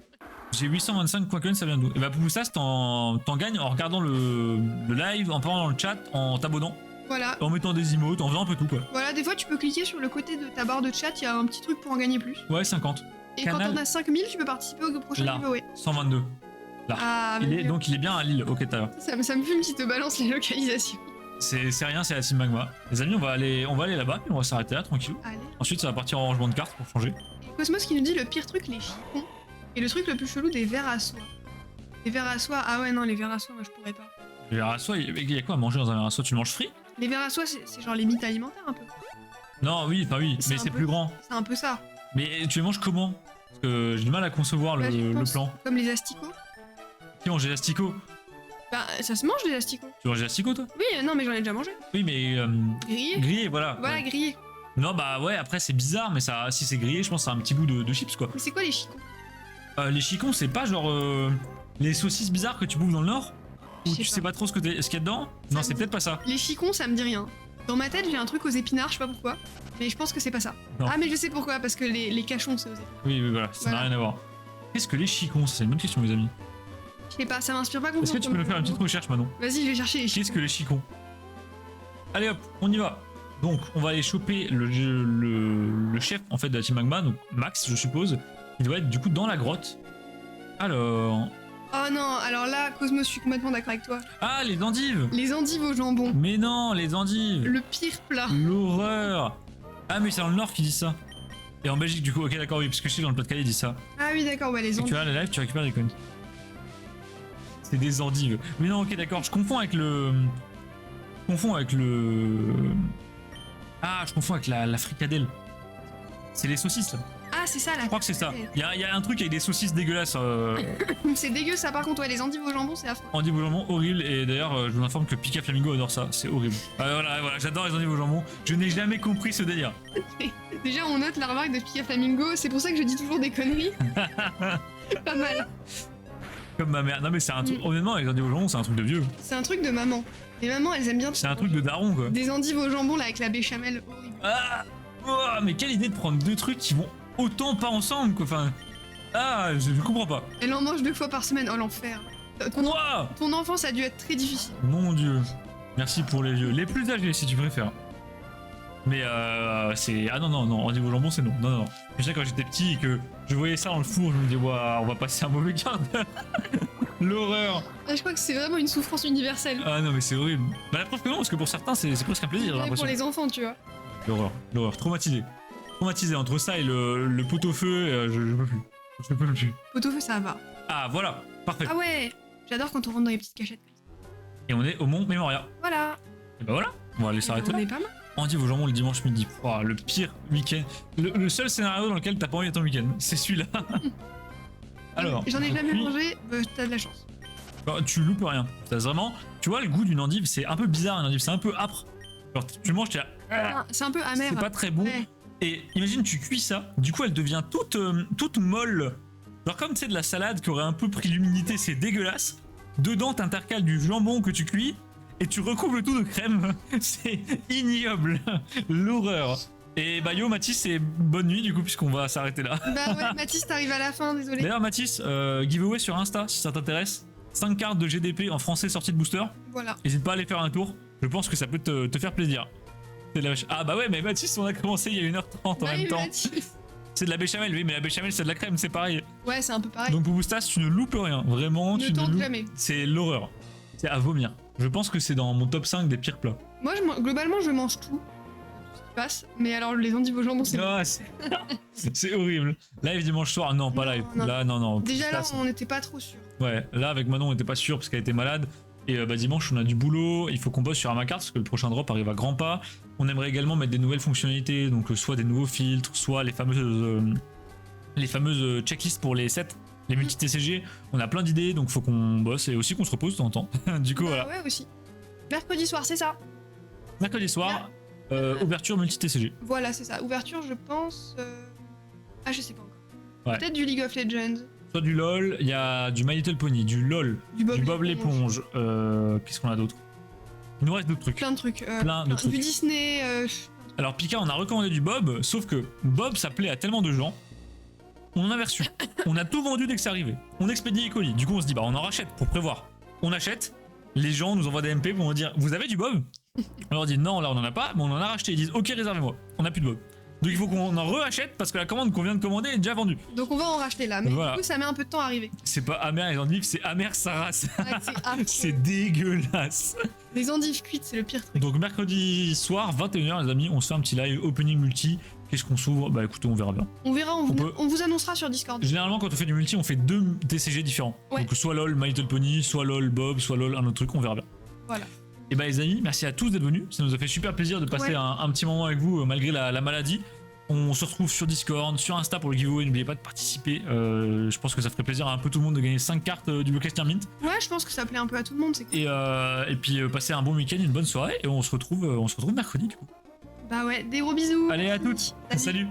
[SPEAKER 1] J'ai 825 coins, ça vient d'où? Et bah pour ça, t'en gagnes en regardant le live, en parlant dans le chat, en t'abonnant,
[SPEAKER 2] Voilà.
[SPEAKER 1] en mettant des emotes, en faisant un peu tout quoi.
[SPEAKER 2] Voilà, des fois tu peux cliquer sur le côté de ta barre de chat, il y a un petit truc pour en gagner plus.
[SPEAKER 1] Ouais, 50.
[SPEAKER 2] Et
[SPEAKER 1] Canal-
[SPEAKER 2] quand on a 5000, tu peux participer au prochain
[SPEAKER 1] Là.
[SPEAKER 2] giveaway.
[SPEAKER 1] 122. Là.
[SPEAKER 2] Ah,
[SPEAKER 1] Donc il est bien à Lille. Ok, t'as l'heure.
[SPEAKER 2] ça me fume si te balance les localisations.
[SPEAKER 1] C'est rien, c'est la team Magma. Les amis, on va aller là-bas, puis on va s'arrêter là, tranquille.
[SPEAKER 2] Allez.
[SPEAKER 1] Ensuite, ça va partir en rangement de cartes pour changer.
[SPEAKER 2] Et Cosmos qui nous dit le pire truc, les chicons. Et le truc le plus chelou, des vers à soie. Les vers à soie, ah ouais, non, les vers à soie, moi je pourrais pas.
[SPEAKER 1] Le verre à soie, il y a quoi à manger dans un verre à soie? Tu le manges frit?
[SPEAKER 2] Les vers à soie, c'est genre les mythes alimentaires un peu.
[SPEAKER 1] Non, oui, enfin oui,
[SPEAKER 2] C'est
[SPEAKER 1] mais
[SPEAKER 2] un
[SPEAKER 1] c'est
[SPEAKER 2] peu-
[SPEAKER 1] plus grand.
[SPEAKER 2] C'est un peu ça.
[SPEAKER 1] Mais tu les manges comment? Parce que j'ai du mal à concevoir
[SPEAKER 2] Bah, je
[SPEAKER 1] le
[SPEAKER 2] pense
[SPEAKER 1] plan.
[SPEAKER 2] Comme les asticots.
[SPEAKER 1] Qui mange des asticots?
[SPEAKER 2] Bah, ça se mange des asticots.
[SPEAKER 1] Tu manges des asticots toi?
[SPEAKER 2] Oui, non, mais j'en ai déjà mangé.
[SPEAKER 1] Oui, mais
[SPEAKER 2] Grillé.
[SPEAKER 1] grillé, voilà.
[SPEAKER 2] Voilà,
[SPEAKER 1] Ouais.
[SPEAKER 2] grillé.
[SPEAKER 1] Non, bah ouais, après c'est bizarre, mais ça, si c'est grillé, je pense que ça a un petit goût de chips quoi.
[SPEAKER 2] Mais c'est quoi les chicons?
[SPEAKER 1] Les chicons, c'est pas genre les saucisses bizarres que tu bouffes dans le Nord? Ou
[SPEAKER 2] Je sais
[SPEAKER 1] tu
[SPEAKER 2] pas.
[SPEAKER 1] sais pas trop ce qu'il y a dedans?
[SPEAKER 2] Ça
[SPEAKER 1] Non,
[SPEAKER 2] me
[SPEAKER 1] c'est
[SPEAKER 2] dit-
[SPEAKER 1] peut-être pas ça.
[SPEAKER 2] Les chicons, ça me dit rien. Dans ma tête, j'ai un truc aux épinards, je sais pas pourquoi. Mais je pense que c'est pas ça.
[SPEAKER 1] Non.
[SPEAKER 2] Ah, mais je sais pourquoi, parce que les cachons, c'est aux épinards.
[SPEAKER 1] Oui, voilà, ça n'a
[SPEAKER 2] Voilà.
[SPEAKER 1] rien à voir. Qu'est-ce que les chicons? Ça, c'est une bonne question, les amis.
[SPEAKER 2] Je sais pas, ça m'inspire pas
[SPEAKER 1] Est-ce que
[SPEAKER 2] complètement.
[SPEAKER 1] tu peux nous faire une petite recherche, Manon?
[SPEAKER 2] Vas-y, je vais chercher les chicons.
[SPEAKER 1] Qu'est-ce que les chicons? Allez hop, on y va. Donc, on va aller choper le chef en fait de la team Magma, donc Max, je suppose. Il doit être du coup dans la grotte. Alors.
[SPEAKER 2] Oh non, alors là, Cosmos, je suis complètement d'accord avec toi.
[SPEAKER 1] Ah, les endives!
[SPEAKER 2] Les endives au jambon.
[SPEAKER 1] Mais non, les endives!
[SPEAKER 2] Le pire plat.
[SPEAKER 1] L'horreur! Ah, mais c'est dans le Nord qui dit ça. Et en Belgique, du coup, ok, d'accord, oui, parce que je suis dans le Pas-de-Calais, il dit ça.
[SPEAKER 2] Ah oui, d'accord, ouais, les
[SPEAKER 1] Et tu
[SPEAKER 2] endives.
[SPEAKER 1] as le live, tu récupères des coins. C'est des endives. Mais non, ok, d'accord, je confonds avec le. Je confonds avec le. Ah, je confonds avec la fricadelle. C'est les saucisses là.
[SPEAKER 2] Ah, c'est ça là.
[SPEAKER 1] Je crois que c'est ça. Il y a un truc avec des saucisses dégueulasses.
[SPEAKER 2] C'est dégueu ça, par contre, ouais, les endives au jambon, c'est affreux.
[SPEAKER 1] Endives au jambon, horrible. Et d'ailleurs, je vous informe que Pika Flamingo adore ça. C'est horrible. Voilà, j'adore les endives au jambon. Je n'ai jamais compris ce délire.
[SPEAKER 2] Déjà, on note la remarque de Pika Flamingo, c'est pour ça que je dis toujours des conneries. Pas mal.
[SPEAKER 1] Comme ma mère. Non, mais c'est un truc. Honnêtement, les endives au jambon, c'est un truc de vieux.
[SPEAKER 2] C'est un truc de maman. Les mamans, elles aiment bien.
[SPEAKER 1] C'est un truc de daron, quoi.
[SPEAKER 2] Des endives au jambon là avec la béchamel horrible.
[SPEAKER 1] Ah oh, mais quelle idée de prendre deux trucs qui vont autant pas ensemble, quoi. Enfin. Ah, je comprends pas.
[SPEAKER 2] Elle en mange 2 fois par semaine, oh l'enfer.
[SPEAKER 1] Quoi?
[SPEAKER 2] Ton enfance a dû être très difficile.
[SPEAKER 1] Mon dieu. Merci pour les vieux. Les plus âgés, si tu préfères. Mais c'est. Ah non, endives au jambon, c'est non. Non. Je sais, quand j'étais petit et que je voyais ça dans le four, je me disais, waouh, on va passer un mauvais quart d'heure. L'horreur.
[SPEAKER 2] Ah, je crois que c'est vraiment une souffrance universelle.
[SPEAKER 1] Ah non, mais c'est horrible. Bah, la preuve que non, parce que pour certains, c'est presque un plaisir, j'ai
[SPEAKER 2] Ouais,
[SPEAKER 1] l'impression.
[SPEAKER 2] pour les enfants, tu vois.
[SPEAKER 1] L'horreur. Traumatisé entre ça et le pot-au-feu, je peux plus. Je peux plus.
[SPEAKER 2] Pot-au-feu, ça va.
[SPEAKER 1] Ah, voilà. Parfait.
[SPEAKER 2] Ah ouais, j'adore quand on rentre dans les petites cachettes.
[SPEAKER 1] Et on est au Mont Memoria.
[SPEAKER 2] Voilà.
[SPEAKER 1] Et bah voilà. On va aller s'arrêter
[SPEAKER 2] On
[SPEAKER 1] là.
[SPEAKER 2] est pas mal.
[SPEAKER 1] Endives au jambon le dimanche midi. Oh, le pire week-end. Le seul scénario dans lequel t'as pas envie d'être ton week-end. C'est celui-là. Alors,
[SPEAKER 2] J'en ai jamais
[SPEAKER 1] puis,
[SPEAKER 2] mangé, bah, t'as de la chance.
[SPEAKER 1] tu loupes rien. Ça vraiment, tu vois le goût d'une endive, c'est un peu bizarre une endive, c'est un peu âpre. Genre tu le manges, t'es là,
[SPEAKER 2] C'est un peu amer.
[SPEAKER 1] c'est pas très bon.
[SPEAKER 2] Ouais.
[SPEAKER 1] Et imagine tu cuis ça, du coup elle devient toute molle. Genre comme tu sais de la salade qui aurait un peu pris l'humidité, c'est dégueulasse. Dedans t'intercales du jambon que tu cuis et tu recouvres le tout de crème. C'est ignoble, l'horreur. Et bah yo Mathis, c'est bonne nuit du coup puisqu'on va s'arrêter là.
[SPEAKER 2] Bah ouais, Mathis, t'arrives à la fin, désolé.
[SPEAKER 1] D'ailleurs Mathis, giveaway sur Insta si ça t'intéresse. 5 cartes de GDP en français sorties de booster.
[SPEAKER 2] Voilà.
[SPEAKER 1] N'hésite pas à aller faire un tour. Je pense que ça peut te faire plaisir. C'est de la Ah bah ouais, mais Mathis, on a commencé il y a 1h30 en
[SPEAKER 2] Bah
[SPEAKER 1] même
[SPEAKER 2] oui,
[SPEAKER 1] temps.
[SPEAKER 2] Mathis.
[SPEAKER 1] C'est de la béchamel, oui, mais la béchamel c'est de la crème, c'est pareil.
[SPEAKER 2] Ouais, c'est un peu pareil.
[SPEAKER 1] Donc pour Boostas, tu ne loupes rien. Vraiment,
[SPEAKER 2] Ne
[SPEAKER 1] tu ne
[SPEAKER 2] tente
[SPEAKER 1] loupes.
[SPEAKER 2] jamais.
[SPEAKER 1] C'est l'horreur. C'est à vomir. Je pense que c'est dans mon top 5 des pires plats.
[SPEAKER 2] Moi, globalement, je mange tout. Tout ce qui passe. Mais alors, les endives au jambon, c'est.
[SPEAKER 1] Ah, c'est horrible. Live dimanche soir, non, pas
[SPEAKER 2] Non,
[SPEAKER 1] live.
[SPEAKER 2] non.
[SPEAKER 1] Là, non.
[SPEAKER 2] Déjà là,
[SPEAKER 1] Boostas,
[SPEAKER 2] on n'était pas trop sûr.
[SPEAKER 1] Ouais, là avec Manon, on était pas sûr parce qu'elle était malade. Et bah, dimanche, on a du boulot. Il faut qu'on bosse sur Amacart parce que le prochain drop arrive à grands pas. On aimerait également mettre des nouvelles fonctionnalités, donc soit des nouveaux filtres, soit les fameuses checklists pour les sets, les multi-TCG. On a plein d'idées, donc faut qu'on bosse et aussi qu'on se repose de temps en temps. Du coup,
[SPEAKER 2] Bah
[SPEAKER 1] voilà.
[SPEAKER 2] ouais, aussi. Mercredi soir, c'est ça.
[SPEAKER 1] Mercredi soir, ouverture multi-TCG.
[SPEAKER 2] Voilà, c'est ça. Ouverture, je pense. Ah, je sais pas encore.
[SPEAKER 1] Ouais.
[SPEAKER 2] Peut-être du League of Legends.
[SPEAKER 1] Soit du LoL, il y a du My Little Pony, du LoL,
[SPEAKER 2] Du Bob,
[SPEAKER 1] du Bob l'éponge. Qu'est-ce qu'on a d'autre? Il nous reste d'autres trucs.
[SPEAKER 2] Plein de trucs.
[SPEAKER 1] Plein de trucs.
[SPEAKER 2] Du Disney.
[SPEAKER 1] Alors Pika, on a recommandé du Bob, sauf que Bob ça plaît à tellement de gens. On en avait reçu. On a tout vendu dès que c'est arrivé. On expédie les colis. Du coup, on se dit, bah on en rachète pour prévoir. On achète. Les gens nous envoient des MP pour nous dire, vous avez du Bob? On leur dit, non, là on en a pas, mais on en a racheté. Ils disent, ok, réservez-moi. On n'a plus de Bob. Donc il faut qu'on en rachète parce que la commande qu'on vient de commander est déjà vendue.
[SPEAKER 2] Donc on va en racheter là. Mais
[SPEAKER 1] Voilà.
[SPEAKER 2] du coup, ça met un peu de temps à arriver.
[SPEAKER 1] C'est pas amer les endives, c'est amer sa race.
[SPEAKER 2] Ouais, c'est affreux.
[SPEAKER 1] C'est dégueulasse.
[SPEAKER 2] Les endives cuites, c'est le pire truc.
[SPEAKER 1] Donc mercredi soir, 21h les amis, on se fait un petit live opening multi. Qu'est-ce qu'on s'ouvre? Bah écoutez, on verra bien.
[SPEAKER 2] On verra,
[SPEAKER 1] peut-
[SPEAKER 2] on vous annoncera sur Discord.
[SPEAKER 1] Généralement quand on fait du multi, on fait 2 TCG différents.
[SPEAKER 2] Ouais.
[SPEAKER 1] Donc soit LOL My Little Pony, soit LOL Bob, soit LOL un autre truc, on verra bien.
[SPEAKER 2] Voilà.
[SPEAKER 1] Et bah les amis, merci à tous d'être venus. Ça nous a fait super plaisir de passer
[SPEAKER 2] Ouais.
[SPEAKER 1] un petit moment avec vous malgré la maladie. On se retrouve sur Discord, sur Insta pour le giveaway. N'oubliez pas de participer. Je pense que ça ferait plaisir à un peu tout le monde de gagner 5 cartes du Blockbuster Mint.
[SPEAKER 2] Ouais, je pense que ça plaît un peu à tout le monde. C'est cool.
[SPEAKER 1] Et puis passer un bon week-end, une bonne soirée. Et on se retrouve mercredi du coup.
[SPEAKER 2] Bah ouais, des gros bisous.
[SPEAKER 1] Allez à toutes.
[SPEAKER 2] Salut.
[SPEAKER 1] Salut.